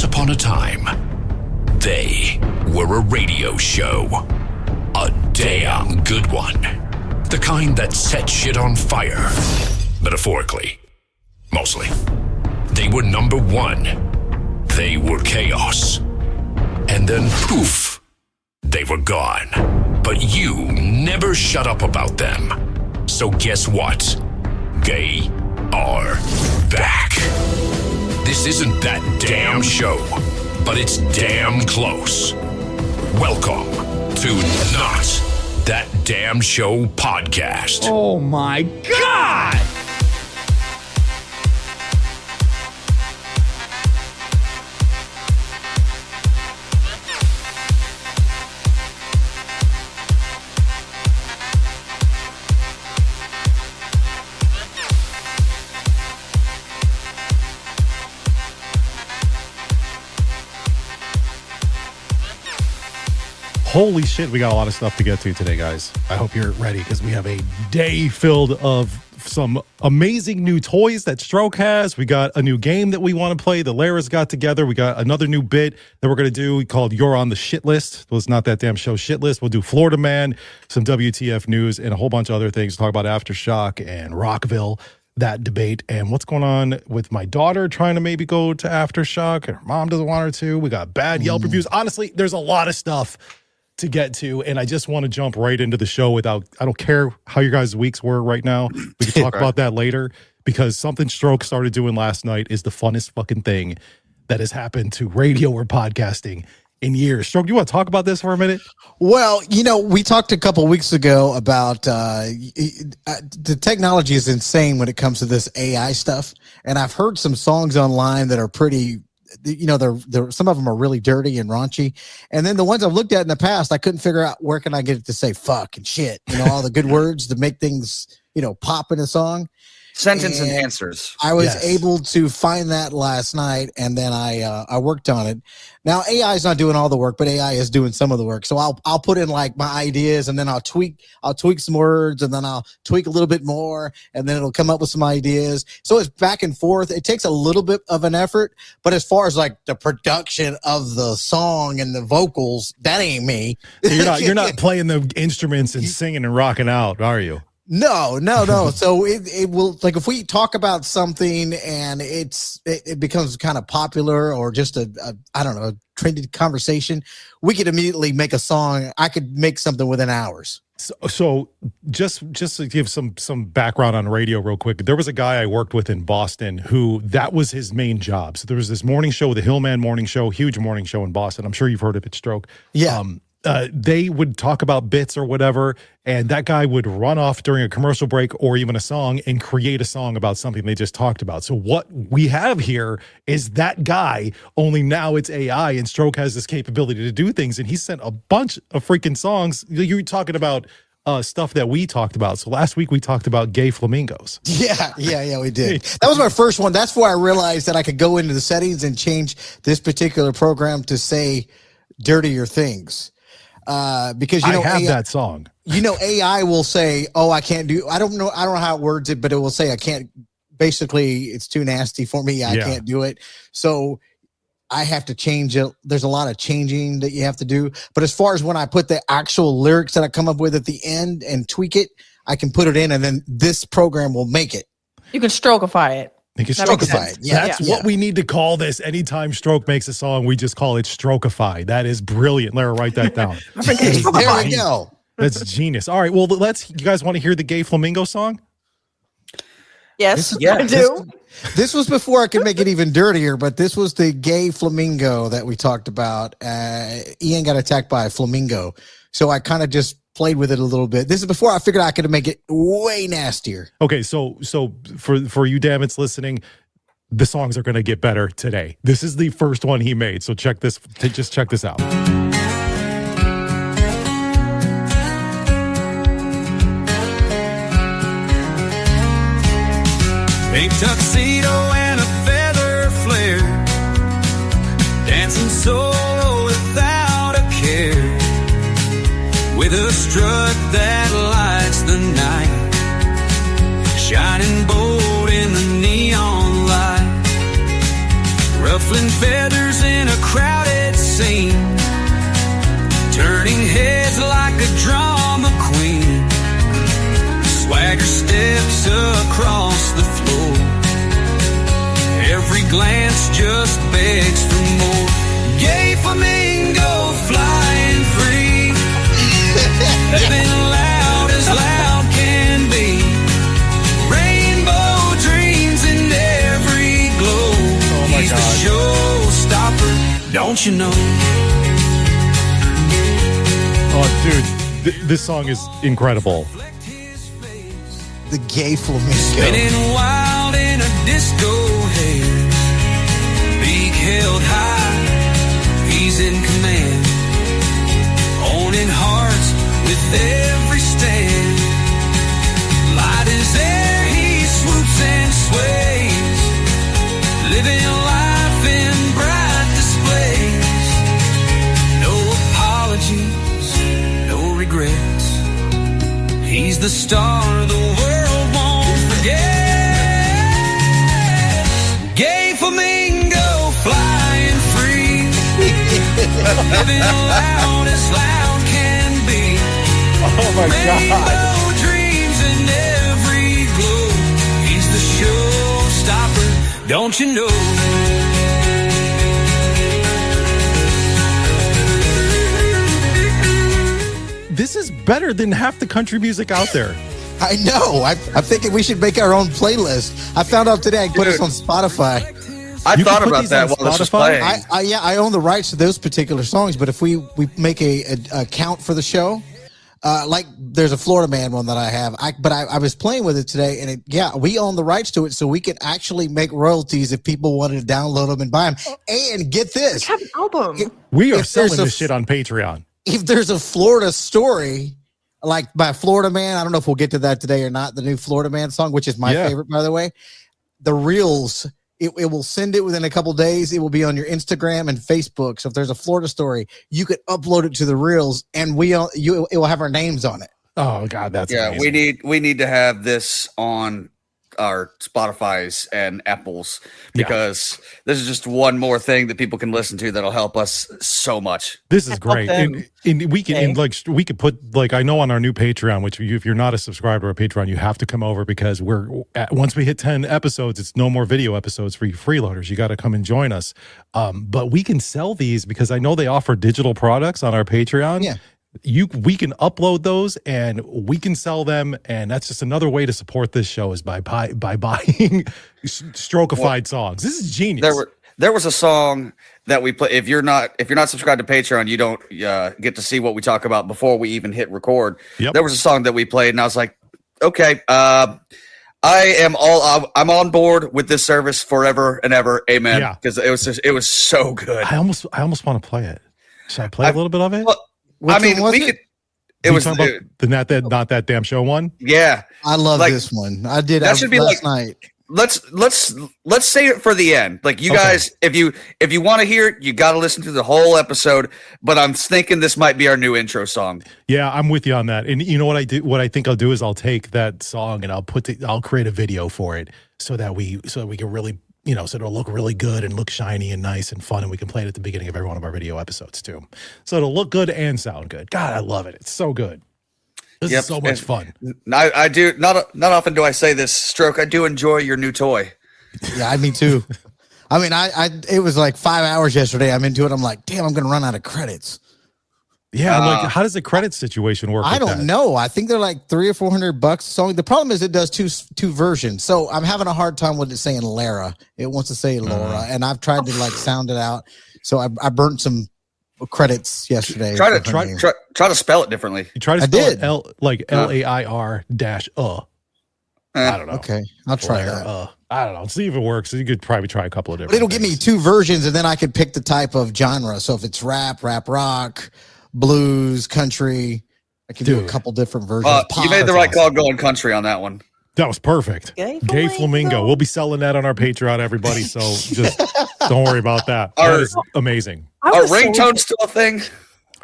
Once upon a time, they were a radio show. A damn good one. The kind that set shit on fire. Metaphorically. Mostly. They were number one. They were chaos. And then poof, they were gone. But you never shut up about them. So guess what? They are back. This isn't that damn show, but it's damn close. Welcome to Not That Damn Show podcast. Oh my God! Holy shit, we got a lot of stuff to get to today, guys. I hope you're ready because we have a day filled of some amazing new toys that Stroke has. We got a new game that we want to play. The Laras got together. We got another new bit that we're going to do called You're on the Shit List. Well, it's Not That Damn Show Shit List. We'll do Florida Man, some WTF news, and a whole bunch of other things. Talk about Aftershock and Rockville, that debate, and what's going on with my daughter trying to maybe go to Aftershock, and her mom doesn't want her to. We got bad Yelp reviews. Honestly, there's a lot of stuff to get to, and I just want to jump right into the show without, I don't care how your guys' weeks were right now. We can talk about that later, because something Stroke started doing last night is the funnest fucking thing that has happened to radio or podcasting in years. Stroke, do you want to talk about this for a minute? Well, you know, we talked a couple weeks ago about the technology is insane when it comes to this AI stuff, and I've heard some songs online that are pretty, you know, they're some of them are really dirty and raunchy, and then the ones I've looked at in the past, I couldn't figure out where can I get it to say fuck and shit, you know, all the good words to make things, you know, pop in a song. Sentence enhancers. I was able to find that last night, and then I worked on it. Now AI is not doing all the work, but AI is doing some of the work. So I'll put in like my ideas, and then I'll tweak some words, and then I'll tweak a little bit more, and then it'll come up with some ideas. So it's back and forth. It takes a little bit of an effort, but as far as like the production of the song and the vocals, that ain't me. So you're not playing the instruments and singing and rocking out, are you? No. So it will, like, if we talk about something and it becomes kind of popular or just a I don't know, a trendy conversation, we could immediately make a song. I could make something within hours. So just to give some background on radio real quick, there was a guy I worked with in Boston who that was his main job. So there was this morning show, the Hillman Morning Show, huge morning show in Boston. I'm sure you've heard of it, Stroke. Yeah. They would talk about bits or whatever, and that guy would run off during a commercial break or even a song and create a song about something they just talked about. So what we have here is that guy, only now it's AI, and Stroke has this capability to do things, and he sent a bunch of freaking songs. You're talking about stuff that we talked about. So last week we talked about gay flamingos. Yeah, we did. That was my first one. That's where I realized that I could go into the settings and change this particular program to say dirtier things. Because, you know, I have AI, that song. You know, AI will say, "Oh, I don't know how it words it, but it will say I can't. Basically, it's too nasty for me. I can't do it." So I have to change it. There's a lot of changing that you have to do. But as far as when I put the actual lyrics that I come up with at the end and tweak it, I can put it in, and then this program will make it. You can strokeify it. Strokeify. Yeah, that's what we need to call this. Anytime Stroke makes a song, we just call it Strokeify. That is brilliant. Lara, write that down. There we go. That's genius. All right, well, you guys want to hear the gay flamingo song? Yes, I do. This was before I could make it even dirtier, but this was the gay flamingo that we talked about. Ian got attacked by a flamingo, so I kind of just played with it a little bit. This is before I figured I could make it way nastier. Okay, so for you dammits listening, the songs are going to get better today. This is the first one he made, so check this out. A tuxedo and a feather flare, dancing solo without a care, with a strut that lights the night, shining bold in the neon light. Rough ruffling feathers in a crowded scene, turning heads like a drama queen. Swagger steps across the floor. Every glance just begs for more. Gay flamingo flying free, living loud as loud can be. Rainbow dreams in every glow. Oh my He's God. the showstopper, don't you know? Oh, dude, this song is incredible. The gay flamingo. Spinning wild in a disco hair, beak held high, he's in command, owning hearts with every stand. Light as air, he swoops and sways, living life in bright displays. No apologies, no regrets. He's the star the world won't forget. Gay flamingo flying free, living loud as loud can be. Oh my Rainbow dreams in every glow. He's the showstopper, don't you know? This is better than half the country music out there. I know. I'm thinking we should make our own playlist. I found out today I can put us on Spotify. I You thought can put about these that on while this was Spotify? playing. I own the rights to those particular songs, but if we make a account for the show, like there's a Florida Man one that I have, but I was playing with it today, and we own the rights to it, so we can actually make royalties if people wanted to download them and buy them. And get this, Have an album. We are If selling there's a this shit on Patreon. if there's a Florida story, like by Florida Man, I don't know if we'll get to that today or not, the new Florida Man song, which is my favorite, by the way, the Reels, it will send it within a couple days. It will be on your Instagram and Facebook. So if there's a Florida story, you could upload it to the Reels, and it will have our names on it. Oh God, that's amazing. we need to have this on our Spotify's and Apple's, because this is just one more thing that people can listen to that'll help us so much. This is great, and we can we could put, like, I know on our new Patreon, which if you're not a subscriber to our Patreon, you have to come over, because once we hit 10 episodes, it's no more video episodes for you freeloaders. You got to come and join us. But we can sell these, because I know they offer digital products on our Patreon. Yeah. We can upload those and we can sell them, and that's just another way to support this show, is by buying strokified songs. This is genius. There was a song that we play. If you're not subscribed to Patreon, you don't get to see what we talk about before we even hit record. Yep. There was a song that we played, and I was like, okay, I'm on board with this service forever and ever, amen. Yeah. Because it was so good. I almost want to play it. Should I play a little bit of it? Well, Which I mean, one was we it? could. It was the not that damn show one. yeah. I love Like, this one. I did that should be last like- night. Let's say it for the end. Like, you guys, if you want to hear it, you got to listen to the whole episode. But I'm thinking this might be our new intro song. Yeah, I'm with you on that. And you know what I do? What I think I'll do is I'll take that song and I'll create a video for it, so that we can really, so it'll look really good and look shiny and nice and fun, and we can play it at the beginning of every one of our video episodes too. So it'll look good and sound good. God, I love it. It's so good. This is so much fun. I do not often do I say this, Stroke. I do enjoy your new toy. Yeah, me too. I mean, it was like 5 hours yesterday. I'm into it. I'm like, damn, I'm going to run out of credits. Yeah, like, how does the credit situation work? I don't know. I think they're like $300 or $400 a song. The problem is it does two versions. So I'm having a hard time with it saying Lara. It wants to say Laura, and I've tried to like sound it out. So I burnt some credits yesterday. Try to spell it differently. You try to spell it LAIR -. I don't know. Okay, I'll try that. I don't know. See if it works. You could probably try a couple of different. But it'll give me two versions, and then I could pick the type of genre. So if it's rap rock, blues, country, I can do a couple different versions. You made the right call going country on that one. That was perfect. Gay Flamingo. We'll be selling that on our Patreon, everybody. So just don't worry about that. That is amazing. Are ringtones still a thing?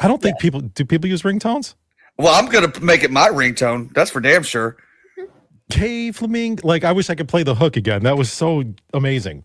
I don't think people use ringtones. Well, I'm gonna make it my ringtone. That's for damn sure. Gay Flamingo. Like, I wish I could play the hook again. That was so amazing.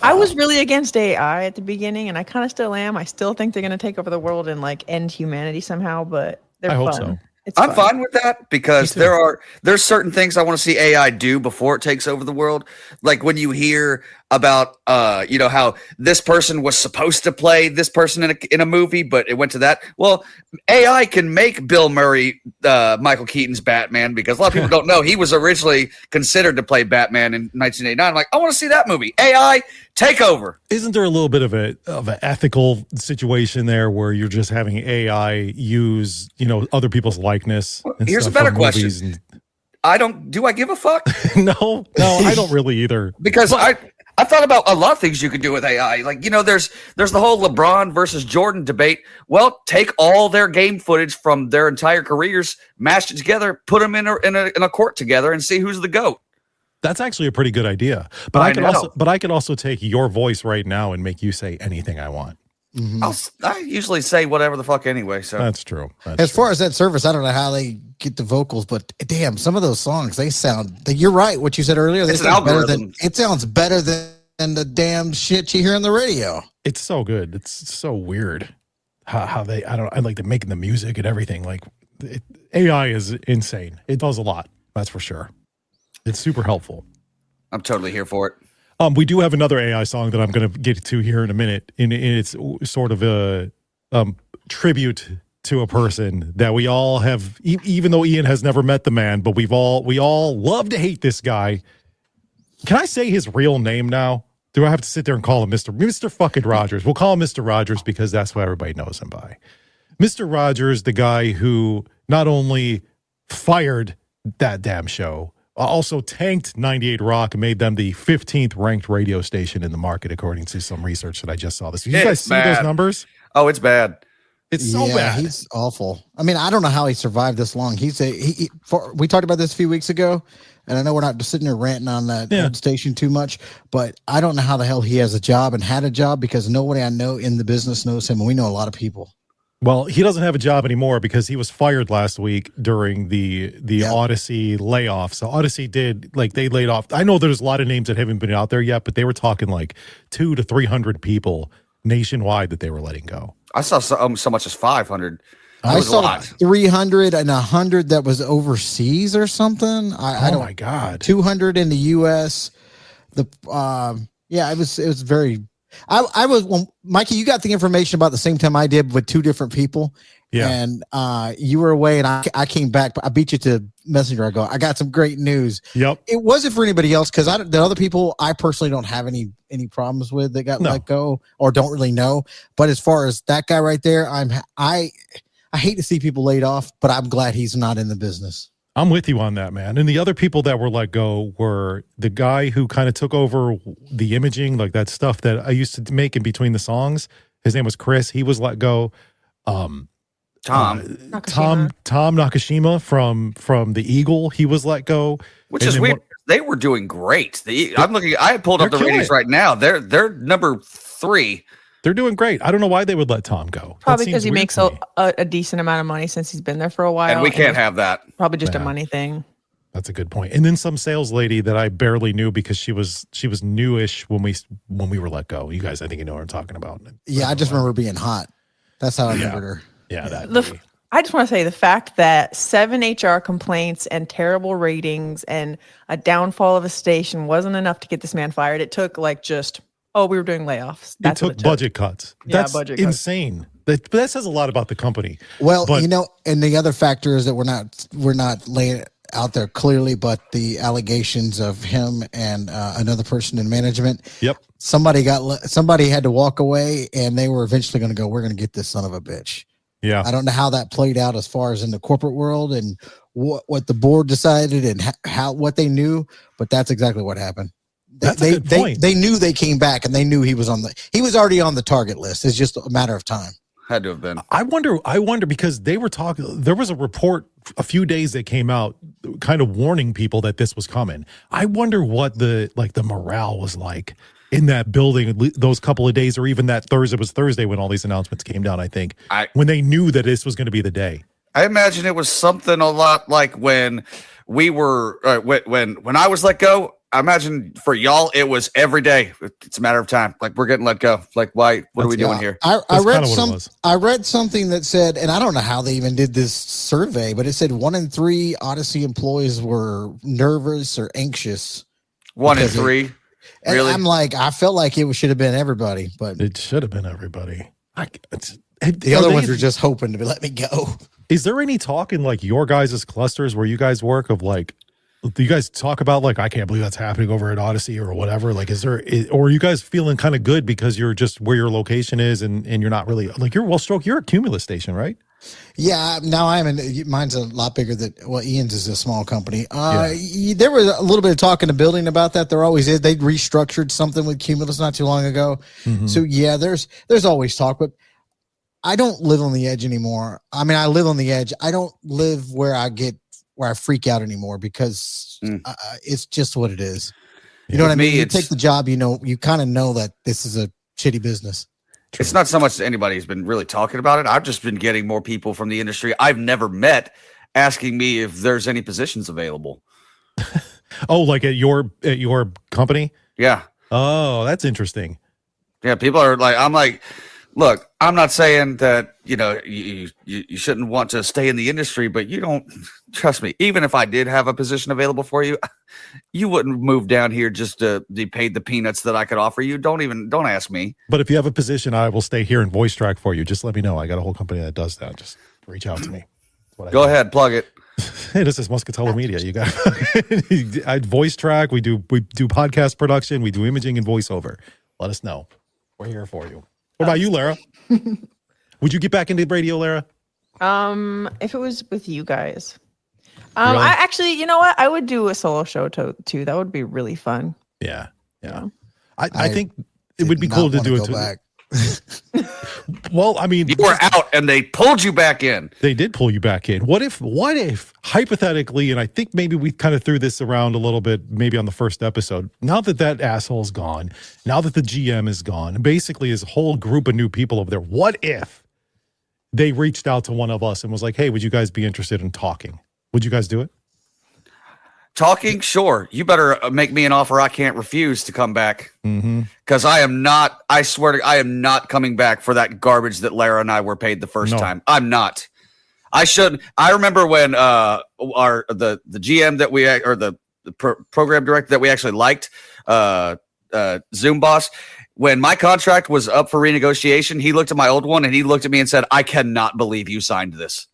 I was really against AI at the beginning, and I kind of still am. I still think they're going to take over the world and like end humanity somehow, but they're I fun. hope so. I'm fine with that because there's certain things I want to see AI do before it takes over the world. Like when you hear about how this person was supposed to play this person in a movie, but it went to that. Well, AI can make Bill Murray Michael Keaton's Batman because a lot of people don't know he was originally considered to play Batman in 1989. I'm like, I want to see that movie. AI, take over. Isn't there a little bit of an ethical situation there where you're just having AI use other people's likeness? Here's a better question. Do I give a fuck? No, I don't really either. Because I thought about a lot of things you could do with AI. Like, there's the whole LeBron versus Jordan debate. Well, take all their game footage from their entire careers, mash it together, put them in a court together, and see who's the GOAT. That's actually a pretty good idea. But I can also take your voice right now and make you say anything I want. Mm-hmm. I usually say whatever the fuck anyway. So that's true. As far as that service, I don't know how they get the vocals, but damn, some of those songs you're right. What you said earlier, it sounds better than the damn shit you hear on the radio. It's so good. It's so weird how I like making the music and everything. Like AI is insane. It does a lot. That's for sure. It's super helpful. I'm totally here for it. We do have another AI song that I'm going to get to here in a minute, and it's sort of a tribute to a person that we all have, even though Ian has never met the man, but we all love to hate this guy. Can I say his real name now? Do I have to sit there and call him Mr. fucking Rogers? We'll call him Mr. Rogers because that's what everybody knows him by. Mr. Rogers, the guy who not only fired that damn show, also tanked 98 Rock and made them the 15th ranked radio station in the market, according to some research that I just saw. Did you guys see those numbers? Oh, it's bad. It's so bad. He's awful. I mean, I don't know how he survived this long. We talked about this a few weeks ago, and I know we're not just sitting there ranting on that station too much, but I don't know how the hell he has a job and had a job because nobody I know in the business knows him, and we know a lot of people. Well, he doesn't have a job anymore because he was fired last week during the Odyssey layoff. So Odyssey they laid off. I know there's a lot of names that haven't been out there yet, but they were talking like 200 to 300 people nationwide that they were letting go. I saw so much as 500. I saw 300 and 100 that was overseas or something. Oh my God. 200 in the U.S. It was very. Mikey, you got the information about the same time I did with two different people. Yeah. And you were away and I came back, but I beat you to Messenger. I go, I got some great news. Yep. It wasn't for anybody else because the other people I personally don't have any problems with that got let go or don't really know. But as far as that guy right there, I hate to see people laid off, but I'm glad he's not in the business. I'm with you on that, man. And the other people that were let go were the guy who kind of took over the imaging, like that stuff that I used to make in between the songs. His name was Chris. He was let go. Tom Nakashima from the Eagle. He was let go, which is weird. They were doing great. I'm looking. I pulled up the ratings right now. They're number 3. They're doing great. I don't know why they would let Tom go. Probably because he makes a decent amount of money since he's been there for a while. And we can't have that. Probably just a money thing. That's a good point. And then some sales lady that I barely knew because she was newish when we were let go. You guys, I think you know what I'm talking about. Yeah, I just remember being hot. That's how I remembered her. Yeah, I just want to say the fact that 7 HR complaints and terrible ratings and a downfall of a station wasn't enough to get this man fired. It took we were doing layoffs. It took budget cuts. That's insane. But that says a lot about the company. Well, and the other factor is that we're not laying it out there clearly, but the allegations of him and another person in management. Yep. Somebody had to walk away, and they were eventually going to go, we're going to get this son of a bitch. Yeah. I don't know how that played out as far as in the corporate world and what the board decided and what they knew, but that's exactly what happened. They knew they came back and they knew he was already on the target list. It's just a matter of time. Had to have been. I wonder because they were talking, there was a report a few days that came out kind of warning people that this was coming. I wonder what the morale was like in that building those couple of days, or even that Thursday. It was Thursday when all these announcements came down, I think, when they knew that this was going to be the day. I imagine it was something a lot like when we were when I was let go. I imagine for y'all, it was every day. It's a matter of time. Like we're getting let go. Like why? What are we doing here? I That's read kinda what it was. I read something that said, and I don't know how they even did this survey, but it said 1 in 3 Odyssey employees were nervous or anxious. 1 in because of- 3. And Really? I'm like, I felt like it should have been everybody, but It should have been everybody. the other ones are just hoping to let me go. Is there any talk in like your guys' clusters where you guys work of like, do you guys talk about like, I can't believe that's happening over at Odyssey or whatever? Like, or are you guys feeling kind of good because you're just where your location is and you're not really like Stroke, you're a Cumulus station, right? Yeah, now mine's a lot bigger than, Ian's is a small company. There was a little bit of talk in the building about that. There always is. They restructured something with Cumulus not too long ago. Mm-hmm. So yeah, there's always talk, but I don't live on the edge anymore. I mean, I live on the edge. I don't live where I freak out anymore because it's just what it is. You know what I mean? You take the job, you kind of know that this is a shitty business. True. It's not so much that anybody's been really talking about it. I've just been getting more people from the industry I've never met asking me if there's any positions available. Oh, like at your company? Yeah. Oh, that's interesting. Yeah, people are like, I'm like, look, I'm not saying that, you shouldn't want to stay in the industry, but you don't, trust me, even if I did have a position available for you, you wouldn't move down here just to be paid the peanuts that I could offer you. Don't ask me. But if you have a position, I will stay here and voice track for you. Just let me know. I got a whole company that does that. Just reach out to me. Go ahead, plug it. Hey, this is Muscatello Media. You got I voice track. We do podcast production. We do imaging and voiceover. Let us know. We're here for you. What about you, Lara? Would you get back into radio, Lara? If it was with you guys. Really? I actually, you know what? I would do a solo show too. That would be really fun. Yeah. I think it would be cool to do it too. Well, I mean, you were out and they pulled you back in. They did pull you back in. What if hypothetically, and I think maybe we kind of threw this around a little bit, maybe on the first episode, now that asshole's gone, now that the GM is gone, basically his whole group of new people over there, what if they reached out to one of us and was like, hey, would you guys be interested in talking? Would you guys do it? Talking? Sure. You better make me an offer I can't refuse to come back. Because I swear to, I am not coming back for that garbage that Lara and I were paid the first time. I'm not. I shouldn't. I remember when the GM that the program director that we actually liked, Zoom boss, when my contract was up for renegotiation, he looked at my old one and he looked at me and said, I cannot believe you signed this.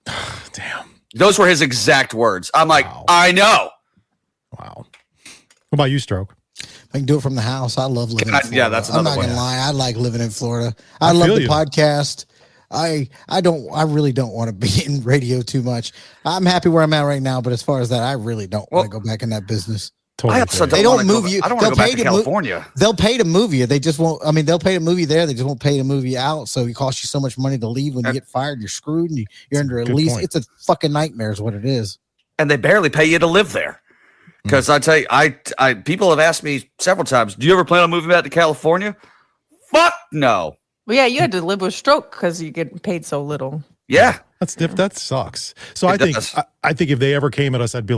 Damn. Those were his exact words. I'm like, wow. I know. Wow. What about you, Stroke? I can do it from the house. I love living in Florida. Yeah, that's another I'm not one. gonna lie. I like living in Florida. I love the podcast. I really don't want to be in radio too much. I'm happy where I'm at right now, but as far as that, I really don't want to go back in that business. Totally. They don't move you. I don't want to go back to California. They'll pay to move you. They just won't. I mean, they'll pay to move you there. They just won't pay to move you out. So it costs you so much money to leave. When you get fired, you're screwed, and you're under a lease. It's a fucking nightmare, is what it is. And they barely pay you to live there. Because I tell you, I people have asked me several times, do you ever plan on moving back to California? Fuck no. Well, yeah, you had to live with Stroke because you get paid so little. Yeah. That sucks. So I think if they ever came at us, I'd be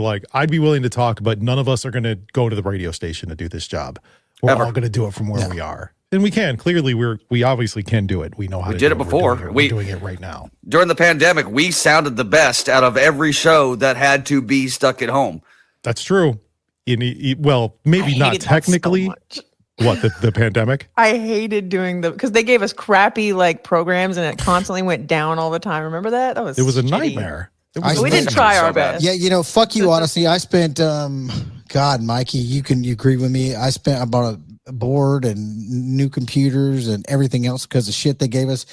willing to talk, but none of us are going to go to the radio station to do this job. We're all going to do it from where we are. And we can. Clearly, we obviously can do it. We know how to do it. We did it before. We're doing it right now. During the pandemic, we sounded the best out of every show that had to be stuck at home. That's true. Well, maybe not technically. So what, the pandemic? I hated doing because they gave us crappy programs and it constantly went down all the time. Remember that? It was a shitty. nightmare. We didn't try our best. Yeah, fuck you, honestly. I spent God, Mikey, you agree with me. I bought a board and new computers and everything else because of shit they gave us.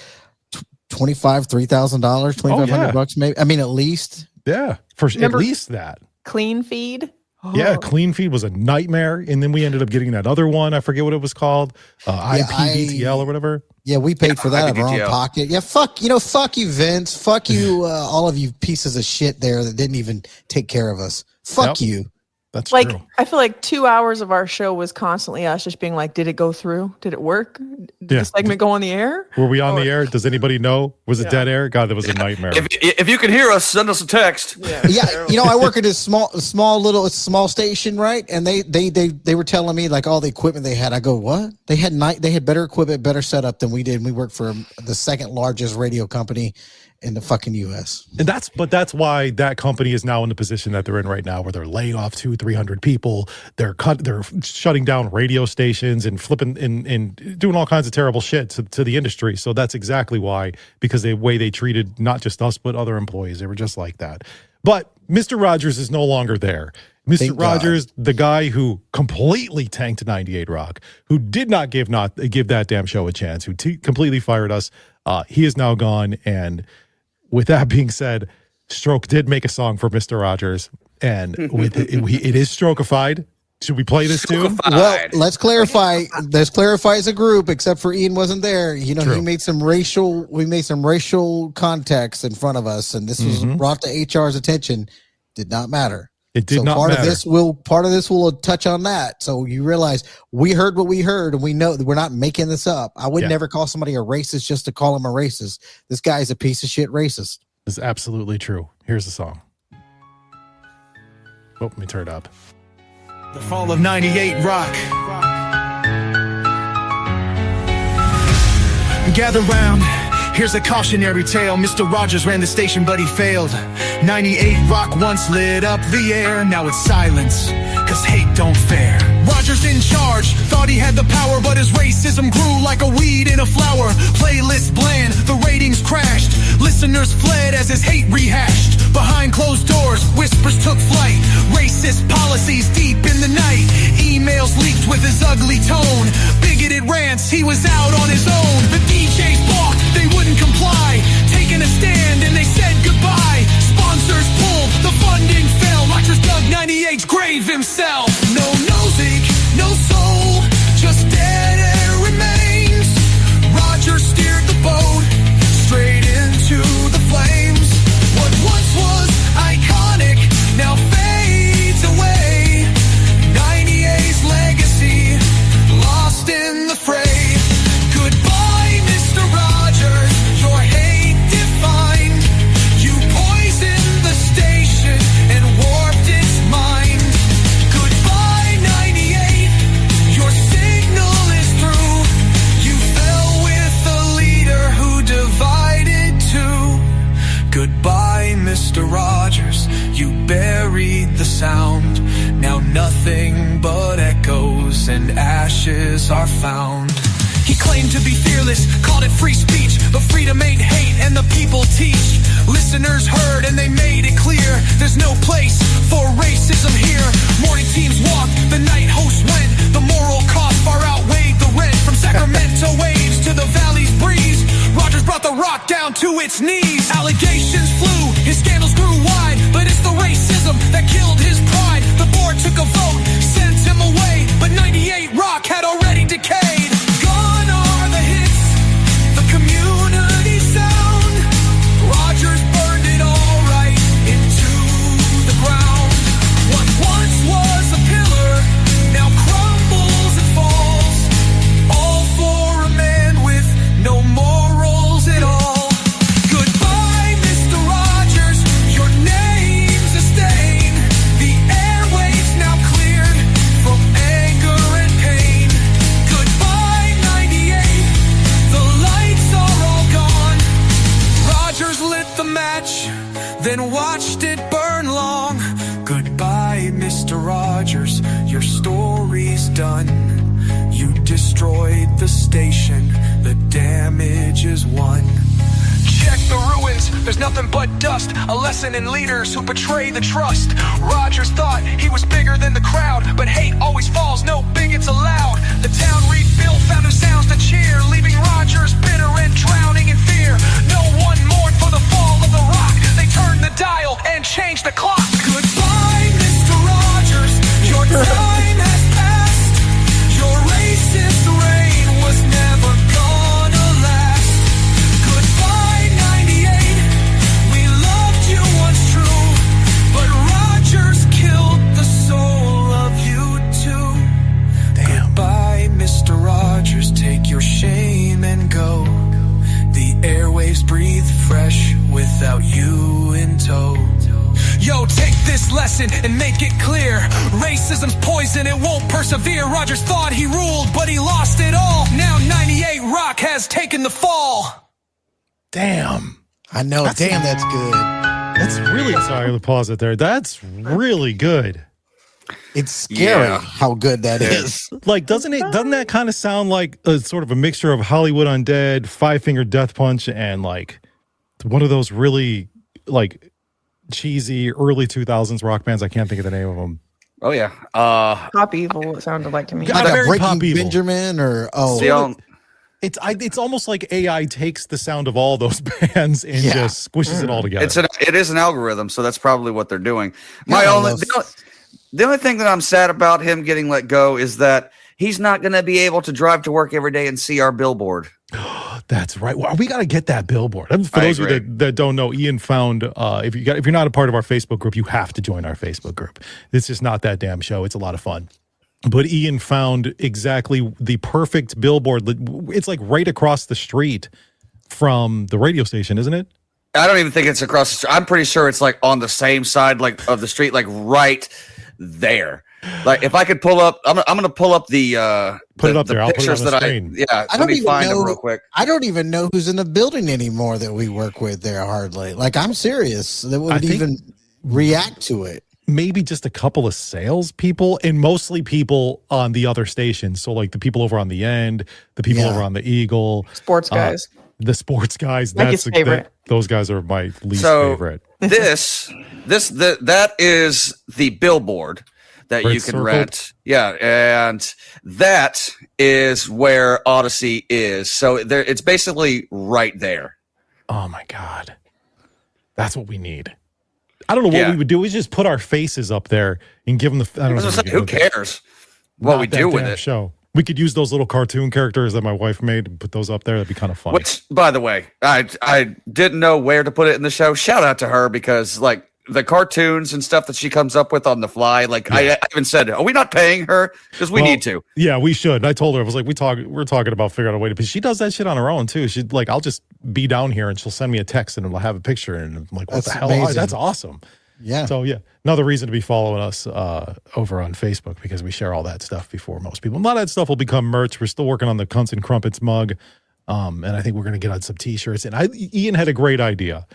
$3,000, $2,500 maybe. I mean, at least. Yeah, at least that. Clean Feed. Yeah, Clean Feed was a nightmare, and then we ended up getting that other one. I forget what it was called, IPVTL or whatever. Yeah, we paid for that out of our own pocket. Yeah, fuck you, Vince. Fuck you, all of you pieces of shit there that didn't even take care of us. Fuck you. That's like, true. I feel like 2 hours of our show was constantly us just being like, did it go through? Did it work? Did the segment go on the air? Were we on the air? Does anybody know? Was it dead air? God, that was a nightmare. If you can hear us, send us a text. Yeah, you know, I work at this small station, right? And they were telling me like all the equipment they had. I go, what? They had better equipment, better setup than we did. And we worked for the second largest radio company in the fucking U.S. And that's why that company is now in the position that they're in right now, where they're laying off 200-300 people. They're shutting down radio stations and flipping and doing all kinds of terrible shit to the industry. So that's exactly why, because the way they treated not just us but other employees, they were just like that. But Mr. Rogers is no longer there. Mr. Rogers, the guy who completely tanked 98 Rock, who did not give that damn show a chance, who completely fired us, he is now gone. And with that being said, Stroke did make a song for Mr. Rogers, and it is Strokified. Should we play this too? Well, let's clarify. Let's clarify as a group, except for Ian wasn't there. You know, True. we made some racial context in front of us, and this was brought to HR's attention. Did not matter. It did not part matter. Part of this will touch on that. So you realize we heard what we heard, and we know that we're not making this up. I would never call somebody a racist just to call him a racist. This guy's a piece of shit racist. This is absolutely true. Here's the song. Oh, let me turn it up. The fall of 98 Rock. Gather round. Here's a cautionary tale. Mr. Rogers ran the station, but he failed. 98 Rock once lit up the air. Now it's silence, cause hate don't fare. Rogers in charge, thought he had the power, but his racism grew like a weed in a flower. Playlist bland, the ratings crashed. Listeners fled as his hate rehashed. Behind closed doors, whispers took flight. Racist policies deep in the night. Emails leaked with his ugly tone. Bigoted rants, he was out on his own. The DJs balked, they wouldn't comply. Taking a stand and they said goodbye. Sponsors pulled, the funding fell. Rogers dug 98's grave himself. No music, no soul, just dead air remains. Rogers steered the boat straight into the flames. What once was iconic now fades away. 98's legacy lost in the fray. Goodbye, Mr. Rogers, your hate defined. You poisoned the station and warped its mind. Goodbye, 98, your signal is through. You fell with the leader who divided two. Goodbye, Mr. Rogers, you buried the sound. Now nothing but echoes and ashes are found. He claimed to be fearless, called it free speech, but freedom ain't hate and the people teach. Listeners heard and they made it clear, there's no place for racism here. Morning teams walked, the night hosts went. The moral cost far outweighed the rent. From Sacramento waves to the valley's breeze, Rogers brought the rock down to its knees. Allegations flew, his scandals grew wide, but it's the racism that killed his pride. The board took a vote, sent him away, but 98 Rock had already decayed. Gone are the hits, the community sound. Rogers burned it all right into the ground. What once was a pillar now crumbles and falls, all for a man with no morals at all. Goodbye, Mr. Rogers, your name's a stain. The airwaves now cleared from anger and pain. Goodbye, 98, the lights are all gone. Rogers lit the match, then watched it burn long. Goodbye, Mr. Rogers, your story's done. You destroyed the station, the damage is won. Check the ruins, there's nothing but dust. A lesson in leaders who betray the trust. Rogers thought he was bigger than the crowd, but hate always falls, no bigots allowed. The town rebuilt, found new sounds to cheer, leaving Rogers bitter and drowning in fear. No one mourned for the fall of the rock. They turned the dial and changed the clock. Goodbye, Mr. Rogers, your time has passed. Your racist reign was never gonna last. Goodbye, 98, we loved you once true, but Rogers killed the soul without you in tow. Yo, take this lesson and make it clear. Racism's poison, it won't persevere. Rogers thought he ruled, but he lost it all. Now 98 Rock has taken the fall. Damn. I know. Damn, that's good. That's really sorry to pause it there. That's really good. It's scary Yeah. how good that is. Like, doesn't that kind of sound like a sort of a mixture of Hollywood Undead, Five Finger Death Punch, and like one of those really like cheesy early 2000s rock bands? I can't think of the name of them. Oh yeah. Pop Evil, it sounded like to me. Yeah, Like very a Breaking Pop Evil. Benjamin or It's almost like AI takes the sound of all those bands and just squishes it all together. it is an algorithm, so that's probably what they're doing. Yeah, The only thing that I'm sad about him getting let go is that he's not going to be able to drive to work every day and see our billboard. That's right. Well, we got to get that billboard. And for I those of you agree. that don't know, Ian found if you're not a part of our Facebook group, you have to join our Facebook group. This is not that damn show. It's a lot of fun. But Ian found exactly the perfect billboard. It's like right across the street from the radio station, isn't it? I don't even think it's across the street. I'm pretty sure it's like on the same side like of the street, like right there. Like if I could pull up, I'm gonna pull up the Put it up there. I'll put it pictures on the that screen. let me find them real quick. I don't even know who's in the building anymore that we work with there hardly. Like, I'm serious. That would think- even react to it. Maybe just a couple of sales people and mostly people on the other stations. So like the people over on the end, the people over on the Eagle, Sports guys. the sports guys. Like his favorite. Those guys are my least So favorite. that is the billboard that Where you it's can circled? rent. Yeah, and that is where Odyssey is. So it's basically right there. Oh my God. That's what we need. I don't know what we would do. We just put our faces up there and give them the. I don't know. Who cares what we do with it? Show. We could use those little cartoon characters that my wife made and put those up there. That'd be kind of funny. Which, by the way, I didn't know where to put it in the show. Shout out to her because like the cartoons and stuff that she comes up with on the fly. Like I even said, are we not paying her? Because we need to. Yeah, we should. And I told her, I was like, we're talking about figuring out a way to, but she does that shit on her own too. She'd like, I'll just be down here and she'll send me a text and it'll have a picture. And I'm like, what That's the hell? amazing. That's awesome. Yeah. So yeah, another reason to be following us over on Facebook because we share all that stuff before most people. A lot of that stuff will become merch. We're still working on the Cunts and Crumpets mug. And I think we're going to get on some t-shirts. And Ian had a great idea.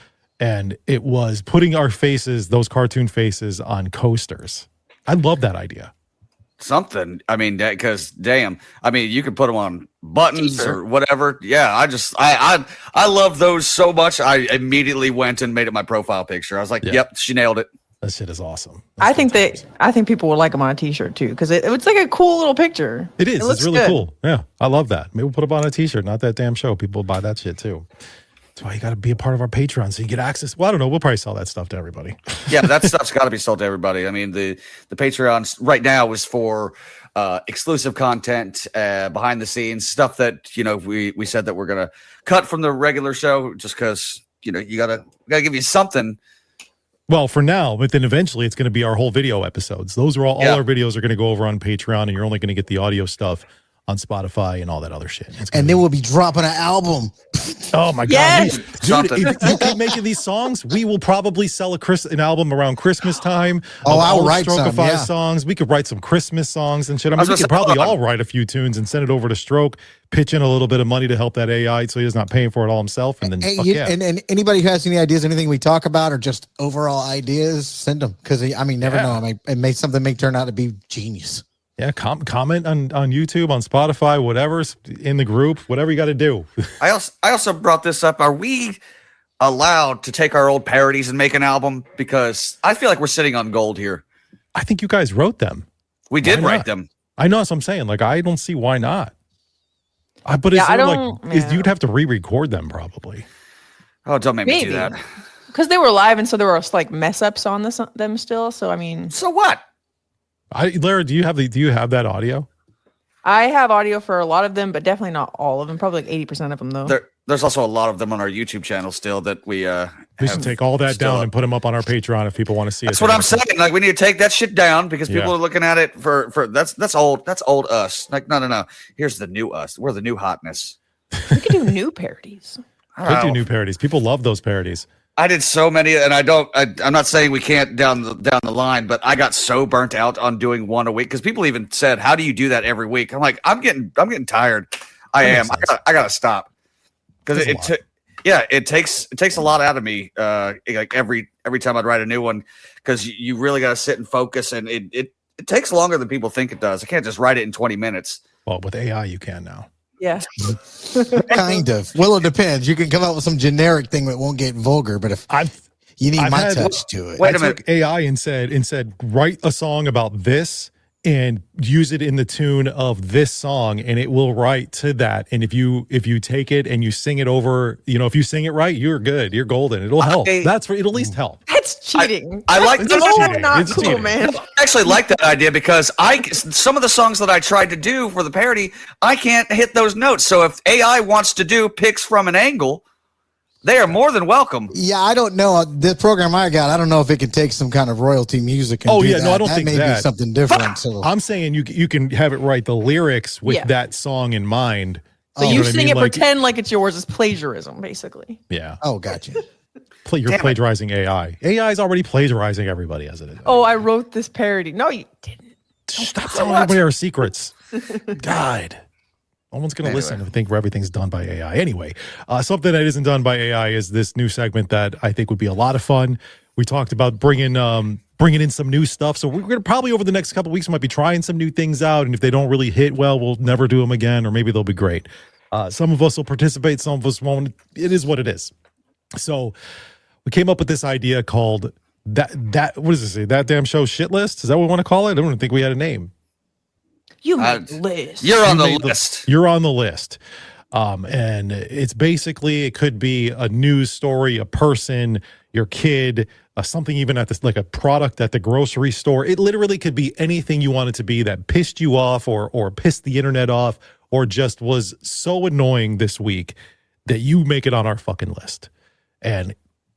And it was putting our faces, those cartoon faces, on coasters. I love that idea. Something. I mean, because damn, I mean, you could put them on buttons or whatever. Yeah, I love those so much. I immediately went and made it my profile picture. I was like, yep, she nailed it. That shit is awesome. I think people would like them on a t-shirt too because it's like a cool little picture. It is. looks It's really good. cool. Yeah, I love that. Maybe we'll put it on a t-shirt. Not that damn show. People buy that shit too. That's why you got to be a part of our Patreon so you get access. Well, I don't know. We'll probably sell that stuff to everybody. Yeah, that stuff's got to be sold to everybody. I mean, the Patreon right now is for exclusive content, behind the scenes stuff that we said that we're gonna cut from the regular show just because you gotta give you something. Well, for now, but then eventually it's going to be our whole video episodes. Those are all our videos are going to go over on Patreon, and you're only going to get the audio stuff on Spotify and all that other shit. And then we'll be dropping an album. Oh my Yes! God, dude! If you keep making these songs, we will probably sell an album around Christmas time. I'll of write some, Strokeify yeah. songs. We could write some Christmas songs and shit. I mean, was we gonna could say, probably hold on. all write a few tunes and send it over to Stroke, pitch in a little bit of money to help that AI, so he's not paying for it all himself. And then, And anybody who has any ideas, anything we talk about, or just overall ideas, send them because never know. Something may turn out to be genius. Yeah, comment on YouTube, on Spotify, whatever's in the group, whatever you got to do. I also brought this up. Are we allowed to take our old parodies and make an album? Because I feel like we're sitting on gold here. I think you guys wrote them. We did Why write not? them. I know that's what I'm saying. Like, I don't see why not. But you'd have to re-record them probably. Oh, don't make me do Maybe. that. Because they were live and so there were like mess ups on them still. So I mean, So what? Lara, do you have that audio? I have audio for a lot of them, but definitely not all of them. Probably like 80% of them though. There's also a lot of them on our YouTube channel still that we should take all that down and put them up on our Patreon if people want to see it. That's what I'm saying. Like we need to take that shit down because people are looking at it for that's old us. Like no. Here's the new us. We're the new hotness. We could do new parodies. Could do new parodies. People love those parodies. I did so many, and I'm not saying we can't down the line, but I got so burnt out on doing one a week because people even said, "How do you do that every week?" I'm like, I'm getting tired. I gotta stop because it takes a lot out of me. Like every time I'd write a new one, because you really got to sit and focus, and it takes longer than people think it does. I can't just write it in 20 minutes. Well, with AI, you can now. Yeah. Kind of. Well, it depends. You can come up with some generic thing that won't get vulgar, but if you need my touch to it. Wait a I took AI and said, write a song about this and use it in the tune of this song, and it will write to that. And if you take it and you sing it over, if you sing it right, you're good. You're golden. It'll help. It'll at least help. That's cheating. I like That's that. not It's cool, cheating. man. I actually like that idea because some of the songs that I tried to do for the parody, I can't hit those notes. So if AI wants to do picks from an angle, they are more than welcome. Yeah, I don't know. The program I got, I don't know if it can take some kind of royalty music. And do that. No, I don't think that may be something different. So I'm saying you can have it write the lyrics with that song in mind. So you sing it, pretend like it's yours. It's plagiarism, basically. Yeah. Oh, gotcha. You're plagiarizing AI. AI is already plagiarizing everybody as it is. Oh, I wrote this parody. No, you didn't. Stop telling everybody our secrets. God. No one's going to listen and think everything's done by AI. Anyway, something that isn't done by AI is this new segment that I think would be a lot of fun. We talked about bringing in some new stuff. So we're going to probably over the next couple of weeks, might be trying some new things out. And if they don't really hit well, we'll never do them again, or maybe they'll be great. Some of us will participate. Some of us won't. It is what it is. So we came up with this idea called that what does it say? That damn show shit list? Is that what we want to call it? I don't even think we had a name. You made the list. You're on the list. You're on the list. And it's basically, it could be a news story, a person, your kid, something even at this, like a product at the grocery store. It literally could be anything you want it to be that pissed you off or pissed the internet off or just was so annoying this week that you make it on our fucking list. And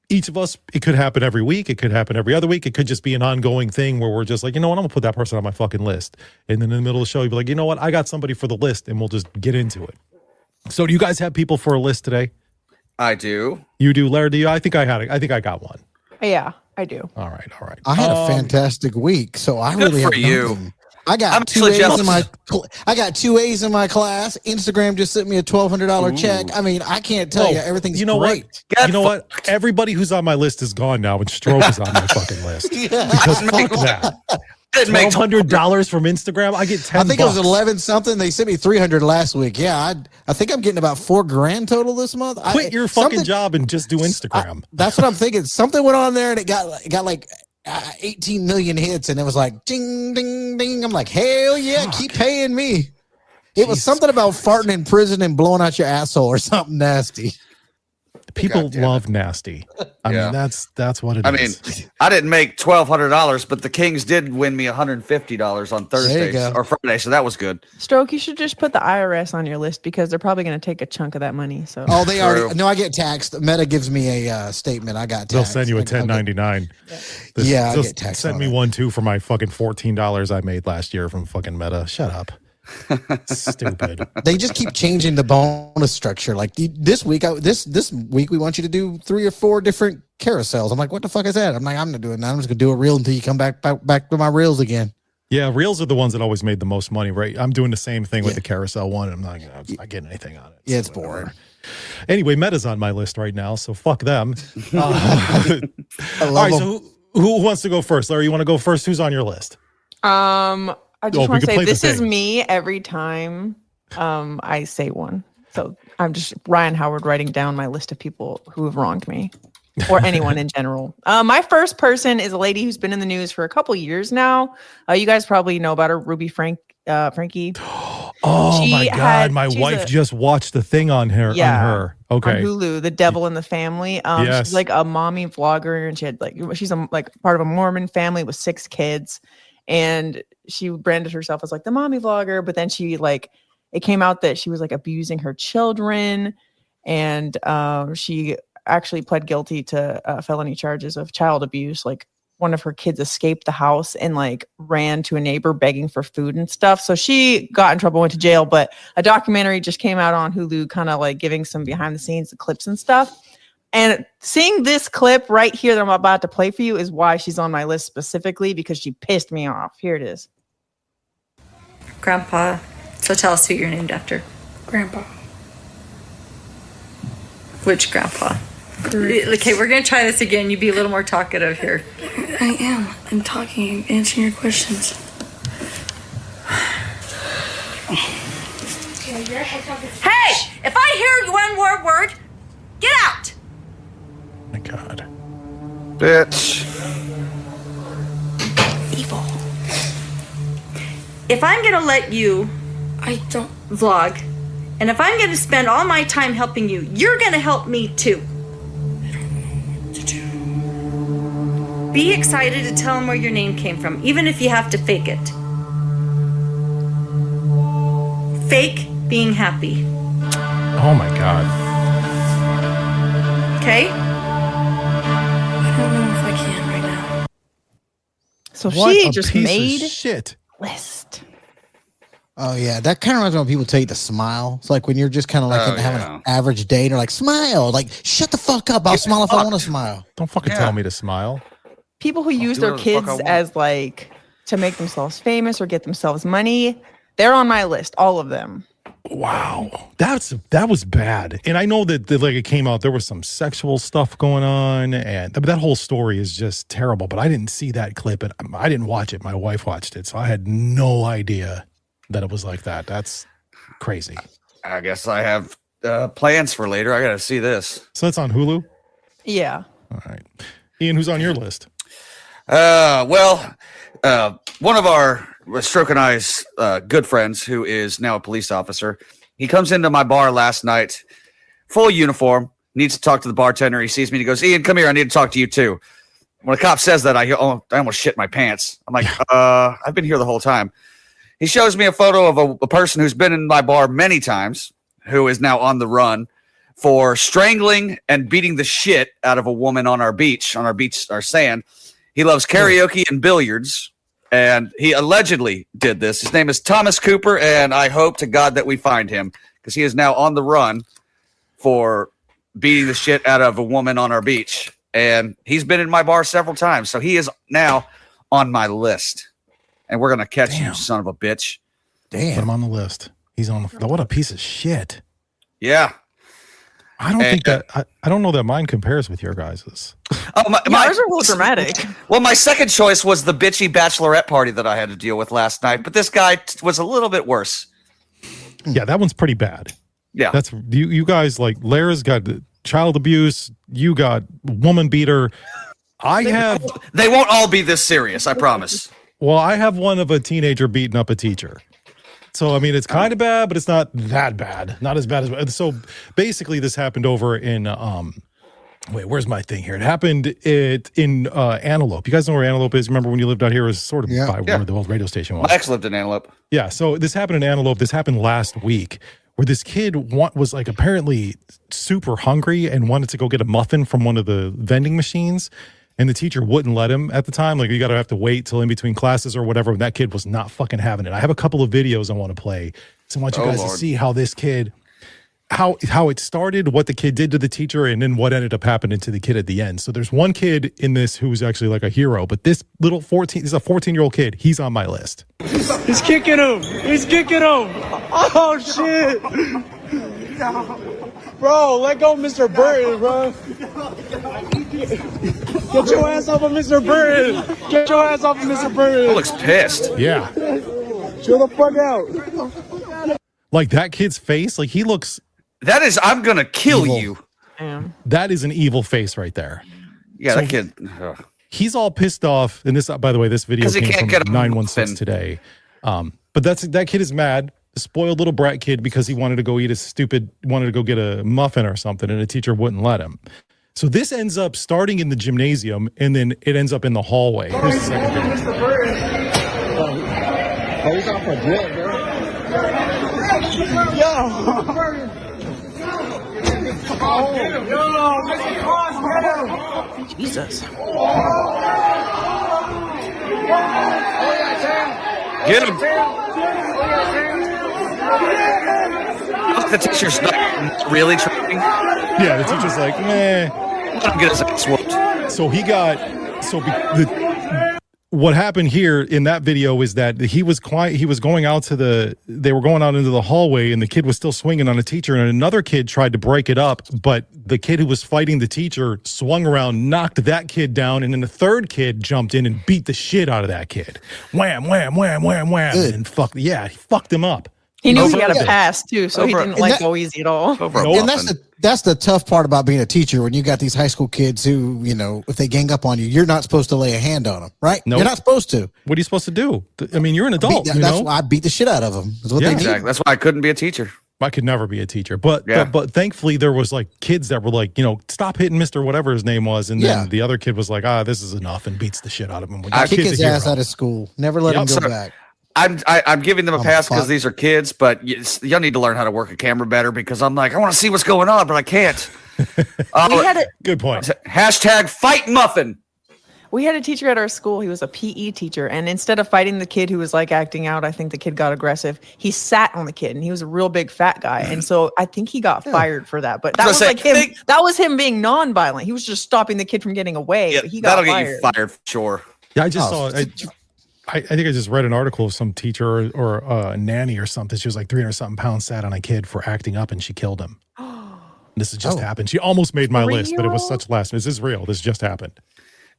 each of us, it could happen every week. It could happen every other week. It could just be an ongoing thing where we're just like, you know what, I'm gonna put that person on my fucking list. And then in the middle of the show, you'd be like, you know what, I got somebody for the list, and we'll just get into it. So do you guys have people for a list today? I do. You do, Larry? Do you? I think I got one. Yeah, I do. All right. I had a fantastic week, so I Good really for have you. nothing. I got I'm two actually A's jealous. two A's in my class. Instagram just sent me a $1,200 check. I mean, I can't tell you, everything's you know great. What? You know what? Everybody who's on my list is gone now, and Stroke is on my fucking list. Because fuck that. $1,200 from Instagram. I get $10. I think it was 11 something. They sent me 300 last week. Yeah, I think I'm getting about $4,000 total this month. Quit your fucking job and just do Instagram. That's what I'm thinking. Something went on there, and it got like 18 million hits, and it was like ding, ding, ding. I'm like, hell yeah, keep paying me. It was something about farting in prison and blowing out your asshole or something nasty. People love nasty. I mean, that's what it is. I mean, I didn't make $1,200, but the Kings did win me $150 on Thursdays or Friday, so that was good. Stroke, you should just put the IRS on your list because they're probably going to take a chunk of that money. So they already. No, I get taxed. Meta gives me a statement. I got taxed. They'll send you a 1099. I get taxed. Send me one too for my fucking $14 I made last year from fucking Meta. Shut up. Stupid. They just keep changing the bonus structure. Like this week, this week we want you to do 3 or 4 different carousels. I'm like, what the fuck is that? I'm like, I'm not doing that. I'm just gonna do a reel until you come back to my reels again. Yeah, reels are the ones that always made the most money, right? I'm doing the same thing with the carousel one. And I'm not getting anything on it. Yeah, it's boring. Anyway, Meta's on my list right now, so fuck them. All right, so who wants to go first? Larry, you want to go first? Who's on your list? I just want to say this is me every time I say one. So I'm just Ryan Howard writing down my list of people who have wronged me or anyone in general. My first person is a lady who's been in the news for a couple years now. You guys probably know about her, Ruby Frankie. Oh my God. My wife just watched the thing on her. Okay. On Hulu, The Devil in the Family. Yes. She's like a mommy vlogger, and she's part of a Mormon family with 6 kids. And she branded herself as like the mommy vlogger, but then it came out that she was like abusing her children, and she actually pled guilty to felony charges of child abuse. Like one of her kids escaped the house and like ran to a neighbor begging for food and stuff. So she got in trouble, went to jail, but a documentary just came out on Hulu kind of like giving some behind the scenes clips and stuff. And seeing this clip right here that I'm about to play for you is why she's on my list specifically, because she pissed me off. Here it is. Grandpa. So tell us who you're named after. Grandpa. Which grandpa? Okay, we're going to try this again. You be a little more talkative here. I am. I'm talking, answering your questions. Hey! If I hear one more word, get out! My God. Bitch. Evil. If I'm going to let you I don't. vlog, and if I'm going to spend all my time helping you, you're going to help me too. To do. Be excited to tell them where your name came from, even if you have to fake it. Fake being happy. Oh my God. Okay? I don't know if I can right now. So What she a just piece made of shit. list. Oh yeah, that kind of reminds me when people tell you to smile. It's like when you're just kind of like having an average day, and they're like, "Smile!" Like, shut the fuck up. I'll smile if I want to smile. Don't fucking tell me to smile. People who use do their whatever the fuck I kids want. as like to make themselves famous or get themselves money, they're on my list. All of them. Wow, that was bad. And I know that like it came out, there was some sexual stuff going on, and that whole story is just terrible. But I didn't see that clip, and I didn't watch it. My wife watched it, so I had no idea that it was like that. That's crazy. I guess I have plans for later. I got to see this. So that's on Hulu. Yeah. All right, Ian, who's on your list? Well, one of our Stroke and I's good friends, who is now a police officer, he comes into my bar last night, full uniform, needs to talk to the bartender. He sees me, he goes, "Ian, come here. I need to talk to you too." When a cop says that, I almost shit my pants. I'm like, I've been here the whole time. He shows me a photo of a person who's been in my bar many times, who is now on the run for strangling and beating the shit out of a woman on our beach, our sand. He loves karaoke and billiards, and he allegedly did this. His name is Thomas Cooper, and I hope to God that we find him, because he is now on the run for beating the shit out of a woman on our beach. And he's been in my bar several times, so he is now on my list. And we're going to catch you, son of a bitch. Put him on the list. He's on the. What a piece of shit. Yeah. I don't think that. I don't know that mine compares with your guys's. Oh, Ours are a little dramatic. Well, my second choice was the bitchy bachelorette party that I had to deal with last night, but this guy was a little bit worse. Yeah, that one's pretty bad. Yeah. That's you guys like. Lara's got child abuse. You got woman beater. They won't all be this serious, I promise. Well, I have one of a teenager beating up a teacher. So, I mean, it's kind of bad, but it's not that bad. Not as bad as... So, basically, this happened over in... wait, where's my thing here? It happened in Antelope. You guys know where Antelope is? Remember when you lived out here? It was sort of by where the old radio station was. My ex lived in Antelope. Yeah, so this happened in Antelope. This happened last week, where this kid was like apparently super hungry and wanted to go get a muffin from one of the vending machines. And the teacher wouldn't let him at the time. Like, you got to have to wait till in between classes or whatever. And that kid was not fucking having it. I have a couple of videos I want to play. So I want you guys to see how this kid, how it started, what the kid did to the teacher, and then what ended up happening to the kid at the end. So there's one kid in this who's actually like a hero. But this little this is a 14-year-old kid. He's on my list. He's kicking him. He's kicking him. Oh, shit. Bro, let go of Mr. Burton, bro. Get your ass off of Mr. Burton. Get your ass off of Mr. Burton. He looks pissed. Yeah. Chill the fuck out. Like, that kid's face, like, he looks... That is, I'm going to kill you. That is an evil face right there. Yeah, So that kid... He's all pissed off. And this, by the way, this video 'Cause he came can't from get a 916 muffin. today. But that kid is mad. A spoiled little brat kid because he wanted to go get a muffin or something, and a teacher wouldn't let him. So this ends up starting in the gymnasium, and then it ends up in the hallway. Here's the second video. Oh, he's off a drill, bro. Yo! Jesus. Get him. The teacher's not really trying to fighting. Yeah, the teacher's like, meh. Let him get his ass whooped. So what happened here in that video is that he was going out they were going out into the hallway, and the kid was still swinging on a teacher, and another kid tried to break it up, but the kid who was fighting the teacher swung around, knocked that kid down, and then the third kid jumped in and beat the shit out of that kid. Wham, wham, wham, wham, wham. Good. And he fucked him up. He knew he had a pass too, so he didn't go easy at all. And that's the tough part about being a teacher when you got these high school kids who, if they gang up on you, you're not supposed to lay a hand on them, right? Nope. You're not supposed to. What are you supposed to do? I mean, you're an adult. That's why I beat the shit out of them. That's what they need. Exactly. That's why I couldn't be a teacher. I could never be a teacher, but thankfully there was like kids that were like, stop hitting Mr. whatever his name was, and then the other kid was like, this is enough, and beats the shit out of him. I kick his ass out of school. Never let him go back. I'm giving them a pass because these are kids, but y'all need to learn how to work a camera better because I'm like, I want to see what's going on, but I can't. Good point. Hashtag fight muffin. We had a teacher at our school. He was a PE teacher. And instead of fighting the kid who was like acting out, I think the kid got aggressive. He sat on the kid, and he was a real big fat guy. And so I think he got fired for that. But that was like him. That was him being nonviolent. He was just stopping the kid from getting away. But he got that'll fired. Get you fired for sure. Yeah, I just saw. I think I just read an article of some teacher or a nanny or something. She was like 300-something pounds, sat on a kid for acting up, and she killed him. This has just happened. She almost made my list, but it was such last. This is real. This just happened.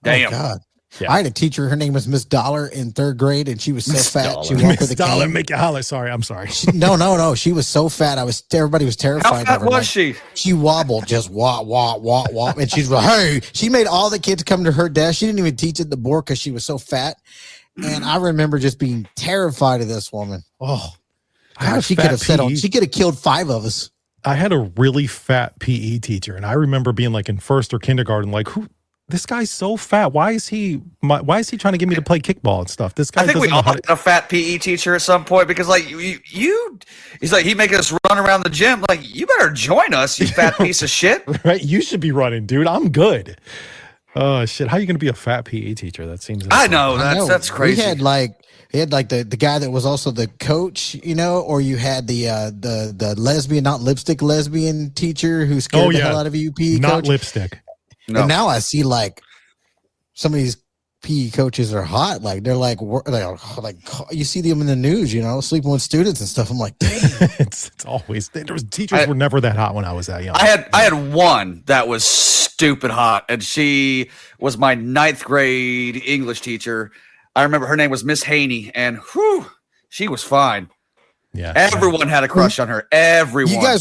Damn. Oh, God. Yeah. I had a teacher. Her name was Miss Dollar in 3rd grade, and she was so fat. She walked with a Dollar, cane. make you holler. Sorry, I'm sorry. No. She was so fat. Everybody was terrified. How fat of her. was she? She wobbled, just wah. And she's like, hey. She made all the kids come to her desk. She didn't even teach at the board because she was so fat. And I remember just being terrified of this woman. Oh, God, she could have she could have killed 5 of us. I had a really fat PE teacher, and I remember being like in 1st or kindergarten, like, this guy's so fat. Why is he trying to get me to play kickball and stuff? This guy. I think we all had a fat PE teacher at some point because, like, he's like, he making us run around the gym. Like, you better join us, you fat piece of shit. Right? You should be running, dude. I'm good. Oh shit! How are you going to be a fat PE teacher? That seems. I know that's crazy. We had the guy that was also the coach, or you had the lesbian, not lipstick lesbian teacher who scared the hell out of you, PE not coach. Lipstick. No. And now I see like some of these PE coaches are hot. Like they're like you see them in the news, sleeping with students and stuff. I'm like, dang. it's always teachers were never that hot when I was that young. I had one that was stupid hot, and she was my 9th grade English teacher. I remember her name was Miss Haney, and she was fine. Yeah, everyone had a crush on her. Everyone.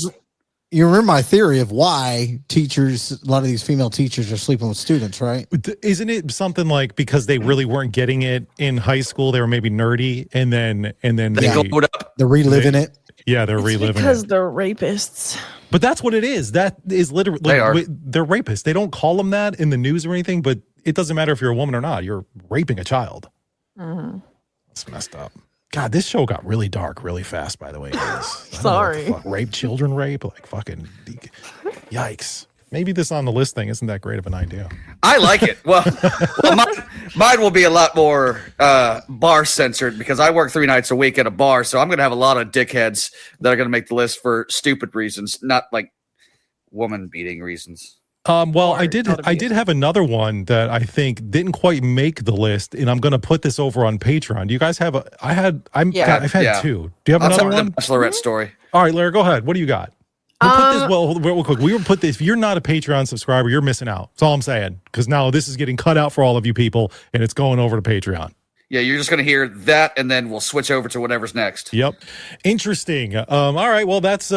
You remember my theory of why a lot of these female teachers are sleeping with students, right? Isn't it something like because they really weren't getting it in high school? They were maybe nerdy, and then they're reliving it. Yeah, they're reliving because it. they're rapists. But that's what it is. That is literally they're rapists. They don't call them that in the news or anything, but it doesn't matter if you're a woman or not. You're raping a child. Mm-hmm. It's messed up. God, this show got really dark really fast, by the way. Sorry. Rape, children rape, like fucking yikes. Maybe this on the list thing isn't that great of an idea. I like it. Well mine will be a lot more bar censored because I work 3 nights a week at a bar, so I'm going to have a lot of dickheads that are going to make the list for stupid reasons, not like woman beating reasons. Well, I did have another one that I think didn't quite make the list, and I'm going to put this over on Patreon. Do you guys have I've had 2. Do you have another one? The Bachelorette story. All right, Larry, go ahead. What do you got? We'll put this real quick. We will put this. If you're not a Patreon subscriber, you're missing out. That's all I'm saying. Because now this is getting cut out for all of you people, and it's going over to Patreon. Yeah, you're just going to hear that, and then we'll switch over to whatever's next. Yep. Interesting. All right. Well, that's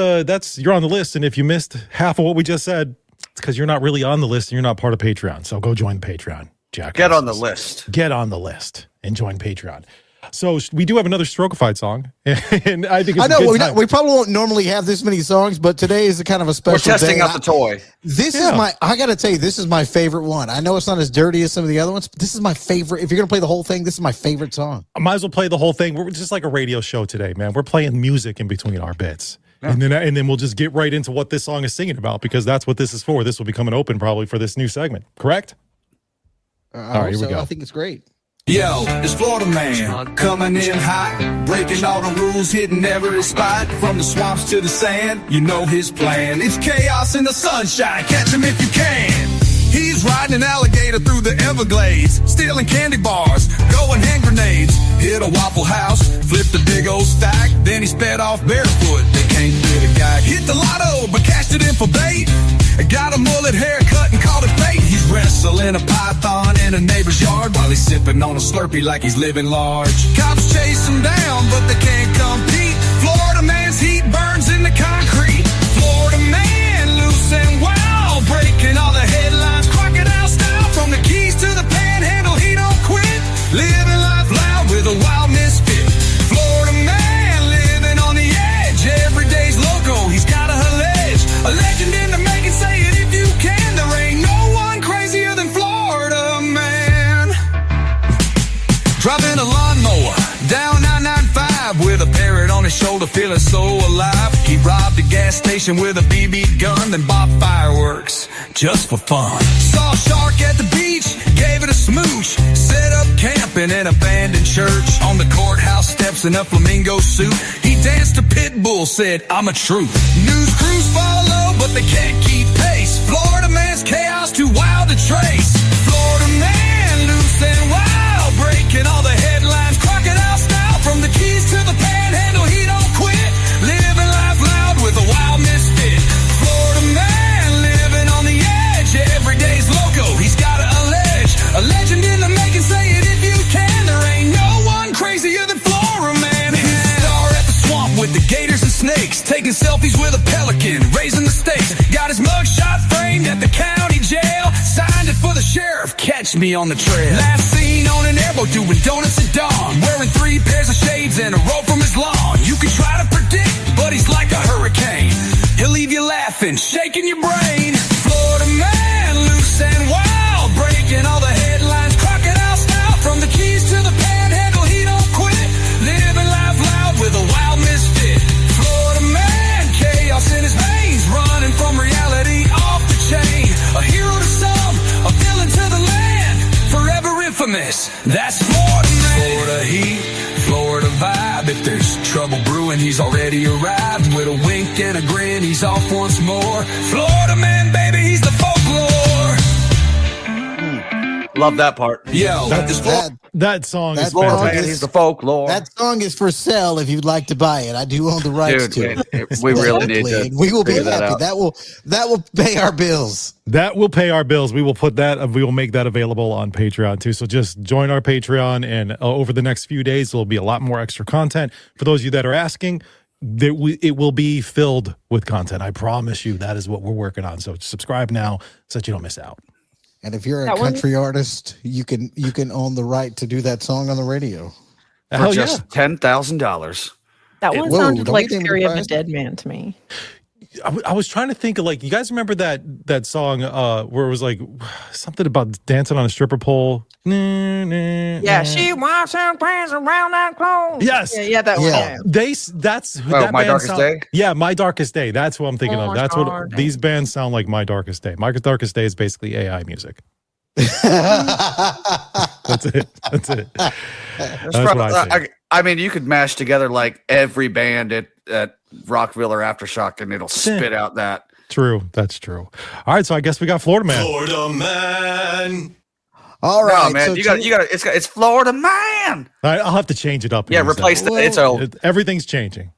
you're on the list, and if you missed half of what we just said, it's because you're not really on the list and you're not part of Patreon. So go join Patreon, Jack. Get on the list. Get on the list and join Patreon. So we do have another Strokified song, and I think it's we probably won't normally have this many songs, but today is a kind of a special day. We're testing out the toy. I got to tell you, this is my favorite one. I know it's not as dirty as some of the other ones, but this is my favorite. If you're going to play the whole thing, this is my favorite song. I might as well play the whole thing. We're just like a radio show today, man. We're playing music in between our bits. Yeah. And then we'll just get right into what this song is singing about because that's what this is for. This will be coming open probably for this new segment, correct? All right, here we go. I think it's great. Yo, it's Florida man, coming in hot, breaking all the rules, hitting every spot, from the swamps to the sand, you know his plan. It's chaos in the sunshine, catch him if you can. He's riding an alligator through the Everglades, stealing candy bars, going hand grenades. Hit a Waffle House, flipped a big old stack, then he sped off barefoot. They can't get a guy. Hit the lotto, but cashed it in for bait. Got a mullet haircut and called it fate. He's wrestling a python in a neighbor's yard while he's sipping on a Slurpee like he's living large. Cops chase him down, but they can't compete. Florida man's heat burns in the concrete. Florida man, loose and wild, breaking all the headlines, crocodile style. From the Keys to the Panhandle, he don't quit. Living life loud with a wild misfit. Florida man, living on the edge. Every day's loco, he's got a ledge. A legend in the making, say it if you can. There ain't no one crazier than Florida man. Driving a lawnmower down 995 with a parrot on his shoulder, feeling so alive. He robbed a gas station with a BB gun, then bought fireworks just for fun. Saw a shark at the beach, gave it a smooch. Set up camp in an abandoned church. On the courthouse steps in a flamingo suit, he danced to Pitbull, said, I'm a truth. News crews follow, but they can't keep pace. Florida man's chaos too wild to trace. Florida man, loose and wild, breaking all the headlines, crocodile style. From the Keys to the Panhandle, he don't quit. Living life loud with a wild misfit. Florida man, living on the edge. Every day's loco, he's got a ledge. A legend in the making, say it if you can. There ain't no one crazier than Florida man. He's a star at the swamp with the gators and snakes, taking selfies with a pelican, raising the stakes. Got his mugshot framed at the county jail, signed it for the sheriff, catch me on the trail. Last seen on an airboat doing donuts at dawn, wearing 3 pairs of shades and a rope from his lawn. You can try to predict, but he's like a hurricane. He'll leave you laughing, shaking your brain. Florida man, loose and wild, breaking all the headlines, crocodile style. From the Keys to the Panhandle, he don't quit. Living life loud with a wild misfit. Florida man, chaos in his veins, running from reality off the chain. A hero to some, a villain to the land, forever infamous. That's Florida man. Florida heat, Florida vibe. If there's trouble brewing, he's already arrived. With a wink and a grin, he's off once more. Florida man, baby, he's the folklore. Love that part. Yo, That song is Florida fantastic. man, he's the folklore. That song is for sale if you'd like to buy it. I do own the rights to it. We really need to. We will be figure that happy. out. That will pay our bills. That will pay our bills. We will put that. We will make that available on Patreon too. So just join our Patreon, and over the next few days, there will be a lot more extra content. For those of you that are asking, it will be filled with content. I promise you. That is what we're working on. So subscribe now so that you don't miss out. And if you're a country artist, you can own the right to do that song on the radio for just $10,000. That one sounded like Scary of a Dead Man to me. I was trying to think of, like, you guys remember that song where it was like something about dancing on a stripper pole? Yeah, she wants her pants around that clothes. Yes, yeah, that one. Yeah. That's that My Darkest Day. Yeah, My Darkest Day. That's what I'm thinking of. That's what these bands sound like. My Darkest Day. My Darkest Day is basically AI music. That's it. That's it. That's what I think. I mean, you could mash together like every band at Rockville or Aftershock, and it'll spit out that. True. That's true. All right, so I guess we got Florida Man. Florida man. All right, no, man. so you got it's Florida man. All right, I'll have to change it up. Yeah, replace the. It's old. Everything's changing.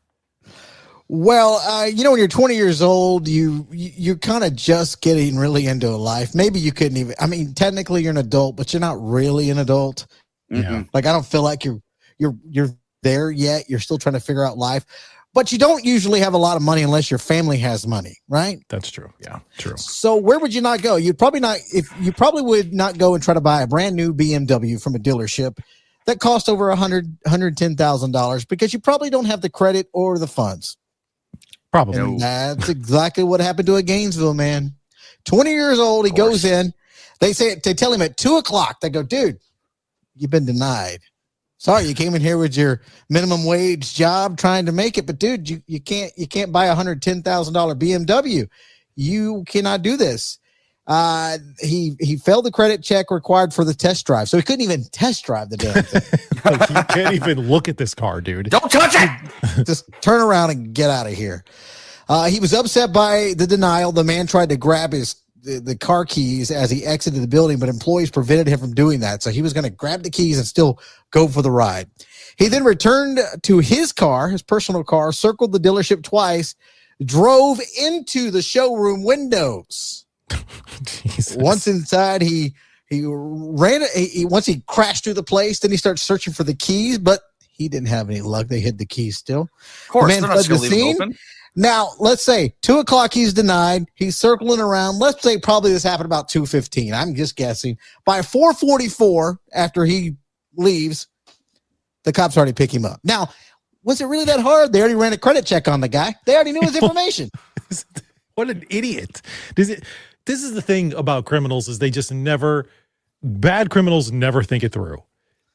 Well, when you're 20 years old, you're kind of just getting really into life. Maybe you couldn't even. I mean, technically you're an adult, but you're not really an adult. Yeah. Like, I don't feel like you're there yet. You're still trying to figure out life. But you don't usually have a lot of money unless your family has money, right? That's true. Yeah, true. So where would you not go? You probably would not go and try to buy a brand new BMW from a dealership that cost over $110,000 because you probably don't have the credit or the funds. Probably. And that's exactly what happened to a Gainesville man. 20 years old, he goes in. They tell him at 2:00. They go, dude, you've been denied. Sorry, you came in here with your minimum wage job trying to make it, but dude, you can't buy a $110,000 BMW. You cannot do this. He failed the credit check required for the test drive, so he couldn't even test drive the damn thing. Like, you can't even look at this car, dude. Don't touch it. Just turn around and get out of here. He was upset by the denial. The man tried to grab the car keys as he exited the building, but employees prevented him from doing that. So he was going to grab the keys and still go for the ride. He then returned to his car, his personal car, circled the dealership twice, drove into the showroom windows. Jesus. Once inside, he ran. Once he crashed through the place, then he started searching for the keys, but he didn't have any luck. They hid the keys still. Of course, the man they're not fled the going to leave scene. them open. Now, let's say 2:00 he's denied. He's circling around. Let's say probably this happened about 2:15. I'm just guessing. By 4:44, after he leaves, the cops already pick him up. Now, was it really that hard? They already ran a credit check on the guy. They already knew his information. What an idiot. This is the thing about criminals is they just bad criminals never think it through.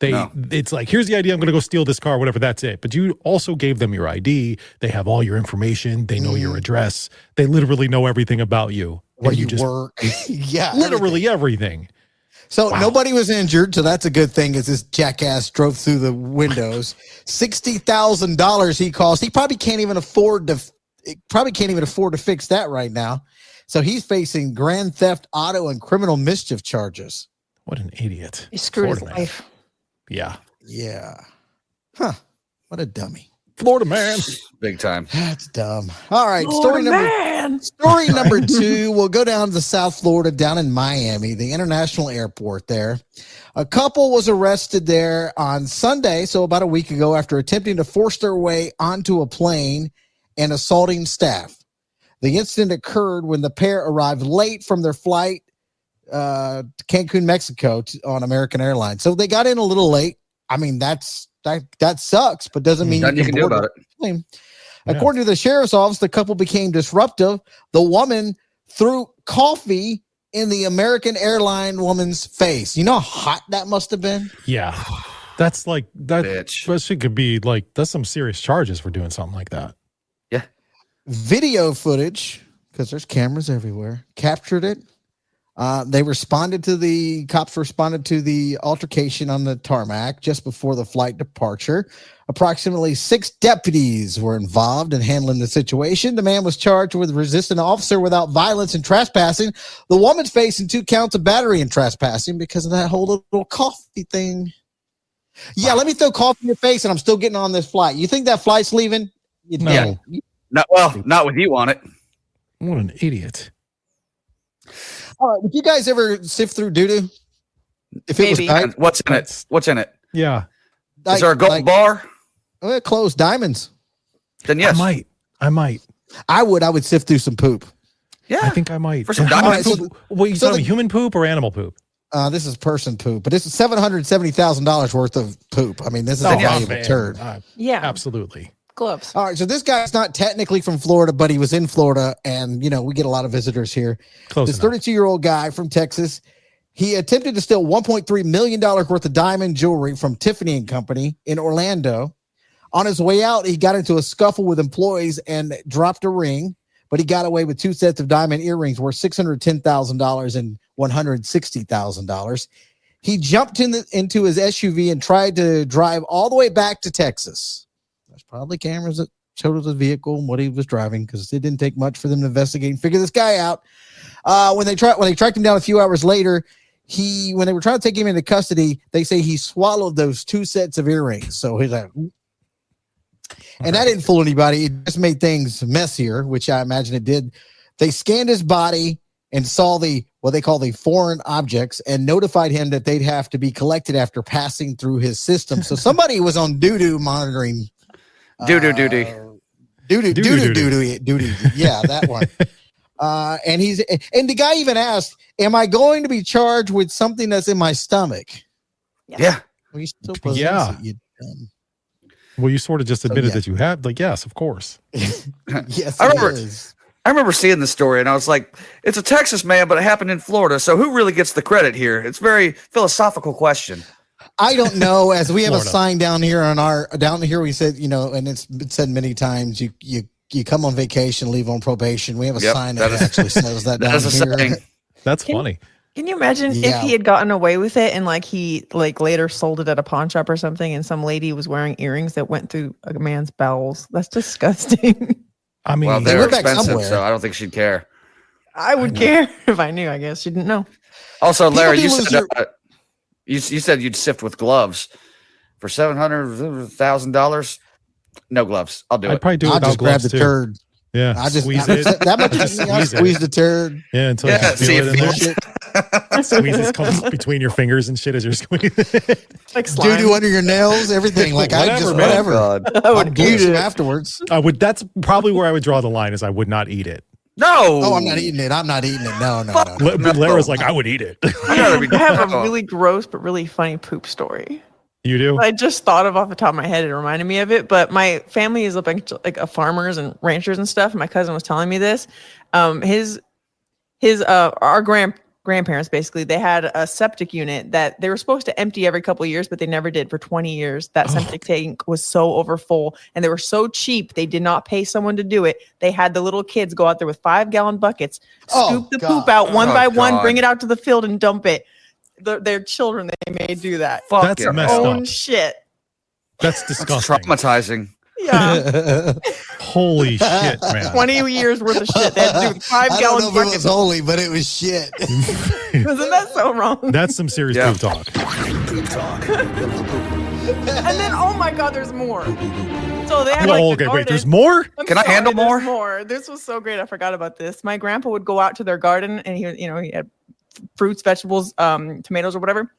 It's like, here's the idea. I'm going to go steal this car, whatever. That's it. But you also gave them your ID. They have all your information. They know your address. They literally know everything about you. Where you work. Yeah. Literally everything. So nobody was injured. So that's a good thing as this jackass drove through the windows. $60,000 he cost. He probably can't even afford to fix that right now. So he's facing grand theft, auto, and criminal mischief charges. What an idiot. He screwed his Florida man. life. Yeah. Yeah. Huh. What a dummy. Florida man. Big time. That's dumb. All right. Story man. number 2. We'll go down to South Florida, down in Miami, the international airport there. A couple was arrested there on Sunday, so about a week ago, after attempting to force their way onto a plane and assaulting staff. The incident occurred when the pair arrived late from their flight to Cancun, Mexico on American Airlines. So they got in a little late. I mean, that sucks, but doesn't mean Nothing you can do about it. Yeah. According to the sheriff's office, the couple became disruptive. The woman threw coffee in the American airline woman's face. You know how hot that must have been? Yeah. That's like, that Bitch. she could be like, that's some serious charges for doing something like that. Yeah. Video footage, because there's cameras everywhere, captured it. Cops responded to the altercation on the tarmac just before the flight departure. Approximately 6 deputies were involved in handling the situation. The man was charged with resisting an officer without violence and trespassing. The woman's facing 2 counts of battery and trespassing because of that whole little coffee thing. Yeah, let me throw coffee in your face and I'm still getting on this flight. You think that flight's leaving? No. Not with you on it. What an idiot. All right, would you guys ever sift through doo-doo? If it was Maybe. tight? What's in it? What's in it? Yeah. Is there a gold bar? Closed diamonds. Then yes. I might. I would sift through some poop. Yeah. I think I might. For some How much diamonds. poop? What, you talking human poop or animal poop? This is person poop, but this is $770,000 worth of poop. I mean, this is a valuable turd. Yeah. Absolutely. Gloves. All right, so this guy's not technically from Florida, but he was in Florida, and, we get a lot of visitors here. Close This enough. 32-year-old guy from Texas, he attempted to steal $1.3 million worth of diamond jewelry from Tiffany & Company in Orlando. On his way out, he got into a scuffle with employees and dropped a ring, but he got away with 2 sets of diamond earrings worth $610,000 and $160,000. He jumped into his SUV and tried to drive all the way back to Texas. There's probably cameras that showed us the vehicle and what he was driving, because it didn't take much for them to investigate and figure this guy out. When they tracked him down a few hours later, when they were trying to take him into custody, they say he swallowed those 2 sets of earrings. So he's like, and that didn't fool anybody. It just made things messier, which I imagine it did. They scanned his body and saw what they call the foreign objects and notified him that they'd have to be collected after passing through his system. So somebody was on doo-doo monitoring. Doo-doo. Doo-doo. Yeah, that one. And the guy even asked, am I going to be charged with something that's in my stomach? Yeah. Well, you still Yeah. it, you dumb. Well, you sort of just admitted that you have. Like, yes, of course. Yes, I remember seeing the story and I was like, it's a Texas man, but it happened in Florida. So who really gets the credit here? It's a very philosophical question. I don't know. As we have Florida. a sign down here, we said, and it's been said many times, you come on vacation, leave on probation. We have a sign that actually says that down That's a here. saying. That's funny. Can you imagine if he had gotten away with it and like he like later sold it at a pawn shop or something, and some lady was wearing earrings that went through a man's bowels? That's disgusting. I mean, well, they're expensive, so I don't think she'd care. I would care if I knew. I guess she didn't know. Also, Larry, you said you said you'd sift with gloves for $700,000. No gloves. I'll do it. I'd probably do it without gloves too. Turd. Yeah, I just squeeze it. That much I squeeze the turd. Yeah, until you feel it in there. Squeezes comes between your fingers and shit as you're squeezing. Like slime. Doo-doo under your nails, everything. Like whatever. I would eat it afterwards. I would. That's probably where I would draw the line. Is I would not eat it. No. Oh, I'm not eating it. No. Lara's like, I would eat it. I have a really gross but really funny poop story. You do? I just thought of off the top of my head. It reminded me of it. But my family is a bunch of farmers and ranchers and stuff. And my cousin was telling me this. Our grandparents, basically, they had a septic unit that they were supposed to empty every couple of years, but they never did for 20 years. That septic tank was so overfull and they were so cheap. They did not pay someone to do it. They had the little kids go out there with 5-gallon buckets, scoop the poop out one by one, bring it out to the field and dump it. Their children, they may do that. That's messed up. Shit. That's disgusting. That's traumatizing. Yeah. Holy shit, man. 20 years worth of shit. They had to do 5-gallon buckets. It was holy, but it was shit. Isn't that so wrong? That's some serious poop talk. Poop talk. And then, oh my God, there's more. So they had wait, there's more? Can I handle more? More. This was so great. I forgot about this. My grandpa would go out to their garden and he had fruits, vegetables, tomatoes or whatever.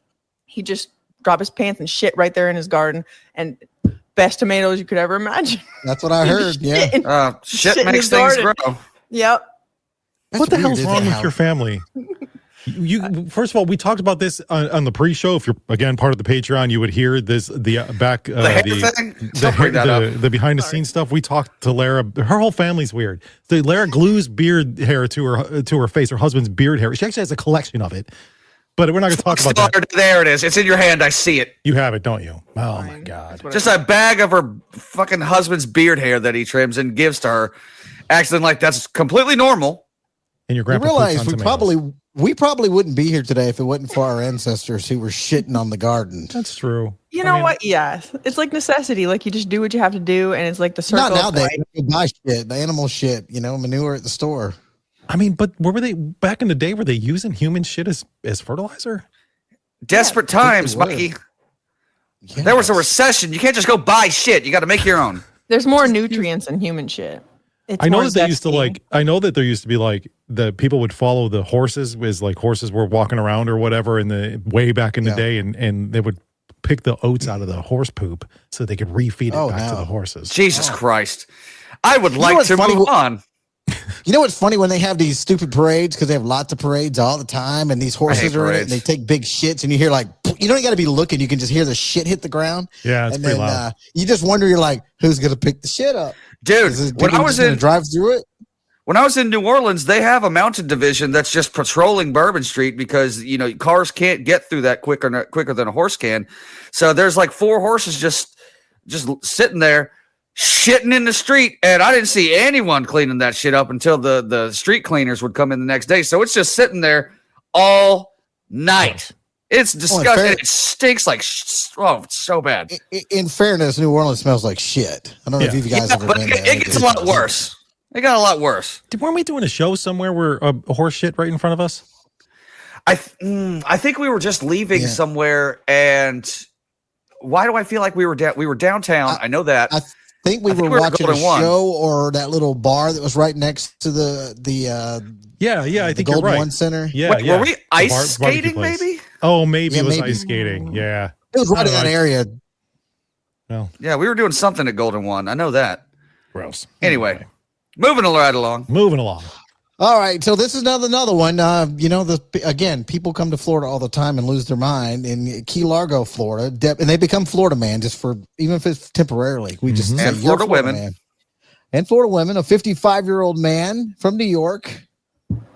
He'd just drop his pants and shit right there in his garden, and best tomatoes you could ever imagine. That's what I heard. Yeah. Shit makes things grow. Yep. What the hell's wrong with your family? You first of all, we talked about this on the pre-show. If you're again part of the Patreon, you would hear this the behind the scenes stuff. We talked to Lara. Her whole family's weird. So Lara glues beard hair to her face. Her husband's beard hair. She actually has a collection of it. But we're not going to talk about that. There it is. It's in your hand. I see it. You have it, don't you? Oh my God! Just a bag of her fucking husband's beard hair that he trims and gives to her, acting like that's completely normal. And your grandpa. You realize we probably wouldn't be here today if it wasn't for our ancestors who were shitting on the garden. That's true. You know what? Yeah, it's like necessity. Like you just do what you have to do, and it's like the circle. Not nowadays. You buy shit, the animal shit, manure at the store. I mean, but were they back in the day? Were they using human shit as fertilizer? Desperate times, Mikey. Yes. There was a recession. You can't just go buy shit. You got to make your own. There's more nutrients in human shit. I know that they used to I know that there used to be the people would follow the horses as horses were walking around or whatever in the way back in the day, and they would pick the oats out of the horse poop so they could refeed it back to the horses. Jesus Christ. I would like to move on. You know what's funny when they have these stupid parades, because they have lots of parades all the time, and these horses are in it and they take big shits, and you hear you don't got to be looking, you can just hear the shit hit the ground. Yeah, it's pretty loud. You just wonder, you're like, who's gonna pick the shit up, dude? When I was drive through it. When I was in New Orleans, they have a mounted division that's just patrolling Bourbon Street because cars can't get through that quicker than a horse can. So there's 4 horses just sitting there shitting in the street, and I didn't see anyone cleaning that shit up until the street cleaners would come in the next day. So it's just sitting there all night. It's disgusting. It stinks like it's so bad. In fairness, New Orleans smells like shit. I don't know if you guys ever been there. It gets a lot worse. It got a lot worse. Weren't we doing a show somewhere where a horse shit right in front of us? I think we were just leaving somewhere, and why do I feel like we were downtown? I know that. I think we were watching a show or that little bar that was right next to the I think Golden you're right. One Center. Were we ice skating maybe? Oh, maybe it was ice skating. Yeah. It was right in that area. Well, yeah, we were doing something at Golden One. I know that. Gross. Anyway, moving right along. All right, so this is another one. Again, people come to Florida all the time and lose their mind. In Key Largo, Florida, and they become Florida man even if it's temporarily. We just say, Florida women. Man. And Florida women, a 55-year-old man from New York,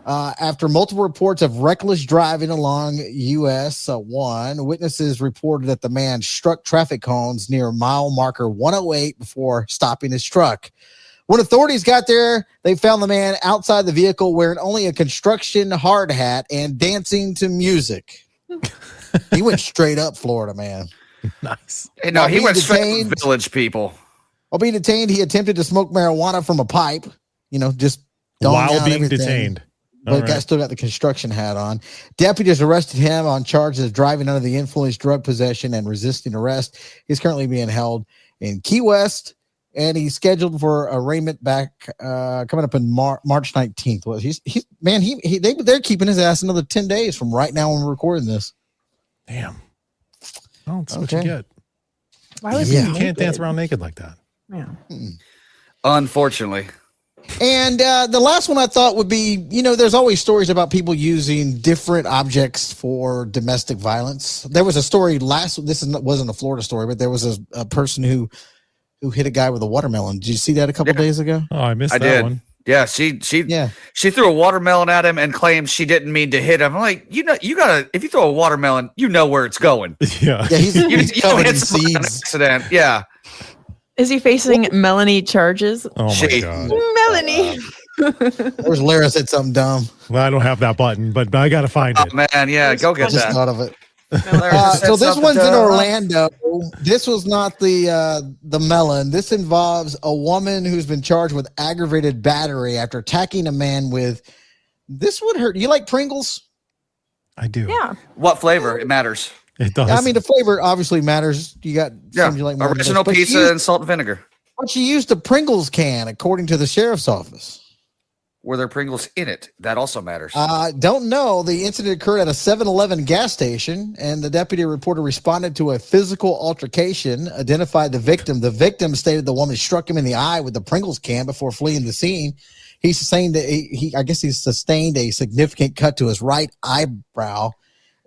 after multiple reports of reckless driving along US 1, witnesses reported that the man struck traffic cones near mile marker 108 before stopping his truck. When authorities got there, they found the man outside the vehicle wearing only a construction hard hat and dancing to music. He went straight up Florida, man. Nice. Hey, no, he went straight up Village people. While being detained, he attempted to smoke marijuana from a pipe. Just while being detained. But still got the construction hat on. Deputies arrested him on charges of driving under the influence, drug possession, and resisting arrest. He's currently being held in Key West, and he's scheduled for arraignment back coming up in March 19th. Well, they're keeping his ass another 10 days from right now when we're recording this. Damn. Oh, that's what you get. Why would you can't dance around naked like that? Yeah. Unfortunately. And the last one I thought would be, there's always stories about people using different objects for domestic violence. There was a story wasn't a Florida story, but there was a person who hit a guy with a watermelon. Did you see that a couple days ago? Oh, I missed that one. Yeah, she threw a watermelon at him and claimed she didn't mean to hit him. I'm like, you gotta, if you throw a watermelon, you know where it's going. Yeah. Yeah, he's covered in seeds. An accident. Yeah. Is he facing Melanie charges? Oh my God. Melanie. Where's Lara said something dumb? Well, I don't have that button, but I got to find it. Oh, man, yeah, go get just that. Thought of it. So this one's in Orlando. This was not the melon. This involves a woman who's been charged with aggravated battery after attacking a man with. This would hurt. You like Pringles? I do. Yeah. What flavor? It matters. It does. I mean, the flavor obviously matters. You got some you like more original pizza and salt and vinegar. But she used a Pringles can, according to the sheriff's office. Were there Pringles in it? That also matters. Don't know. The incident occurred at a 7-Eleven gas station, and the deputy reporter responded to a physical altercation, identified the victim. The victim stated the woman struck him in the eye with the Pringles can before fleeing the scene. He sustained he sustained a significant cut to his right eyebrow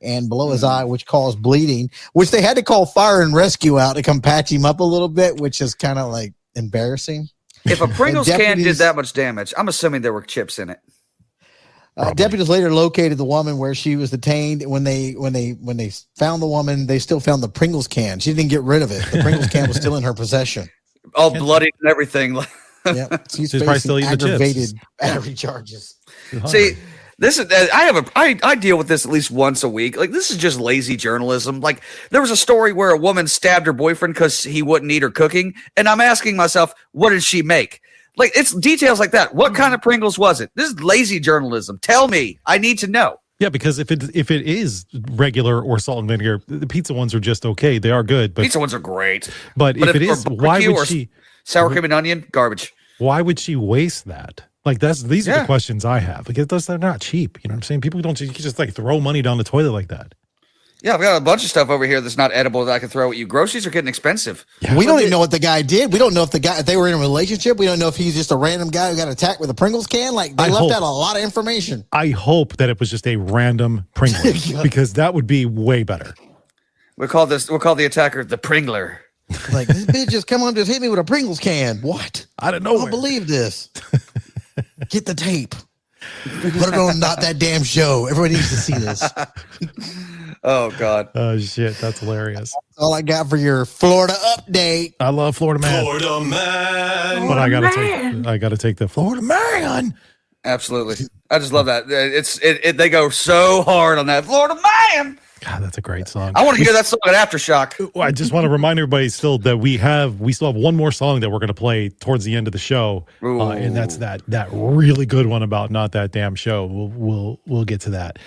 and below his eye, which caused bleeding, which they had to call fire and rescue out to come patch him up a little bit, which is kind of like embarrassing. If a Pringles can did that much damage, I'm assuming there were chips in it. Deputies later located the woman where she was detained. When they found the woman, they still found the Pringles can. She didn't get rid of it. The Pringles can was still in her possession. All bloody and everything. Yeah, she's probably still eating aggravated battery charges. See, this is I deal with this at least once a week. Like, this is just lazy journalism. Like, there was a story where a woman stabbed her boyfriend because he wouldn't eat her cooking, and I'm asking myself, what did she make? Like, it's details like that. What kind of Pringles was it? This is lazy journalism. Tell me. I need to know. Yeah, because if it is regular or salt and vinegar, the pizza ones are just okay. They are good, but pizza ones are great. But if it is, why would she sour cream and onion garbage? Why would she waste that? Like, these are the questions I have. Like, they're not cheap. You know what I'm saying? People don't just like throw money down the toilet like that. Yeah, I've got a bunch of stuff over here that's not edible that I can throw at you. Groceries are getting expensive. Yeah. We don't even know what the guy did. We don't know if they were in a relationship. We don't know if he's just a random guy who got attacked with a Pringles can. Like, they left out a lot of information. I hope that it was just a random Pringles because that would be way better. We'll call the attacker the Pringler. Like, this bitch just come on, just hit me with a Pringles can. What? I don't know. I don't believe this. Get the tape. Put it on Not That Damn Show. Everybody needs to see this. Oh, God. Oh, shit. That's hilarious. That's all I got for your Florida update. I love Florida man. Florida man. But I gotta take the Florida man. Absolutely. I just love that. They go so hard on that Florida man. God, that's a great song. I want to hear that song at Aftershock. I just want to remind everybody still that we still have one more song that we're going to play towards the end of the show, and that's that really good one about Not That Damn Show. We'll get to that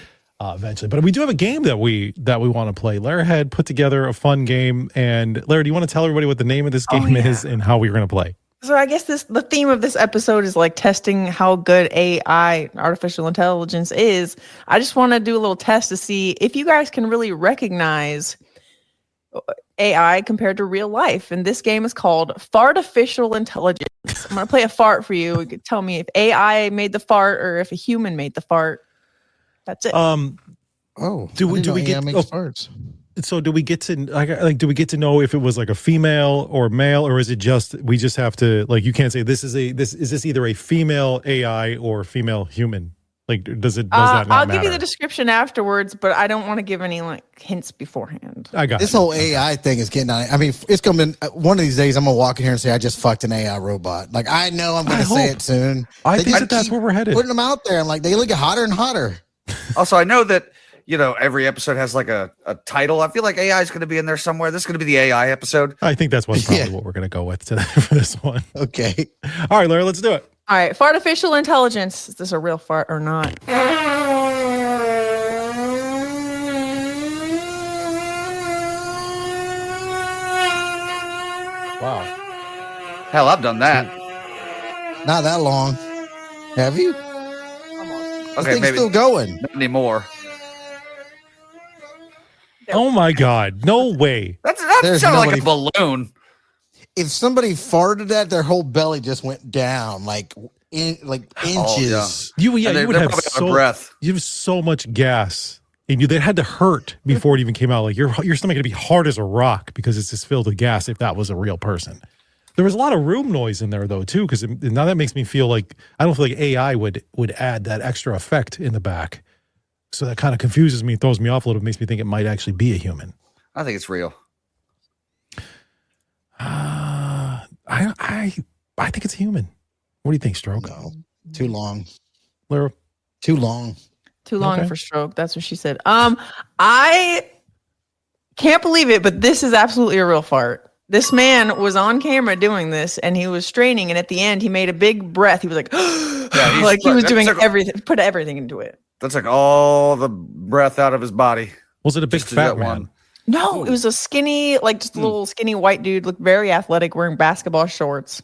eventually, but we do have a game that we want to play. Lara had put together a fun game, and Lara, do you want to tell everybody what the name of this game is and how we're going to play? So I guess the theme of this episode is like testing how good AI, artificial intelligence, is. I just want to do a little test to see if you guys can really recognize AI compared to real life. And this game is called Fartificial Intelligence. I'm going to play a fart for you. You can tell me if AI made the fart or if a human made the fart. That's it. Do we get farts? So do we get to do we get to know if it was like a female or male, or is it just we just have to, like, you can't say is this either a female AI or female human? Like, does that not I'll matter? give you the description afterwards, but I don't want to give any like hints beforehand. I got This you. whole AI thing is getting on. I mean, it's coming. One of these days, I'm gonna walk in here and say, "I just fucked an AI robot." Like, I know I'm gonna say hope. it soon. I They think just that's keep where we're headed. Putting them out there, and like they look hotter and hotter. Also, I know that every episode has like a title. I feel like AI is going to be in there somewhere. This is going to be the AI episode. I think that's probably what we're going to go with today for this one. Okay. All right, Larry, let's do it. All right, fartificial intelligence. Is this a real fart or not? Wow. Hell, I've done that. Not that long. Have you? Okay, This thing's maybe still going. not anymore. Oh my God. No way. That There's sounded like a nobody- balloon. If somebody farted that, their whole belly just went down like inches. yeah. You And would they're have probably out of breath. you have so much gas. And they had to hurt before it even came out. Like your stomach would be hard as a rock because it's just filled with gas if that was a real person. There was a lot of room noise in there though, too, because now that makes me feel like I don't feel like AI would add that extra effect in the back. So that kind of confuses me, throws me off a little, makes me think it might actually be a human. I think it's real. I think it's human. What do you think, Stroke? No, too long. Lara? Too long. Too long Okay. for stroke. That's what she said. I can't believe it, but this is absolutely a real fart. This man was on camera doing this, and he was straining, and at the end, he made a big breath. He was like, like he was doing everything, put everything into it. That's like all the breath out of his body. Was it a big Just to do fat that man? one. No, it was a skinny, like just a little skinny white dude, looked very athletic, wearing basketball shorts.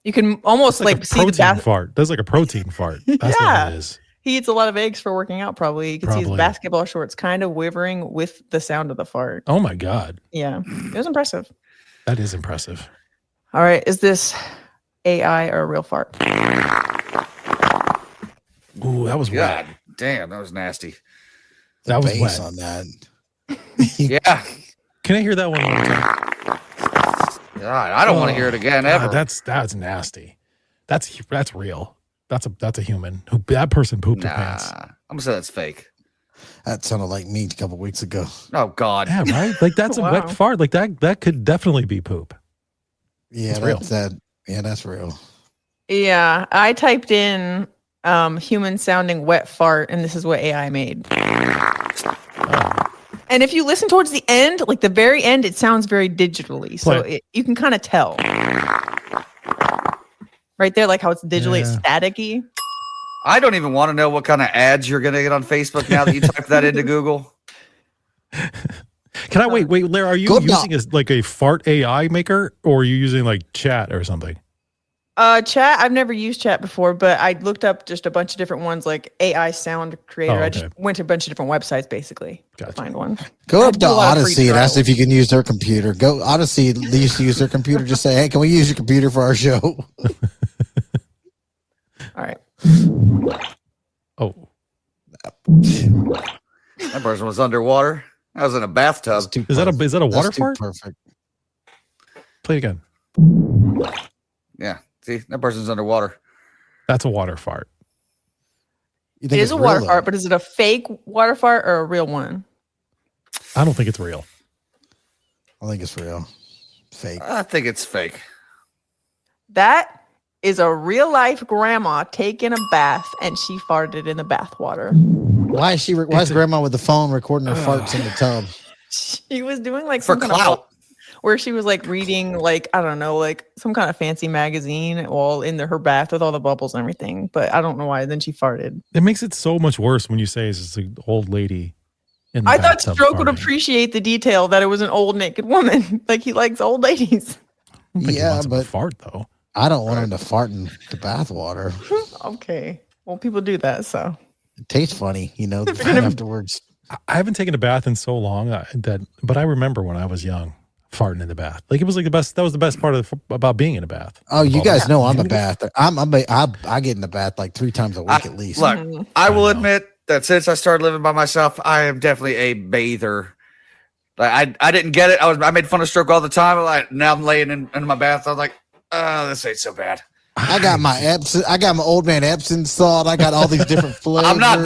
You can almost It's like a see the protein fart. That's like a protein fart. That's Yeah. what it is. He eats a lot of eggs for working out, probably. You can see his Probably. basketball shorts kind of wavering with the sound of the fart. Oh my God. Yeah, it was impressive. That is impressive. All right, is this AI or a real fart? Ooh, that was God wet. damn, that was nasty. That was Base wet. on that. Yeah. Can I hear that one more time? God, I don't want to hear it again God, ever. that's nasty. That's real. That's a human who that person pooped their pants. I'm gonna say that's fake. That sounded like me a couple weeks ago. Oh God. Yeah, right. Like that's a Wow. wet fart. Like that could definitely be poop. Yeah, It's real. that's that. Yeah, that's real. Yeah, I typed in human sounding wet fart, and this is what AI made. And if you listen towards the end, like the very end, it sounds very digitally. So you can kind of tell. Right there, like how it's digitally it's staticky. I don't even want to know what kind of ads you're gonna get on Facebook now that you type that into Google. Can I wait, Larry, are you Good using like a fart AI maker or are you using like chat or something? Chat, I've never used chat before, but I looked up just a bunch of different ones like AI sound creator. Oh, I just okay. went to a bunch of different websites basically to Gotcha. find one. Go I up do to a lot of free Odyssey and ask trials. if you can use their computer. Go Odyssey. They used to use their computer. Just say, "Hey, can we use your computer for our show?" All right. Oh, That person was underwater. I was in a bathtub. That's too is that a perfect. water That's too fart? perfect. Play it again. Yeah. See, that person's underwater. That's a water fart. You It think is it's a water real, fart, though? but is it a fake water fart or a real one? I don't think it's real. I think it's real. Fake. I think it's fake. That is a real life grandma taking a bath and she farted in the bath water. Why is Why is Grandma with the phone recording her farts in the tub? She was doing like For some kind of clout. where she was like reading like I don't know like some kind of fancy magazine while in her bath with all the bubbles and everything. But I don't know why. Then she farted. It makes it so much worse when you say it's an old lady. In the I thought bathtub Stroke would farting. appreciate the detail that it was an old naked woman. Like he likes old ladies. I don't think he Yeah, wants him to but- fart though. I don't want him to fart in the bath water. Okay. Well, people do that, so It tastes funny, afterwards. I haven't taken a bath in so long but I remember when I was young farting in the bath. Like it was like the best. That was the best part about being in a bath. Oh, you All guys that. know I'm a bath. I get in the bath like 3 times a week at least. Look, I will know. admit that since I started living by myself, I am definitely a bather. Like I didn't get it. I made fun of Stroke all the time. Now I'm laying in my bath. I was like, oh, this ain't so bad. I got my Epsom. I got my old man Epsom salt. I got all these different flavors. I'm not.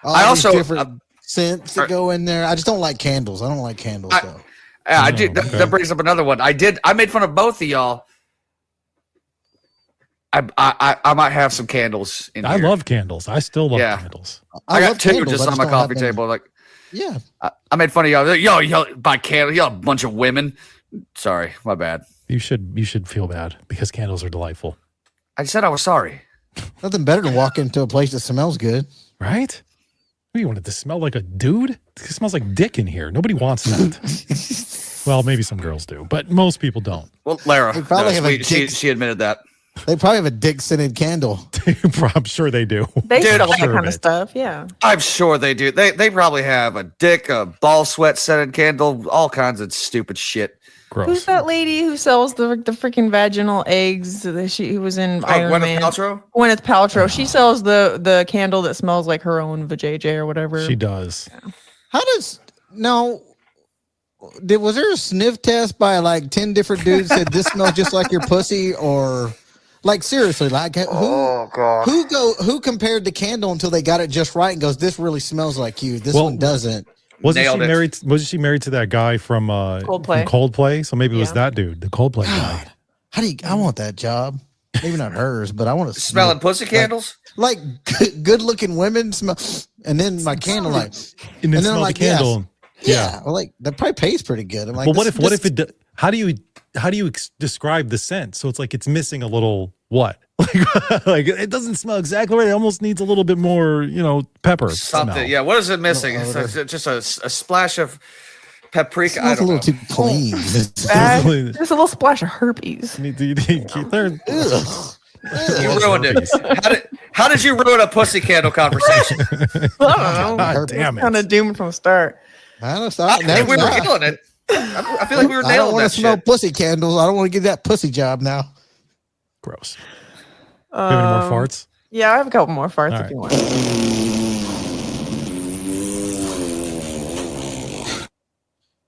I also different scents that go in there. I just don't like candles. I don't like candles though. Yeah, I do. That brings up another one. I made fun of both of y'all. I might have some candles in here. I love candles. I still love candles. I got two just on my coffee table. Like, yeah, I made fun of y'all. Y'all buy candles. Y'all a bunch of women. Sorry, my bad. You should feel bad because candles are delightful. I said I was sorry. Nothing better than walk into a place that smells good, right? You want it to smell like a dude? It smells like dick in here. Nobody wants that. Well, maybe some girls do, but most people don't. Well, Lara, she admitted that. They probably have a dick-scented candle. I'm sure they do. They sell that kind of stuff, yeah. I'm sure they do. They probably have a dick, a ball sweat scented candle, all kinds of stupid shit. Gross. Who's that lady who sells the freaking vaginal eggs? Who was in Iron Man? Paltrow? Gwyneth Paltrow. She sells the candle that smells like her own vajayjay or whatever. She does. Yeah. How does was there a sniff test by like 10 different dudes said this smells just like your pussy, or like seriously, like who compared the candle until they got it just right and goes, this really smells like you, this one doesn't. Wasn't she married to that guy from Coldplay? So maybe it was that dude, the Coldplay guy. I want that job. Maybe not hers, but I want to smelling pussy candles. Like good looking women smell, and then my candle and then smell the candle. Yes. Yeah, well, like that probably pays pretty good. I'm like, well, what if it? How do you describe the scent? So it's like it's missing a little what? Like it doesn't smell exactly right. It almost needs a little bit more, pepper. Something. Smell. Yeah. What is it missing? It's just a splash of paprika. I don't know. A little too clean. Just a little splash of herpes. You ruined it. How did you ruin a pussy candle conversation? I don't know. God damn it. Kind of doomed from the start. I think we were killing it. I feel like we were nailing that. I don't want to smell pussy candles. I don't want to get that pussy job now. Gross. Do you have any more farts? Yeah, I have a couple more farts if you want.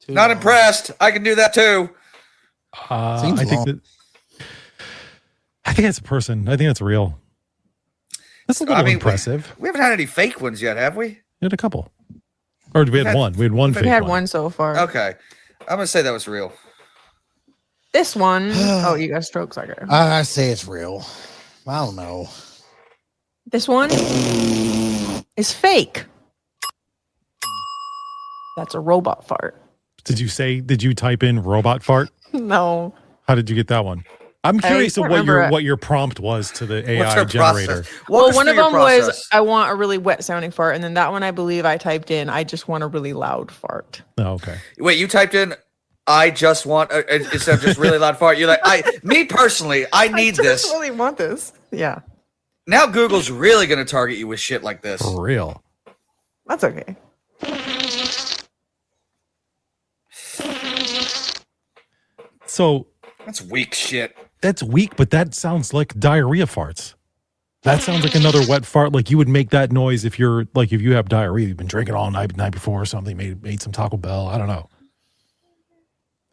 Not impressed. I can do that too. I think that's a person. I think that's real. That's a little impressive. We haven't had any fake ones yet, have we? We had a couple. Or we had one. We had one fake one. We had one so far. Okay. I'm going to say that was real. This one. Oh, you got strokes. I say it's real. I don't know. This one is fake. That's a robot fart. Did you type in robot fart? No. How did you get that one? I'm curious of what your prompt was to the AI generator. Well, one of them was I want a really wet sounding fart, and then that one I believe I typed in I just want a really loud fart. Oh, okay. Wait, you typed in I just want instead of just really loud fart. You're like, me personally, I need this. I really want this. Yeah. Now Google's really going to target you with shit like this. For real. That's okay. So that's weak shit. That's weak, but that sounds like diarrhea farts. That sounds like another wet fart. Like you would make that noise if you have diarrhea, you've been drinking all night before or something, ate some Taco Bell. I don't know.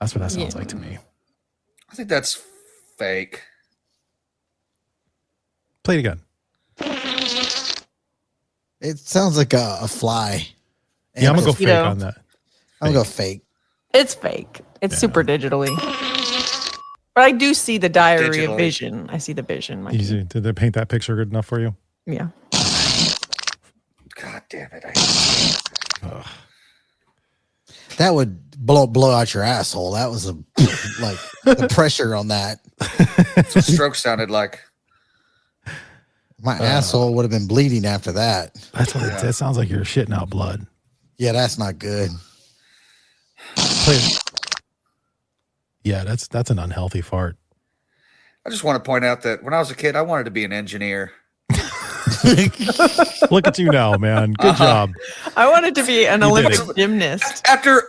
That's what that sounds like to me. I think that's fake. Play it again. It sounds like a fly. Yeah, I'm going to go fake on that. I'm going to go fake. It's fake. It's super digitally. But I do see the diarrhea vision. I see the vision. Did they paint that picture good enough for you? Yeah. God damn it. That would blow out your asshole. That was the pressure on that. That's what stroke sounded like. My asshole would have been bleeding after that. That's what that sounds like. You're shitting out blood. Yeah, that's not good. Yeah, that's an unhealthy fart. I just want to point out that when I was a kid, I wanted to be an engineer. Look at you now, man. Good job. I wanted to be an Olympic gymnast. After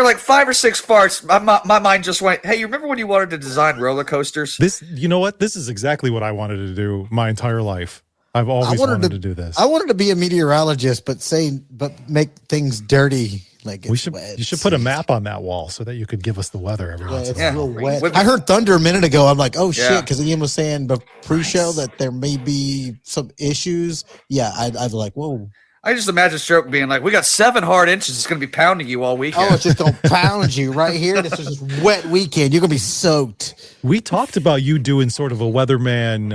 like 5 or 6 farts, my mind just went, hey, you remember when you wanted to design roller coasters? You know what? This is exactly what I wanted to do my entire life. I've always wanted to do this. I wanted to be a meteorologist, but make things dirty, Like You should put a map on that wall so that you could give us the weather every once in a It's while. a little wet. I heard thunder a minute ago. I'm like, oh shit, because Ian was saying the pre-show that there may be some issues. Yeah, I'd be like, whoa. I just imagine Stroke being like, "We got 7 hard inches. It's going to be pounding you all weekend." Oh, it's just going to pound you right here. This is just wet weekend. You're going to be soaked. We talked about you doing sort of a weatherman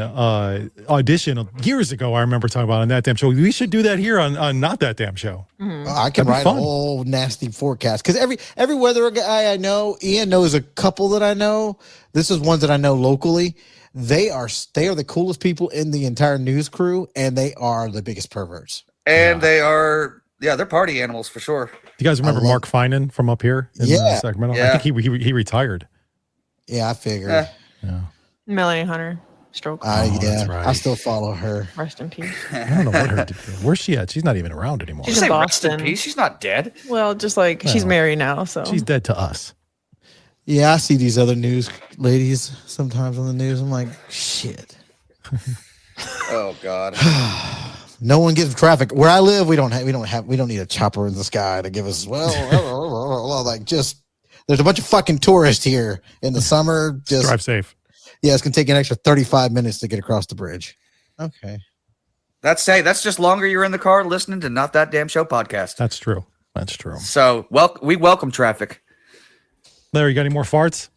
audition years ago. I remember talking about on That Damn Show. We should do that here on Not That Damn Show. I can write a whole nasty forecast because every weather guy I know, Ian knows a couple that I know. This is ones that I know locally. They are the coolest people in the entire news crew, and they are the biggest perverts. And they are, they're party animals for sure. Do you guys remember Mark Finan from up here in Sacramento? Yeah. I think he retired. Yeah, I figured. Yeah. Melanie Hunter, stroke. That's right. I still follow her. Rest in peace. I don't know what her. Where's she at? She's not even around anymore. She's in Rest in Boston. peace. She's not dead. Well, just like she's married now, so She's dead to us. Yeah, I see these other news ladies sometimes on the news. I'm like, shit. Oh God. No one gives traffic. Where I live, we don't need a chopper in the sky to give us like just there's a bunch of fucking tourists here in the summer. Just drive safe. Yeah, it's gonna take an extra 35 minutes to get across the bridge. Okay. That's just longer you're in the car listening to Not That Damn Show podcast. That's true. So we welcome traffic. Larry, you got any more farts?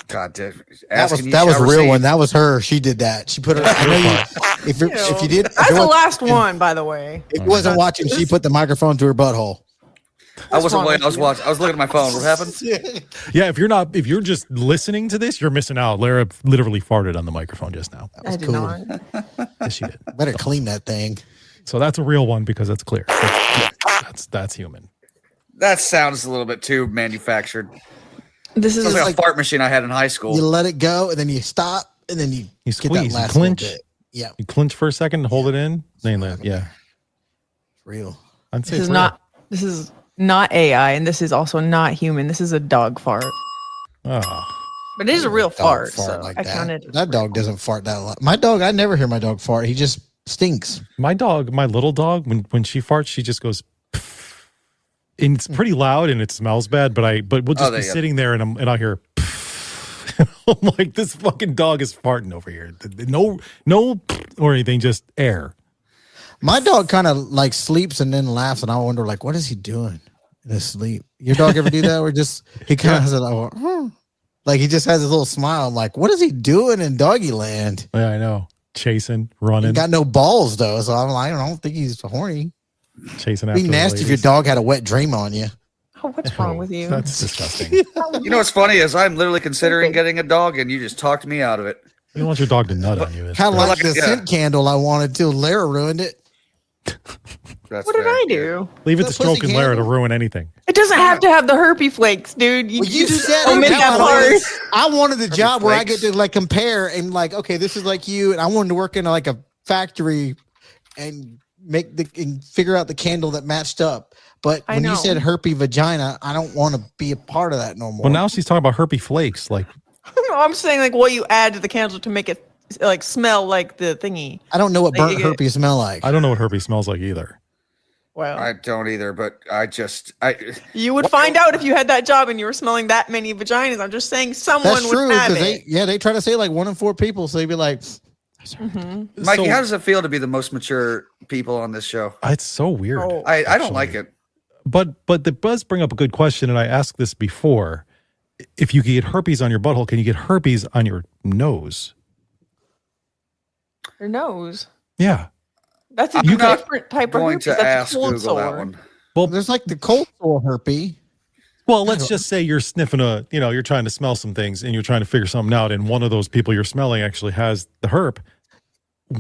God, dude. That was a real one. That was her. She did that. She put her. I know you, if you did, that's the last one, by the way. If you wasn't watching, she put the microphone to her butthole. I wasn't watching. I was looking at my phone. What happened? Yeah, if you're just listening to this, you're missing out. Lara literally farted on the microphone just now. That was cool. Yes, she did. Better clean that thing. So that's a real one because it's clear. That's human. That sounds a little bit too manufactured. This is like a fart machine I had in high school. You let it go, and then you stop, and then you squeeze, get that last you clinch. bit. Yeah, you clinch for a second, hold it in, then let. Yeah, real. I'd say this is not AI, and this is also not human. This is a dog fart. Oh. But it is a real fart. So like I counted. That dog doesn't fart that lot. My dog, I never hear my dog fart. He just stinks. My little dog, when she farts, she just goes. And it's pretty loud and it smells bad, but we'll just be sitting there and I'll hear. I'm like, this fucking dog is farting over here. No, or anything, just air. My dog kind of like sleeps and then laughs, and I wonder like, what is he doing in his sleep? Your dog ever do that? Or just he kind of has a like he just has a little smile. I'm like, what is he doing in doggy land? Yeah, I know. Chasing, running. He got no balls though, so I'm like, I don't think he's horny. Chasing after. It'd be nasty if your dog had a wet dream on you. Oh, what's wrong with you? That's disgusting. You know what's funny is I'm literally considering getting a dog, and you just talked me out of it. You don't want your dog to nut on you. Kind of like the scent candle I wanted till Lara ruined it. What did I do? Leave it to Stroke and Lara to ruin anything. It doesn't have to have the herpy flakes, dude. You just omit that part. I wanted the job where I get to like compare and like, okay, this is like you, and I wanted to work in like a factory and figure out the candle that matched up. But when you said herpy vagina, I don't want to be a part of that no more. Well, now she's talking about herpy flakes. Like, I'm saying like what you add to the candle to make it like smell like the thingy. I don't know what burnt herpes smell like. I don't know what herpes smells like either. Well, I don't either, but you would find out if you had that job and you were smelling that many vaginas. I'm just saying someone would have it. They try to say like 1 in 4 people, so they'd be like, Mikey, how does it feel to be the most mature people on this show? It's so weird. I don't like it. But it does bring up a good question, and I asked this before. If you could get herpes on your butthole, can you get herpes on your nose? Your nose? Yeah. That's a different type of herpes. To That's ask a cold Google sore. that one. Well, there's like the cold sore herpes. Well, let's just say you're sniffing you're trying to smell some things and you're trying to figure something out, and one of those people you're smelling actually has the herp.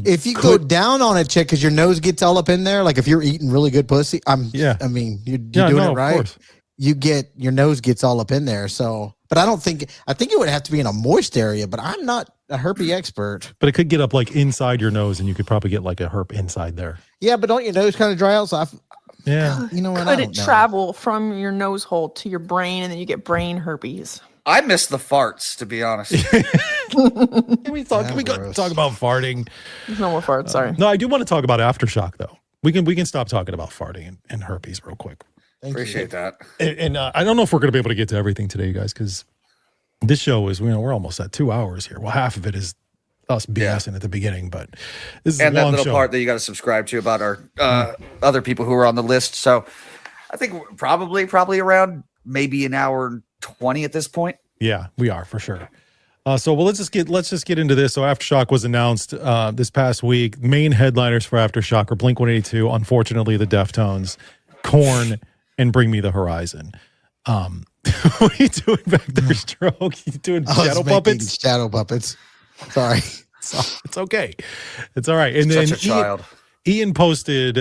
If you go down on a chick because your nose gets all up in there, like if you're eating really good pussy, you're doing it right. Your nose gets all up in there. So, but I think it would have to be in a moist area, but I'm not a herpes expert. But it could get up like inside your nose, and you could probably get like a herp inside there. Yeah, but don't your nose kind of dry out? So you know what? Could it travel from your nose hole to your brain, and then you get brain herpes? I miss the farts, to be honest. Can we talk about farting? There's no more farts. Sorry. No, I do want to talk about Aftershock though. We can stop talking about farting and herpes real quick. Appreciate that. And I don't know if we're going to be able to get to everything today, you guys, because this show is, we're almost at 2 hours here. Well, half of it is us BSing at the beginning, but this is and a long that little show. part that you got to subscribe to about our other people who are on the list. So I think we're probably around maybe an hour and 20 at this point. Yeah, we are for sure. Let's just get into this. So Aftershock was announced this past week. Main headliners for Aftershock are Blink-182, unfortunately the Deftones, Korn, and Bring Me the Horizon. What are you doing back there, Stroke? You doing shadow puppets? Shadow puppets. Sorry. It's okay. It's all right. And Such then a child. Ian posted,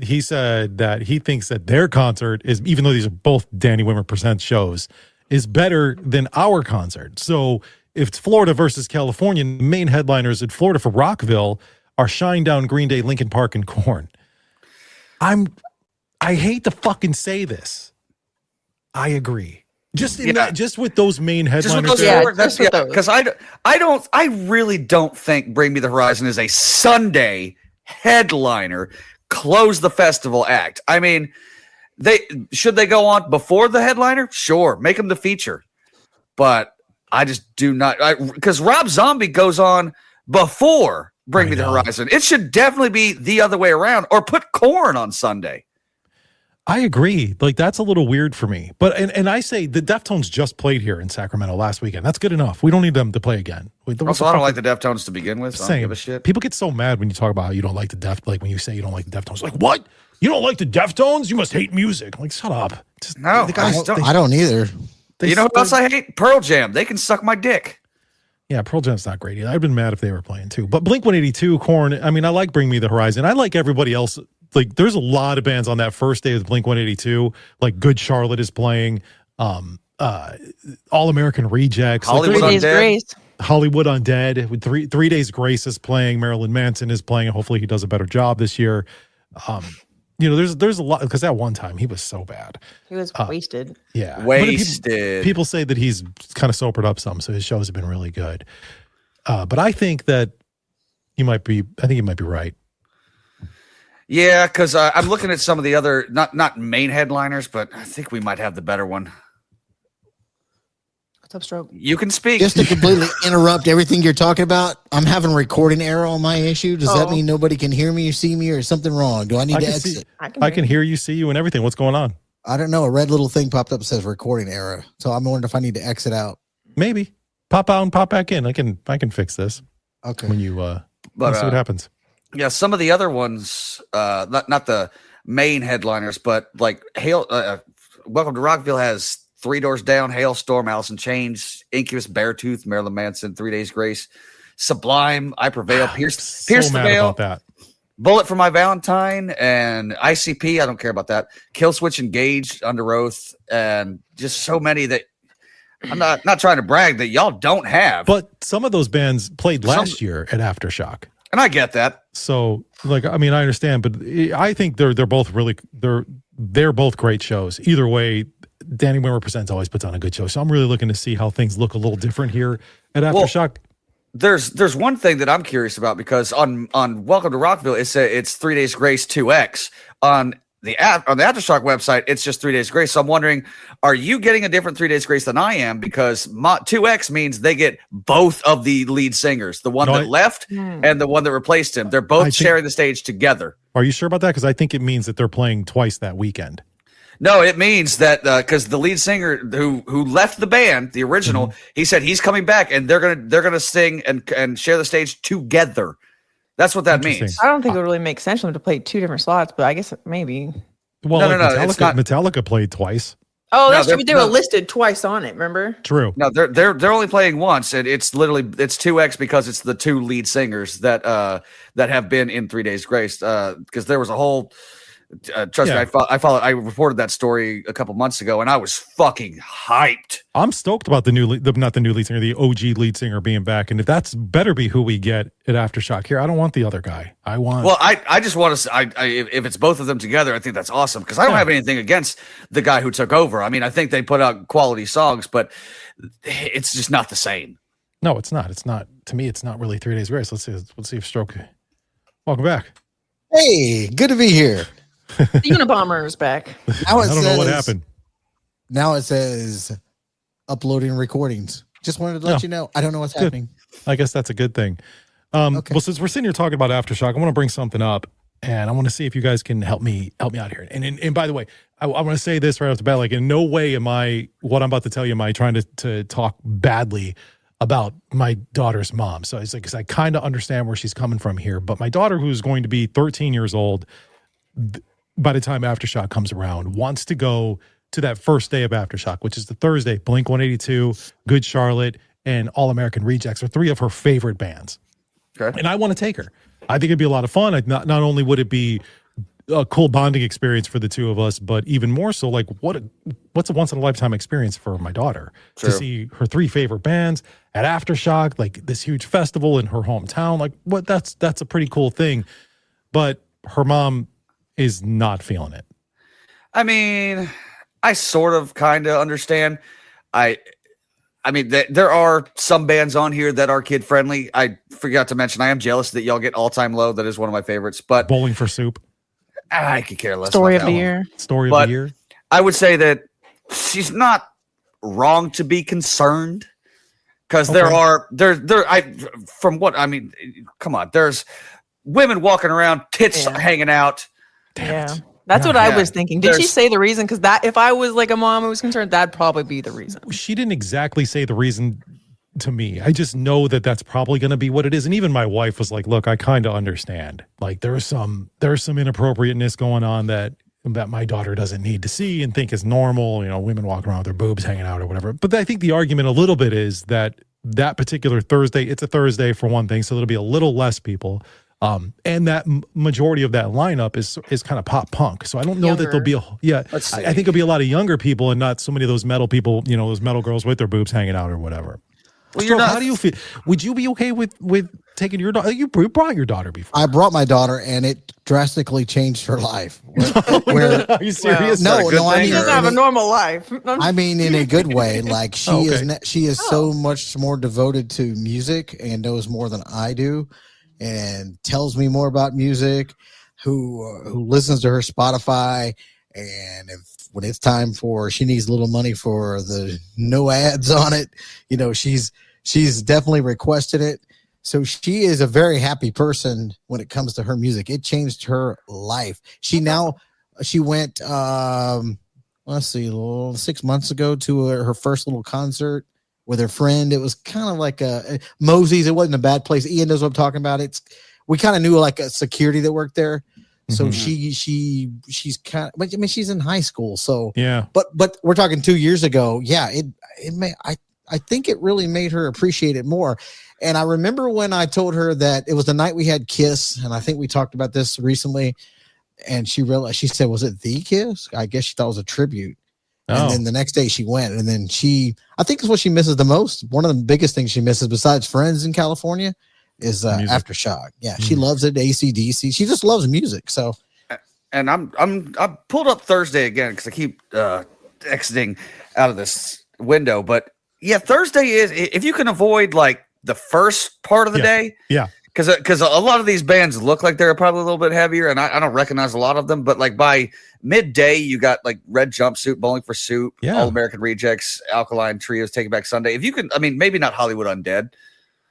he said that he thinks that their concert is, even though these are both Danny Wimmer Presents shows, is better than our concert. So if it's Florida versus California, the main headliners in Florida for Rockville are Shinedown, Green Day, Linkin Park, and Korn. I hate to fucking say this. I agree. Just with those main headliners. Because I really don't think Bring Me the Horizon is a Sunday headliner, close the festival act. I mean, should they go on before the headliner? Sure, make them the feature. But I just do not, because Rob Zombie goes on before Bring Me the Horizon. It should definitely be the other way around, or put Korn on Sunday. I agree. Like, that's a little weird for me. But and I say the Deftones just played here in Sacramento last weekend. That's good enough. We don't need them to play again. Also, I don't like the Deftones to begin with. So I don't give a shit. People get so mad when you talk about how you don't like the like when you say you don't like the Deftones. Like, what? You don't like the Deftones? You must hate music. I'm like, shut up. No, I don't either. You know who else I hate? Pearl Jam. They can suck my dick. Yeah, Pearl Jam's not great either. I'd been mad if they were playing too. But Blink-182, Korn, I mean, I like Bring Me the Horizon. I like everybody else. Like, there's a lot of bands on that first day of Blink-182. Like, Good Charlotte is playing. All American Rejects. Hollywood Undead. Hollywood Undead. With 3 Days Grace is playing. Marilyn Manson is playing. Hopefully he does a better job this year. There's a lot, because that one time he was so bad. He was wasted. Yeah. Wasted. People say that he's kind of sobered up some, so his shows have been really good. But I think that he might be right. Yeah, because I'm looking at some of the other, not main headliners, but I think we might have the better one. What's up, Stroke? You can speak. Just to completely interrupt everything you're talking about, I'm having a recording error on my issue. Does that mean nobody can hear me or see me, or is something wrong? Do I need to exit? I can hear you, see you, and everything. What's going on? I don't know. A red little thing popped up that says recording error. So I'm wondering if I need to exit out. Maybe. Pop out and pop back in. I can fix this. Okay. When you let's see what happens. Yeah, some of the other ones, not the main headliners, but like Welcome to Rockville has Three Doors Down, Hailstorm, Alice in Chains, Incubus, Beartooth, Marilyn Manson, 3 Days Grace, Sublime, I Prevail, Pierce the Veil, about that. Bullet for My Valentine, and ICP. I don't care about that. Killswitch Engaged, Under Oath, and just so many that I'm not trying to brag that y'all don't have. But some of those bands played last year at Aftershock. And I get that. So, like, I mean, I understand, but I think they're both they're both great shows. Either way, Danny Wimmer Presents always puts on a good show. So I'm really looking to see how things look a little different here at Aftershock. Well, there's one thing that I'm curious about, because on Welcome to Rockville, it's 3 Days Grace 2X. On the Aftershock website, it's just 3 Days Grace. So I'm wondering, are you getting a different 3 Days Grace than I am? Because 2X means they get both of the lead singers, the one that left and the one that replaced him. They're both sharing the stage together. Are you sure about that? Because I think it means that they're playing twice that weekend. No, it means that because the lead singer who left the band, the original, he said he's coming back, and they're gonna sing and share the stage together. That's what that means. I don't think it would really make sense for them to play two different slots, but I guess maybe. Well, no, it's not. Metallica played twice. Oh, that's true. They were listed twice on it. Remember? True. No, they're only playing once, and it's 2X because it's the two lead singers that have been in 3 Days Grace. Because there was a whole. Trust me, I reported that story a couple months ago, and I was fucking hyped. I'm stoked about the OG lead singer being back, and if that's better be who we get at Aftershock here. I don't want the other guy. I just want to. If it's both of them together, I think that's awesome, because I don't have anything against the guy who took over. I mean, I think they put out quality songs, but it's just not the same. No, it's not. It's not. To me, it's not really 3 Days Grace. Let's see if Stroke. Welcome back. Hey, good to be here. The Unabomber is back. Now I don't know what happened. Now it says uploading recordings. Just wanted to let you know. I don't know what's happening. I guess that's a good thing. Well, since we're sitting here talking about Aftershock, I want to bring something up, and I want to see if you guys can help me out here. And by the way, I want to say this right off the bat: like, in no way am I what I'm about to tell you. Am I trying to talk badly about my daughter's mom? So it's like, because I kind of understand where she's coming from here. But my daughter, who's going to be 13 years old by the time Aftershock comes around, wants to go to that first day of Aftershock, which is the Thursday. Blink 182, Good Charlotte, and All American Rejects are three of her favorite bands. Okay. And I want to take her. I think it'd be a lot of fun. Not only would it be a cool bonding experience for the two of us, but even more so, like, what's a once in a lifetime experience for my daughter to see her three favorite bands at Aftershock, like this huge festival in her hometown. Like, that's a pretty cool thing. But her mom is not feeling it. I mean, I sort of kind of understand. I mean, there are some bands on here that are kid friendly. I forgot to mention, I am jealous that y'all get All Time Low. That is one of my favorites. But Bowling for Soup, I could care less. Story about of that the one. year. Story of But the Year. I would say that she's not wrong to be concerned, because from what I mean, come on, there's women walking around, tits hanging out. Yeah. That's what I was thinking. Did she say the reason? Because that, if I was like a mom who was concerned, that'd probably be the reason. She didn't exactly say the reason to me. I just know that that's probably going to be what it is. And even my wife was like, "Look, I kind of understand. Like, there's some inappropriateness going on that my daughter doesn't need to see and think is normal. You know, women walking around with their boobs hanging out or whatever." But I think the argument a little bit is that particular Thursday, it's a Thursday for one thing, so there'll be a little less people. And that majority of that lineup is kind of pop punk. So I don't know that there'll be I think it'll be a lot of younger people and not so many of those metal people, you know, those metal girls with their boobs hanging out or whatever. Well, so how do you feel? Would you be okay with taking your daughter? You brought your daughter before. I brought my daughter, and it drastically changed her life. Are you serious? No, I mean, she doesn't have a normal life. I mean, in a good way. Like, she is so much more devoted to music and knows more than I do, and tells me more about music, who listens to her Spotify, and when it's time for, she needs a little money for the no ads on it, you know, she's definitely requested it. So she is a very happy person when it comes to her music. It changed her life. She went, let's see, 6 months ago to her first little concert with her friend. It was kind of like a Mosey's. It wasn't a bad place. Ian knows what I'm talking about. We kind of knew like a security that worked there. So she's kind of, I mean, she's in high school. So yeah, but we're talking 2 years ago. Yeah. I think it really made her appreciate it more. And I remember when I told her that it was the night we had Kiss, and I think we talked about this recently, and she realized, she said, "Was it the Kiss?" I guess she thought it was a tribute. And then the next day she went, and then I think it's what she misses the most. One of the biggest things she misses besides friends in California is Aftershock. Yeah, she loves it. AC/DC. She just loves music. So, and I pulled up Thursday again because I keep exiting out of this window. But yeah, Thursday is, if you can avoid like the first part of the day. Yeah. Because a lot of these bands look like they're probably a little bit heavier, and I don't recognize a lot of them. But like by midday, you got like Red Jumpsuit, Bowling for Soup, All American Rejects, Alkaline Trios, Taking Back Sunday. If you can, I mean, maybe not Hollywood Undead.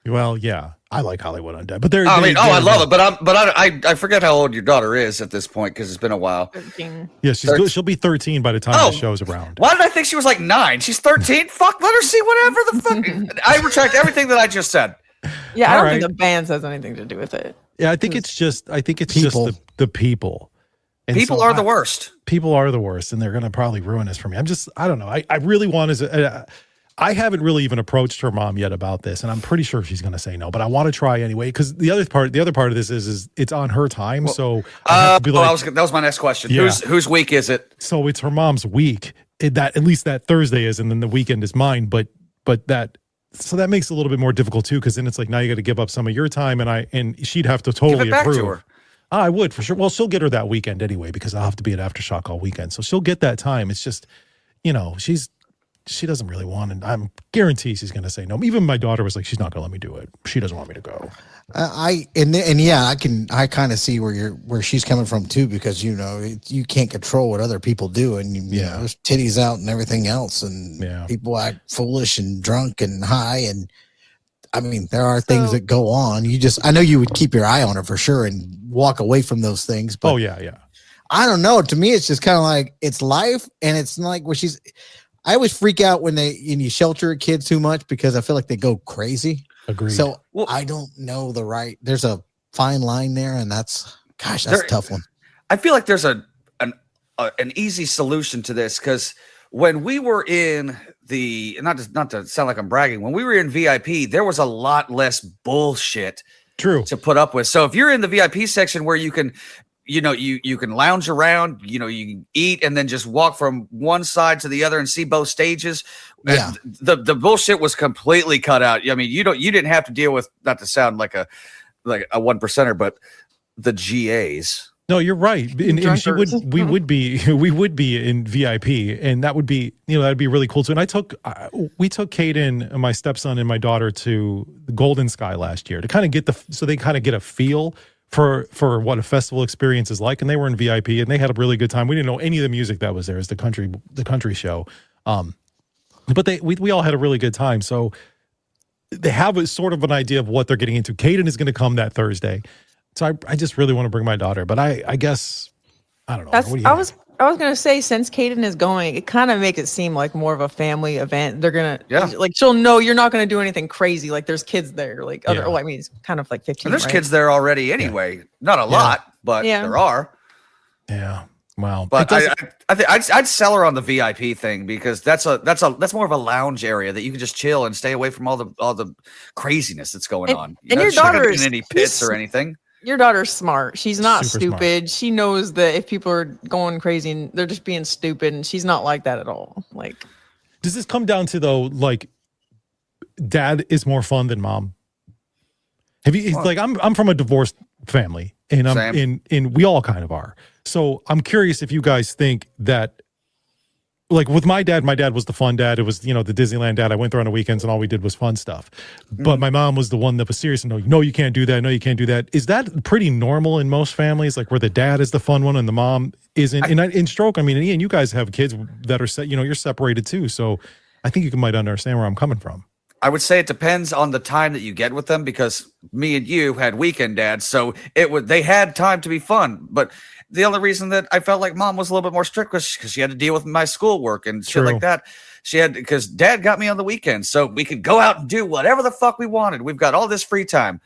Well, yeah, I like Hollywood Undead, but I love it. But I forget how old your daughter is at this point because it's been a while. 13. Yeah, she'll be 13 by the time the show's around. Why did I think she was like 9? She's 13. Fuck, let her see whatever the fuck. I retract everything that I just said. Yeah, I don't think the band has anything to do with it. Yeah, I think it's just the people. And people are the worst. People are the worst, and they're going to probably ruin this for me. I don't know. I really want to. I haven't really even approached her mom yet about this, and I'm pretty sure she's going to say no. But I want to try anyway, because the other part of this is it's on her time. Well, so that was my next question. Yeah. Whose week is it? So it's her mom's week. At least that Thursday is, and then the weekend is mine. But that. So that makes it a little bit more difficult too, because then it's like now you got to give up some of your time, and she'd have to totally give it back approve. To her. I would for sure. Well, she'll get her that weekend anyway, because I'll have to be at Aftershock all weekend, so she'll get that time. It's just, you know, she's she doesn't really want it. I'm guarantee she's going to say no. Even my daughter was like, she's not going to let me do it. She doesn't want me to go. I kind of see where she's coming from too, because you can't control what other people do, and you know, there's titties out and everything else, and people act foolish and drunk and high, and I mean there are things that go on. I know you would keep your eye on her for sure and walk away from those things. But I don't know. To me, it's just kind of like it's life, and it's not like I always freak out when you shelter kids too much because I feel like they go crazy. Agreed. So I don't know there's a fine line there, and that's a tough one. I feel like there's an easy solution to this, because when we were in not to sound like I'm bragging, when we were in VIP, there was a lot less bullshit to put up with. So if you're in the VIP section where you can, you can lounge around, you can eat and then just walk from one side to the other and see both stages. Yeah. The bullshit was completely cut out. I mean, you didn't have to deal with, not to sound like a 1%er, but the GAs. No, you're right. And we would be in VIP, and that would be, that'd be really cool too. And we took Caden, my stepson, and my daughter to the Golden Sky last year to kind of get so they kind of get a feel for what a festival experience is like. And they were in VIP, and they had a really good time. We didn't know any of the music that was there. It's the country show. But we all had a really good time. So they have a sort of an idea of what they're getting into. Caden is going to come that Thursday. So I just really want to bring my daughter, but I guess, I don't know. I was going to say, since Caden is going, it kind of makes it seem like more of a family event. They're going to, like, she'll know you're not going to do anything crazy. Like, there's kids there. Like, I mean, it's kind of like 15. And there's kids there already anyway. Not a lot, but there are. Yeah. Wow. But I'd sell her on the VIP thing, because that's more of a lounge area that you can just chill and stay away from all the craziness that's going on. And your daughter is in any pits or anything. Your daughter's smart. She's not Super stupid. smart. She knows that if people are going crazy and they're just being stupid, and she's not like that at all. Like, does this come down to, though, like, dad is more fun than mom? I'm from a divorced family, and and we all kind of are. So I'm curious if you guys think that, like, with my dad was the fun dad. It was, the Disneyland dad. I went there on the weekends and all we did was fun stuff. But my mom was the one that was serious and no, you can't do that. No, you can't do that. Is that pretty normal in most families? Like, where the dad is the fun one and the mom isn't? In Stroke, I mean, Ian, you guys have kids that are you're separated too. So I think you might understand where I'm coming from. I would say it depends on the time that you get with them, because me and you had weekend dads, so they had time to be fun. But the only reason that I felt like mom was a little bit more strict was because she had to deal with my schoolwork and shit like that. Because dad got me on the weekends, so we could go out and do whatever the fuck we wanted. We've got all this free time.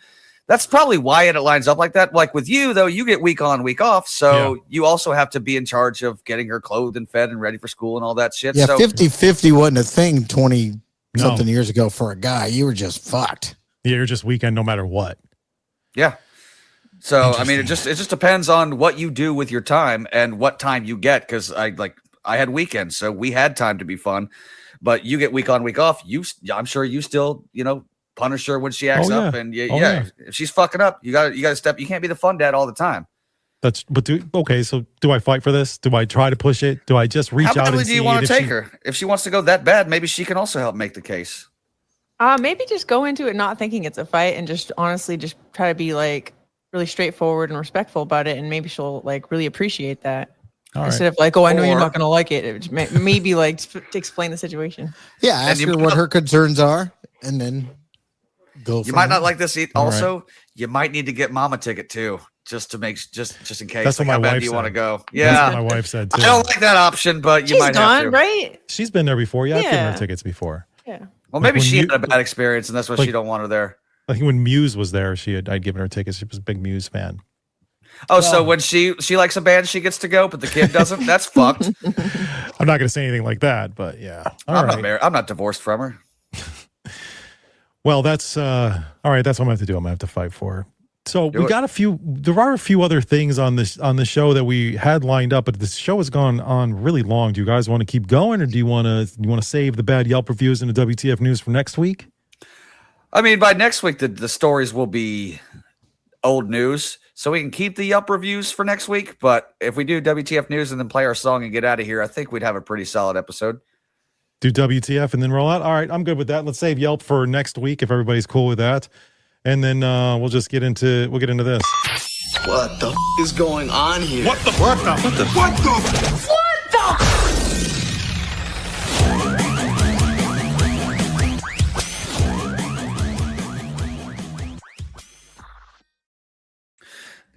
That's probably why it lines up like that. Like with you, though, you get week on, week off. So you also have to be in charge of getting her clothed and fed and ready for school and all that shit. Yeah, so 50-50 wasn't a thing 20-something years ago for a guy. You were just fucked. Yeah, you're just weekend no matter what. Yeah. So, I mean, it just depends on what you do with your time and what time you get. Because I had weekends, so we had time to be fun. But you get week on, week off. I'm sure you still, punish her when she acts up, and if she's fucking up, you got to step. You can't be the fun dad all the time. So do I fight for this? Do I try to push it? Do I just reach out and see? How badly do you want to take her? If she wants to go that bad, maybe she can also help make the case. Maybe just go into it not thinking it's a fight, and just honestly just try to be like really straightforward and respectful about it, and maybe she'll like really appreciate that. Instead of like, I know you're not going to like it. Maybe like to explain the situation. Yeah, ask her what her concerns are, and then go. You might not like this. Also, you might need to get mom a ticket too, just to make just in case. That's what my wife said. You want to go? Yeah, that's what my wife said too. I don't like that option, but you might have to. Right? She's been there before. Yeah, I've given her tickets before. Yeah. Well, maybe she had a bad experience, and that's why she don't want her there. I think when Muse was there, I'd given her tickets. She was a big Muse fan. Oh, so when she likes a band, she gets to go, but the kid doesn't? That's fucked. I'm not going to say anything like that, but yeah. I'm not divorced from her. Well, that's all right. That's what I'm going to have to do. I'm going to have to fight for her. So there are a few other things on the show that we had lined up, but the show has gone on really long. Do you guys want to keep going, or do you want to save the bad Yelp reviews and the WTF news for next week? I mean, by next week, the stories will be old news. So we can keep the Yelp reviews for next week, but if we do WTF news and then play our song and get out of here, I think we'd have a pretty solid episode. Do WTF and then roll out. All right, I'm good with that. Let's save Yelp for next week if everybody's cool with that, and then we'll get into this. What the is going on here? What the?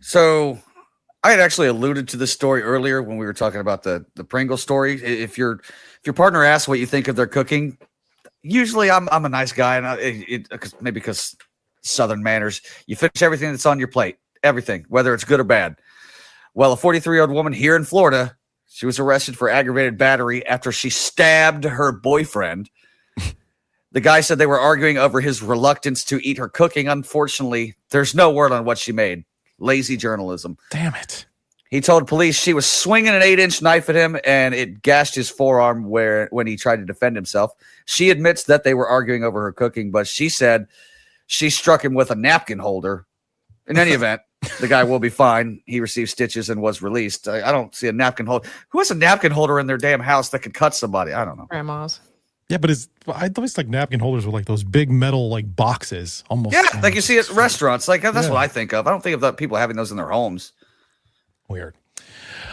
So I had actually alluded to this story earlier when we were talking about the Pringle story. If your partner asks what you think of their cooking, usually I'm a nice guy, and maybe because Southern manners, you finish everything that's on your plate, everything, whether it's good or bad. Well, a 43-year-old woman here in Florida, she was arrested for aggravated battery after she stabbed her boyfriend. The guy said they were arguing over his reluctance to eat her cooking. Unfortunately, there's no word on what she made. Lazy journalism. Damn it. He told police she was swinging an 8-inch knife at him and it gashed his forearm when he tried to defend himself. She admits that they were arguing over her cooking, but she said she struck him with a napkin holder. In any event, the guy will be fine. He received stitches and was released. I don't see a napkin holder. Who has a napkin holder in their damn house that could cut somebody? I don't know. Grandma's. Yeah, but I always like napkin holders with like those big metal like boxes almost. Yeah, like you see at restaurants. Like that's what I think of. I don't think of the people having those in their homes. Weird.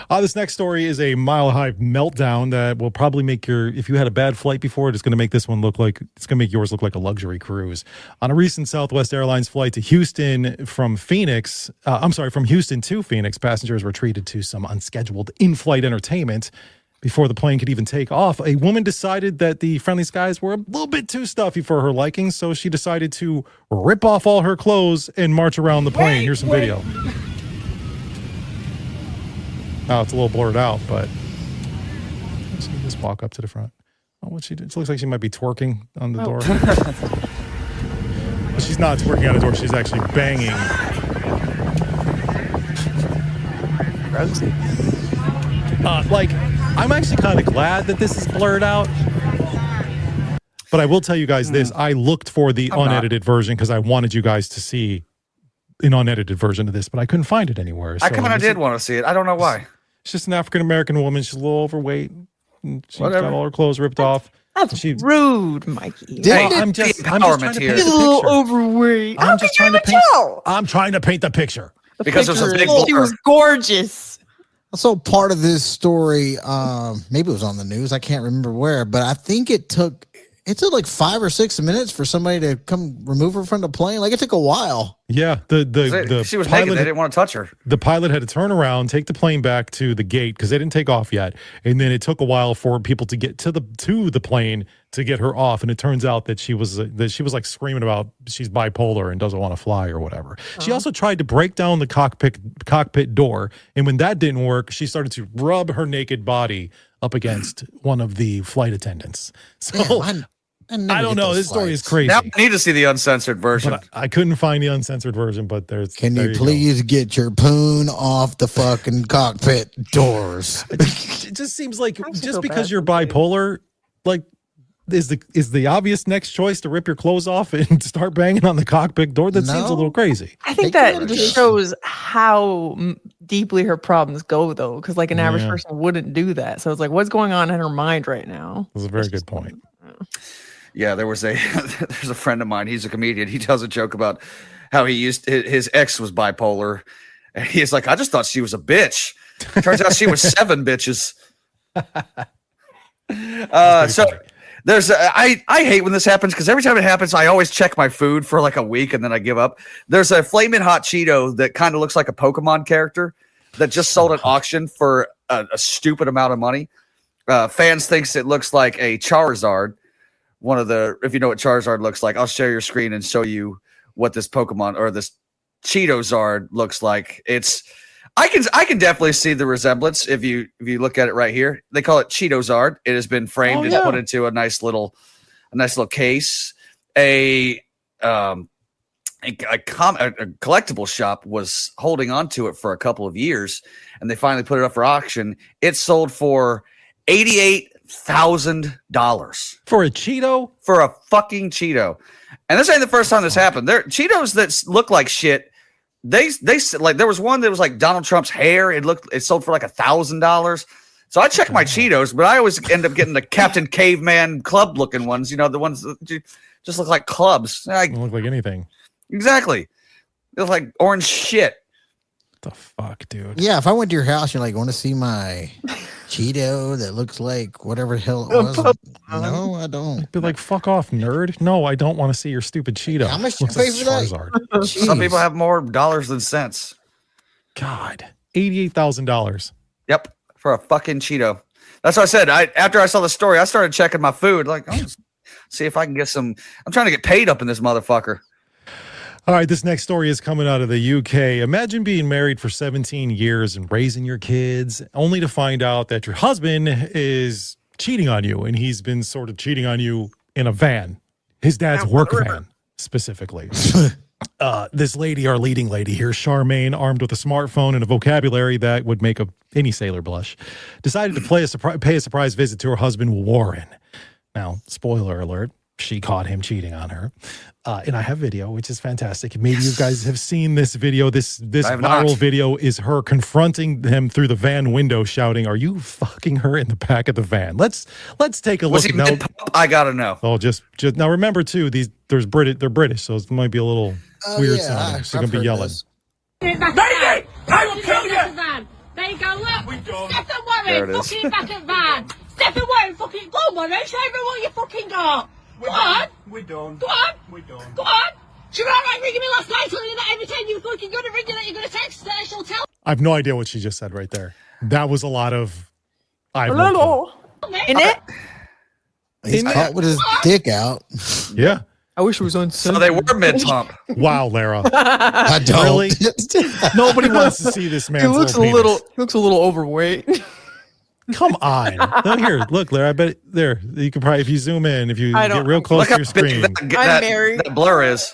This next story is a mile-high meltdown that will probably make if you had a bad flight before, it's going to make yours look like a luxury cruise. On a recent Southwest Airlines flight to Houston from Houston to Phoenix, passengers were treated to some unscheduled in-flight entertainment. Before the plane could even take off, a woman decided that the friendly skies were a little bit too stuffy for her liking, so she decided to rip off all her clothes and march around the plane. Here's some video. Oh, it's a little blurred out, but let's just walk up to the front. Oh, what she did? It looks like she might be twerking on the door. But she's not twerking on the door. She's actually banging. I'm actually kind of glad that this is blurred out. But I will tell you guys this. I looked for the unedited version because I wanted you guys to see an unedited version of this, but I couldn't find it anywhere. So I kind of did want to see it. I don't know why. It's just an African-American woman. She's a little overweight. She's got all her clothes ripped off. That's rude, Mikey. I'm just trying to paint the picture. He's a little overweight. I'm trying to paint the picture. Because there's a big She was gorgeous. So part of this story, maybe it was on the news. I can't remember where, but I think it took like 5 or 6 minutes for somebody to come remove her from the plane. Like it took a while. Yeah, she was naked. They didn't want to touch her. The pilot had to turn around, take the plane back to the gate because they didn't take off yet, and then it took a while for people to get to the plane to get her off. And it turns out that she was like screaming about she's bipolar and doesn't want to fly or whatever. She also tried to break down the cockpit door, and when that didn't work, she started to rub her naked body up against one of the flight attendants. So. I don't know. This story is crazy. Now I need to see the uncensored version. I couldn't find the uncensored version, but there's. Can you please get your poon off the fucking cockpit doors? It just seems like just because you're bipolar, like is the obvious next choice to rip your clothes off and start banging on the cockpit door? That seems a little crazy. I think that just shows how deeply her problems go, though, because like an average person wouldn't do that. So it's like, what's going on in her mind right now? That's a very good point. Yeah, there's a friend of mine. He's a comedian. He tells a joke about how his ex was bipolar, and he's like, I just thought she was a bitch. Turns out she was 7 bitches. So there's I hate when this happens because every time it happens, I always check my food for like a week and then I give up. There's a Flamin' Hot Cheeto that kind of looks like a Pokemon character that just sold at auction for a stupid amount of money. Fans thinks it looks like a Charizard. If you know what Charizard looks like, I'll share your screen and show you what this Pokemon or this Cheetozard looks like. I can definitely see the resemblance if you look at it right here. They call it Cheetozard. It has been framed and put into a nice little case. A collectible shop was holding on to it for a couple of years, and they finally put it up for auction. It sold for $88,000 for a Cheeto, for a fucking Cheeto. And this ain't the first time this happened. There Cheetos that look like shit. They like there was one that was like Donald Trump's hair. It sold for like $1,000. So I check my Cheetos, but I always end up getting the Captain Caveman club looking ones. You know, the ones that just look like clubs. Don't look like anything. Exactly. They look like orange shit. What the fuck, dude? Yeah, if I went to your house, you're like, want to see my Cheeto that looks like whatever the hell it was? No, I don't. Be like, fuck off, nerd. No, I don't want to see your stupid Cheeto. How much you Looks pay like for that? Charizard. Some people have more dollars than cents. God, $88,000. Yep, for a fucking Cheeto. That's what I said. After I saw the story, I started checking my food. Like, see if I can get some. I'm trying to get paid up in this motherfucker. All right, this next story is coming out of the UK. Imagine being married for 17 years and raising your kids, only to find out that your husband is cheating on you, and he's been sort of cheating on you in a van, his dad's work van, specifically. This lady, our leading lady here, Charmaine, armed with a smartphone and a vocabulary that would make any sailor blush, decided to pay a surprise visit to her husband, Warren. Now, spoiler alert, she caught him cheating on her. And I have video, which is fantastic. Maybe you guys have seen this video. This viral video is her confronting him through the van window, shouting, "Are you fucking her in the back of the van?" Let's take a look. Was he mid-pump? I gotta know. Oh, just now. Remember too, they're British, so it might be a little weird sounding. So they're gonna be yelling. Lady, I will kill you. There you go, look. We done. Stephen There it Warren, is. fucking back at van. Stephen Warren, fucking go on, Warren. Show me what you fucking got. Go on. We done. Go on. We done. Go on. She was alright ringing me last night, telling me that every time you fucking go to ring her that you're going to text her, she'll tell. I have no idea what she just said right there. That was a lot of. In it? He's caught with his dick out. Yeah. I wish it was on. So they were mid-pump. Wow, Lara. I don't. Really? Nobody wants to see this man. He looks a little overweight. Come on. No, here, look, Lara. I bet there. You could probably, if you zoom in, if you get real close to your screen. I'm married. That blur is.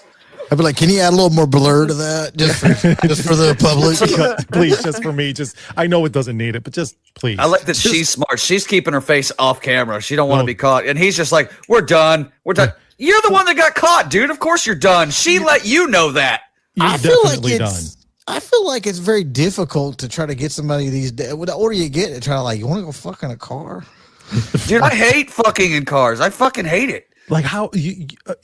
I'd be like, can you add a little more blur to that, just for the public? Please, just for me. I know it doesn't need it, but just please. I like that she's smart. She's keeping her face off camera. She don't want to be caught. And he's just like, "We're done. We're done." You're the one that got caught, dude. Of course you're done. She let you know that. You're definitely done. I feel like it's very difficult to try to get somebody these days. The older you get, to try to like, you want to go fuck in a car? Dude, I hate fucking in cars. I fucking hate it. Like how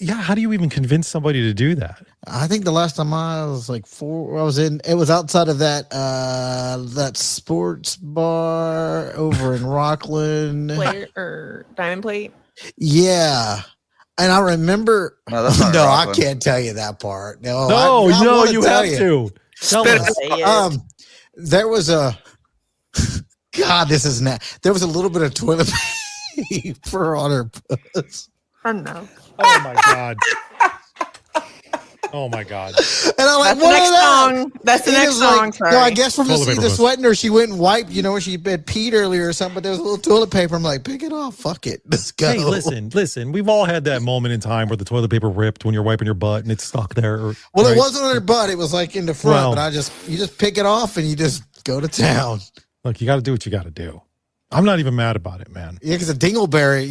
how do you even convince somebody to do that? I think the last time I was like it was outside of that sports bar over in Rockland. Diamond Plate? Yeah. And I remember No, that's not no, I Rockland. can't tell you that part. No, No, you have to. Tell Spit us. it out. There was a God, this is there was a little bit of toilet paper on her puss. I don't know. Oh my god. Oh my god. And I'm like, That's the next song. That's the next song. Sorry. No, I guess from Toilet paper the puss. sweating her, she went and wiped, where she had peed earlier or something, but there was a little toilet paper. I'm like, pick it off. Fuck it. Let's go. Hey, listen. We've all had that moment in time where the toilet paper ripped when you're wiping your butt and it's stuck there. Well, right? it wasn't on her butt. It was like in the front, Well. but you just pick it off and you just go to town. Look, you got to do what you got to do. I'm not even mad about it, man. Yeah, because a dingleberry,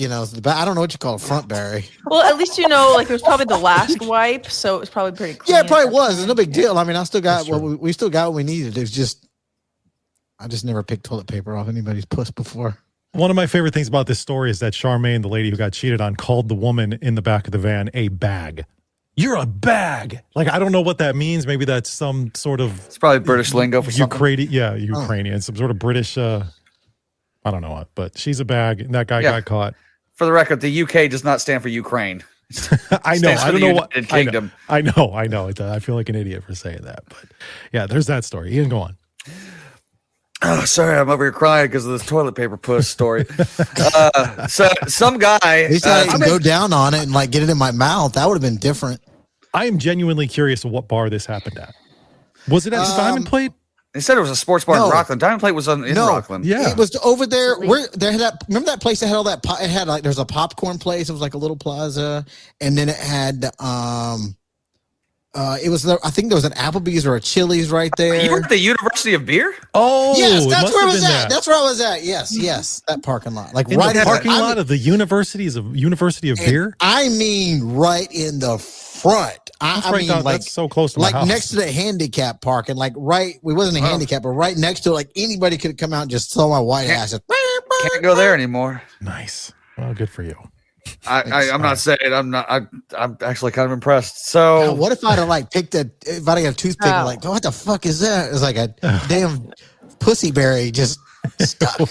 I don't know what you call a front berry. Well, at least it was probably the last wipe, so it was probably pretty clean. Yeah, it probably was. It's no big deal. I mean, I still got That's we still got what we needed. It's just, I just never picked toilet paper off anybody's puss before. One of my favorite things about this story is that Charmaine, the lady who got cheated on, called the woman in the back of the van a bag. You're a bag. Like, I don't know what that means. Maybe that's some sort of It's probably British lingo for something. Ukrainian, some sort of British. I don't know what, but she's a bag, and that guy got caught. For the record, the UK does not stand for Ukraine. I know. Stands I for don't the know what. United Kingdom. I know. I feel like an idiot for saying that, but yeah, there's that story. Ian, go on. Oh, sorry, I'm over here crying because of this toilet paper puss story. So some guy, At least I didn't go down on it and like get it in my mouth. That would have been different. I am genuinely curious of what bar this happened at. Was it at Diamond Plate? They said it was a sports bar in Rockland. Diamond Plate was in Rockland. Yeah, it was over there. Where they had that. Remember that place that had all that? It had like there's a popcorn place. It was like a little plaza, and then it had it was. I think there was an Applebee's or a Chili's right there. You were at the University of Beer? Oh, yes, it that's must where I have was been at. that. That's where I was at. Yes, that parking lot, like In right the parking I lot mean, of the University of Beer. I mean, right in the front. I mean, like that's so close to my house. next to the handicap parking, like right. We wasn't a handicap, but right next to it, like anybody could come out and just saw my white ass. Just, can't go there anymore. Nice. Well, good for you. I'm not saying I'm actually kind of impressed. So Now, what if I'd have like picked if I'd have a toothpick and like, what the fuck is that? It's like a damn pussy berry just stuck.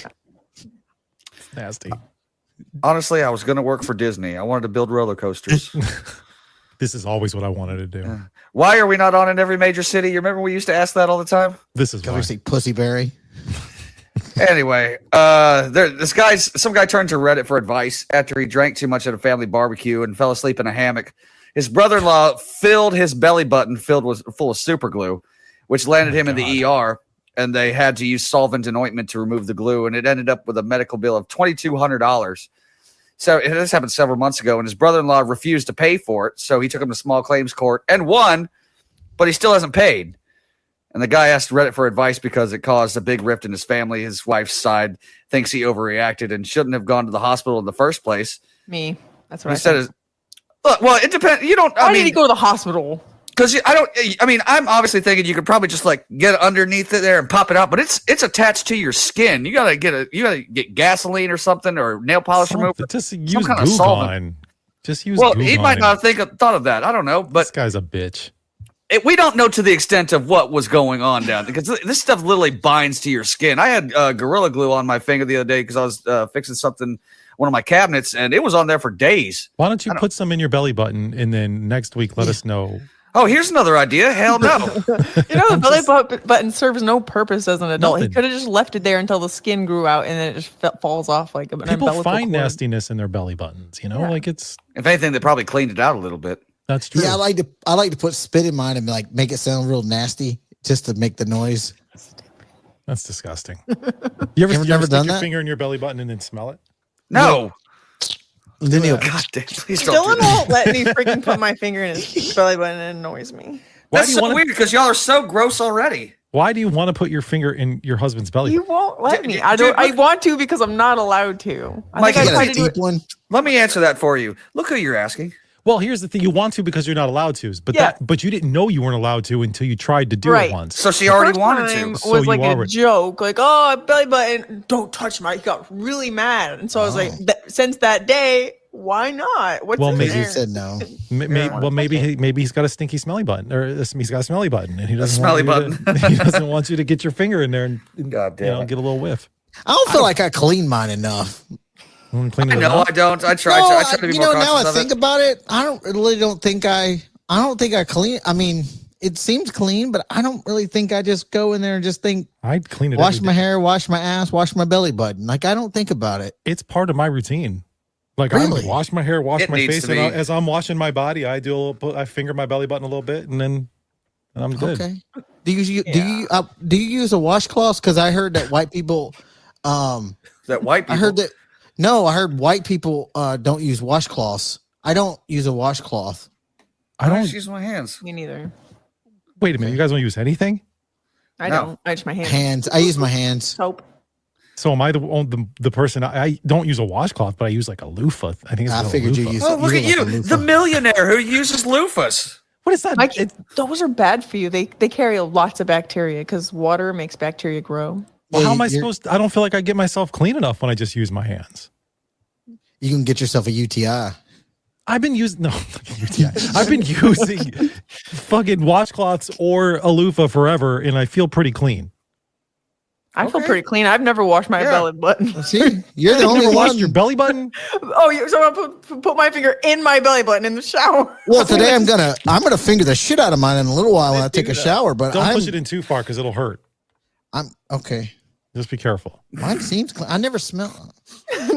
Nasty. Honestly, I was going to work for Disney. I wanted to build roller coasters. This is always what I wanted to do. Why are we not on in every major city? You remember we used to ask that all the time? This is Can why. we see pussy berry? Anyway, some guy turned to Reddit for advice after he drank too much at a family barbecue and fell asleep in a hammock. His brother-in-law filled his belly button full of super glue, which landed him in the ER, and they had to use solvent and ointment to remove the glue, and it ended up with a medical bill of $2,200. So this happened several months ago, and his brother-in-law refused to pay for it, so he took him to small claims court and won, but he still hasn't paid. And the guy asked Reddit for advice because it caused a big rift in his family. His wife's side thinks he overreacted and shouldn't have gone to the hospital in the first place. Me. That's what He said, look, well, it depends. You don't. Why did he go to the hospital? Because I'm obviously thinking you could probably just like get underneath it there and pop it out, but it's attached to your skin. You gotta get gasoline or something or nail polish remover. Just use some kind of Goo solvent. Gone. Just use. Well, Goo he Gone might not have thought of that. I don't know, but this guy's a bitch. we don't know to the extent of what was going on down there, because this stuff literally binds to your skin. I had Gorilla Glue on my finger the other day because I was fixing something, one of my cabinets, and it was on there for days. Why don't you put some in your belly button and then next week let us know? Oh, here's another idea. Hell no. The belly button serves no purpose as an adult. Nothing. He could have just left it there until the skin grew out and then it just falls off like an People umbilical find cord. nastiness in their belly buttons. Like it's. If anything, they probably cleaned it out a little bit. That's true. Yeah, I like to put spit in mine and like make it sound real nasty just to make the noise. That's disgusting. You ever never stick done your that? finger in your belly button and then smell it? No. Then he'll God damn, please don't Dylan do that. won't let me freaking put my finger in his belly button and it annoys me. That's so weird because y'all are so gross already. Why do you want to put your finger in your husband's belly? You won't let me. I want to because I'm not allowed to. Mike, I you got tried a to do deep it. one. Let me answer that for you. Look who you're asking. Well, here's the thing: you want to because you're not allowed to. But you didn't know you weren't allowed to until you tried to do it once. So she already First wanted time to. So was you like a already- joke, like, oh, belly button, don't touch my. He got really mad, and so I was like, since that day, why not? What's Well, in maybe there? You said no. Maybe he's got a stinky smelly button, or he's got a smelly button, and he doesn't smelly want you to, he doesn't want you to get your finger in there and God damn it. get a little whiff. I don't feel like I clean mine enough. Clean I it know up. I don't. I try to be more now I conscious of think it. about it, I don't think I clean. I mean, it seems clean, but I don't really think I just go in there and just think, I'd clean it. wash every my day. hair, wash my ass, wash my belly button. Like, I don't think about it. It's part of my routine. Like Really? I wash my hair, wash It my needs face, to and be. as I'm washing my body, I finger my belly button a little bit, and I'm good. Okay. Do you use a washcloth? Because I heard that white people. Is that white people? I heard that. No, I heard white people don't use washcloths. I don't use a washcloth. I I don't. just use my hands. Me neither. Wait a minute. You guys don't use anything? I No. don't. I just my hands. Hands. I use my hands. Soap. So am I the person? I don't use a washcloth, but I use like a loofah. I think it's I called a figured you loofah. use. Oh, look at like you, a loofah. the millionaire who uses loofahs. What is that? Mikey, those are bad for you. They carry lots of bacteria because water makes bacteria grow. Well, how Yeah, am I you're- supposed to? I don't feel like I get myself clean enough when I just use my hands. You can get yourself a UTI. I've been using I've been using fucking washcloths or a loofah forever, and I feel pretty clean. I feel pretty clean. I've never washed my belly button. See, you're the You've only never one. washed your belly button? Oh, so I put my finger in my belly button in the shower. Well, today I'm gonna finger the shit out of mine in a little while when I take a shower. But Don't push it in too far because it'll hurt. I'm okay. Just be careful. Mine seems clean. I never smell.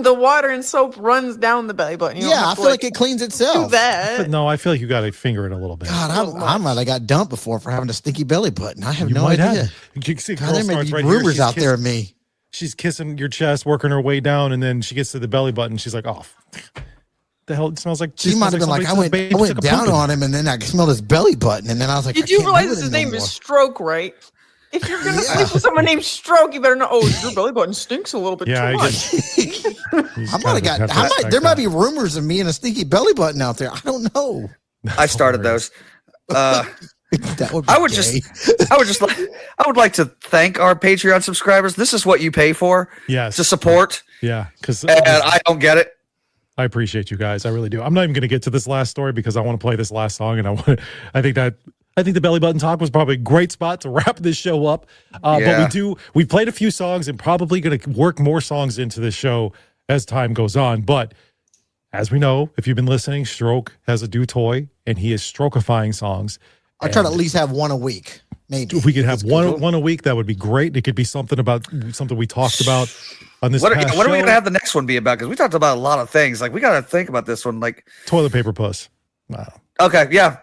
The water and soap runs down the belly button. You don't Yeah, have I to, feel like it cleans do itself. that. But no, I feel like you got to finger it a little bit. God, I might have got dumped before for having a stinky belly button. I have You no might idea. have. You can see a God, girl there may starts be right here. rumors She's out there of kissing- me. She's kissing your chest, working her way down, and then she gets to the belly button. She's like, "Oh, the hell! It smells like." She might have been like, I went down on him, and then I smelled his belly button, and then I was like, Did I you can't realize do his it name no is more. Stroke, right? If you're gonna sleep with someone named Stroke, you better know. Oh, your belly button stinks a little bit Yeah, too I much. I might have got. There might be rumors of me and a stinky belly button out there. I don't know. I started those. That would be I would gay. I would like to thank our Patreon subscribers. This is what you pay for. Yes. To support. Yeah. Because And I don't get it. I appreciate you guys. I really do. I'm not even going to get to this last story because I want to play this last song, and I think the belly button talk was probably a great spot to wrap this show up. But we played a few songs and probably going to work more songs into this show as time goes on. But as we know, if you've been listening, Stroke has a new toy, and he is strokeifying songs. I try to at least have one a week. Maybe if we could have one a week, that would be great. It could be something we talked about on this. What are we going to have the next one be about? Because we talked about a lot of things. Like we got to think about this one. Like toilet paper puss. Wow. Okay, yeah.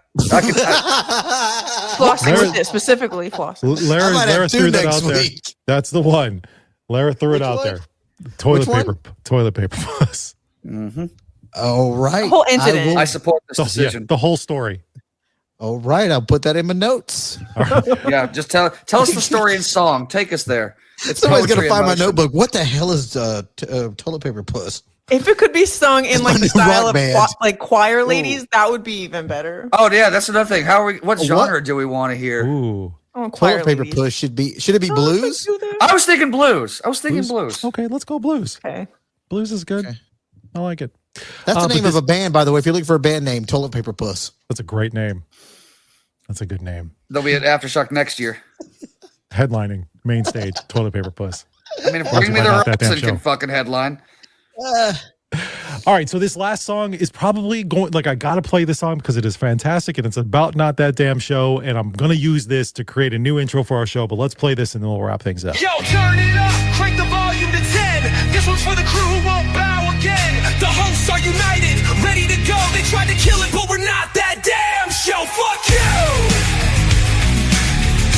Flossing with it, specifically flossing. Lara threw that out there. That's the one. Lara threw it out there. Toilet paper puss. Mm-hmm. All right. The whole incident. I support this decision. Yeah, the whole story. All right, I'll put that in my notes. Yeah, just tell us the story in song. Take us there. Somebody's gonna find my notebook. What the hell is toilet paper puss? If it could be sung in like the style of like choir ladies, Ooh. that would be even better. Oh yeah, that's another thing. What genre do we want to hear? Ooh. Toilet paper puss should it be blues? I was thinking blues. Blues. Okay, let's go blues. Okay. Blues is good. Okay. I like it. That's the name of a band, by the way. If you're looking for a band name, Toilet Paper Puss. That's a great name. That's a good name. They'll be at Aftershock next year. Headlining, main stage, Toilet Paper Puss. I mean, Bring Me the Horizon can fucking headline. All right, so this last song is probably going, I got to play this song because it is fantastic and it's about Not That Damn Show, and I'm going to use this to create a new intro for our show, but let's play this and then we'll wrap things up. Yo, turn it up, crank the volume to 10. This one's for the crew who won't bow again. The hosts are united, ready to go. They tried to kill it, but we're not that damn show. Fuck you!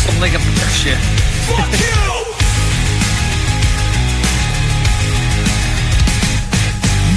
Some link up with that shit. Fuck you!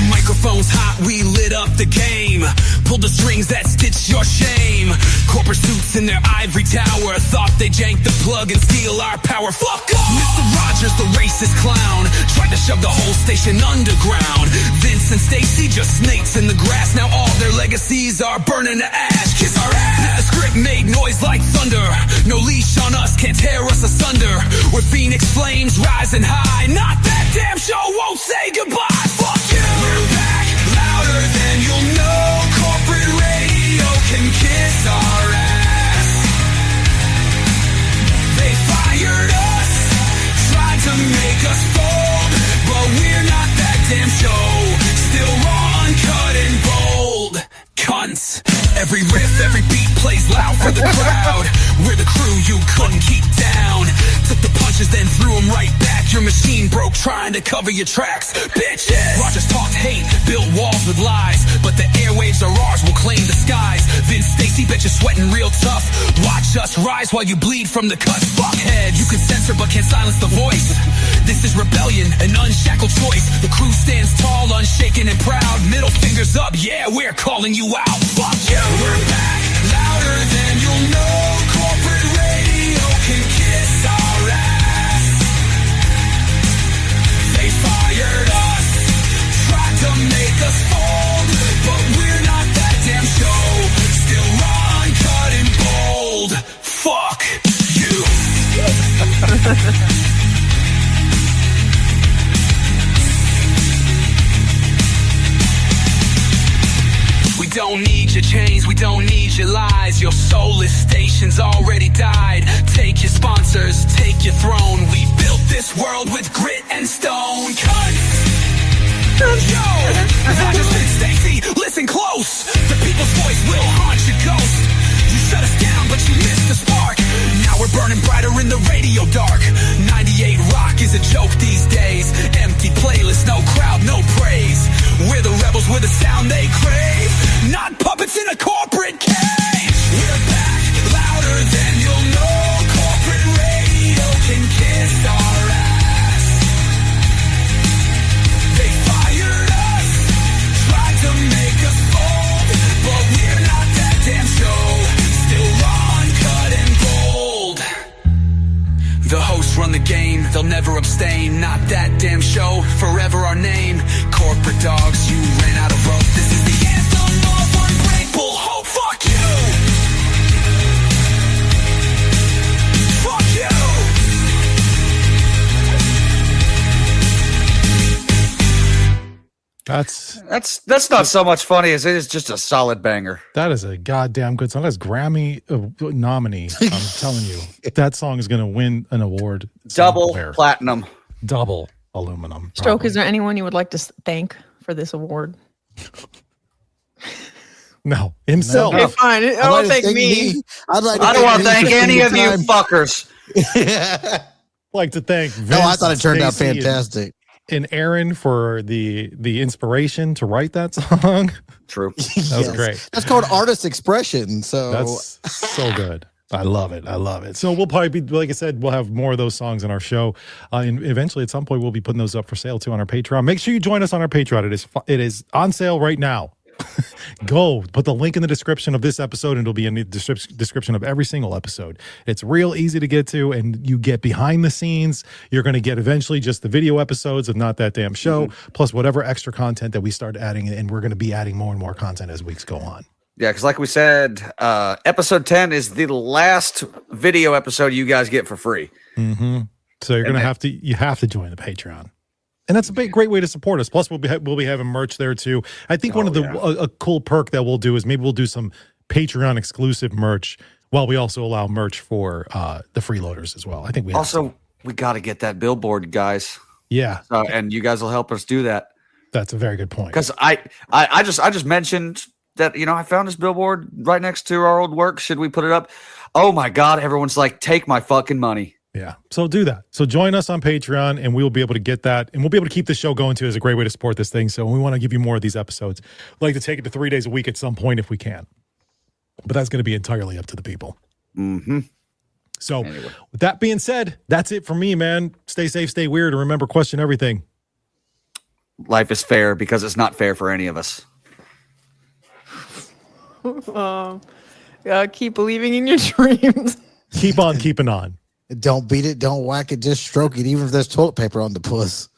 Microphones hot, we lit up the game. Pulled the strings that stitch your shame. Corporate suits in their ivory tower thought they janked the plug and steal our power. Fuck off! Mr. Rogers, the racist clown, tried to shove the whole station underground. Vince and Stacy, just snakes in the grass. Now all their legacies are burning to ash. Kiss our ass! Now the script made noise like thunder. No leash on us, can't tear us asunder. We're phoenix flames rising high. Not that damn show won't say goodbye. Fuck you! We're back, louder than you'll know. Corporate radio can kiss our ass. They fired us, tried to make us fold, but we're not that damn show. Still raw, uncut, and bold. Cunts. Every riff, every beat plays loud for the crowd. We're the crew you couldn't keep down. Took the punches, then threw them right back. Your machine broke trying to cover your tracks. Bitches! Rogers talked hate, built walls with lies, but the airwaves are ours, we'll claim the skies. Vince Stacy, bet you're sweating real tough. Watch us rise while you bleed from the cuts. Fuckhead, you can censor but can't silence the voice. This is rebellion, an unshackled choice. The crew stands tall, unshaken and proud. Middle fingers up, yeah, we're calling you out. Fuck you! We're back, louder than you'll know. Corporate radio can kiss our ass. They fired us, tried to make us fold, but we're not that damn show. Still raw, uncut, and bold. Fuck you. We don't need your chains, we don't need your lies. Your soulless station's already died. Take your sponsors, take your throne. We built this world with grit and stone. Cunts! Yo! Rogers and Stacy, listen close. The people's voice will haunt your ghost. You shut us down, but you missed the spark. Now we're burning brighter in the radio dark. 98 Rock is a joke these days. Empty playlist, no crowd, no praise. We're the rebels with a sound they crave. Not puppets in a corporate cage. We're back, louder than you'll know. Corporate radio can kiss our ass. They fired us, tried to make us fold, but we're not that damn show. Still raw, uncut, and bold. The hosts run the game, they'll never abstain. Not that damn show, forever our name. Corporate dogs, you ran out of rope. This is the anthem of ungrateful hope. Fuck you! That's not so much funny as it is just a solid banger. That is a goddamn good song. That's Grammy nominee. I'm telling you, that song is going to win an award. Double somewhere. platinum. Double aluminum. Stroke, is there anyone you would like to thank for this award? No, himself. Okay, fine. Don't thank me. I don't want to thank any of you fuckers. Like to thank Vince, No, I thought it turned out Stacey, fantastic. and Aaron for the inspiration to write that song. True. That was great. That's called artist expression. So That's so good. I love it. I love it. So we'll probably be, like I said, we'll have more of those songs in our show. And eventually at some point we'll be putting those up for sale too on our Patreon. Make sure you join us on our Patreon. It is on sale right now. Go put the link in the description of this episode and it'll be in the description of every single episode. It's real easy to get to and you get behind the scenes. You're going to get eventually just the video episodes of Not That Damn Show, plus whatever extra content that we start adding, and we're going to be adding more and more content as weeks go on. Yeah, because like we said, episode 10 is the last video episode you guys get for free. Mm-hmm. So you're going to you have to join the Patreon. And that's a great way to support us. Plus, we'll be having merch there too. I think one of a cool perk that we'll do is maybe we'll do some Patreon exclusive merch while we also allow merch for the freeloaders as well. I think we got to get that billboard, guys. Yeah, and you guys will help us do that. That's a very good point. Because I just mentioned that I found this billboard right next to our old work. Should we put it up? Oh my God! Everyone's like, take my fucking money. Yeah. So do that. So join us on Patreon and we will be able to get that. And we'll be able to keep the show going too as a great way to support this thing. So we want to give you more of these episodes. We'd like to take it to 3 days a week at some point if we can. But that's going to be entirely up to the people. Mm-hmm. So with that being said, that's it for me, man. Stay safe, stay weird, and remember, question everything. Life is fair because it's not fair for any of us. Keep believing in your dreams. Keep on keeping on. Don't beat it, don't whack it, just stroke it, even if there's toilet paper on the puss.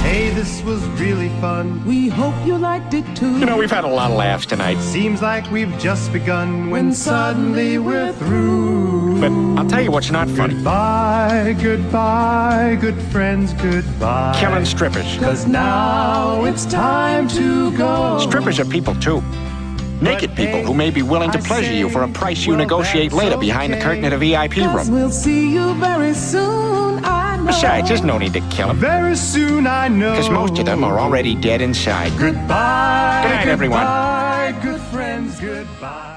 Hey, this was really fun. We hope you liked it too. We've had a lot of laughs tonight. Seems like we've just begun when suddenly we're through. But I'll tell you what's not funny. Goodbye, goodbye, good friends, goodbye. Killing strippers. 'Cause now it's time to go. Strippers are people too. Naked people who may be willing to pleasure you for a price you negotiate later behind the curtain at a VIP room. We'll see you very soon, I know. Besides, there's no need to kill them. Very soon, I know. Because most of them are already dead inside. Goodbye. Good night, everyone. Goodbye, good friends, goodbye.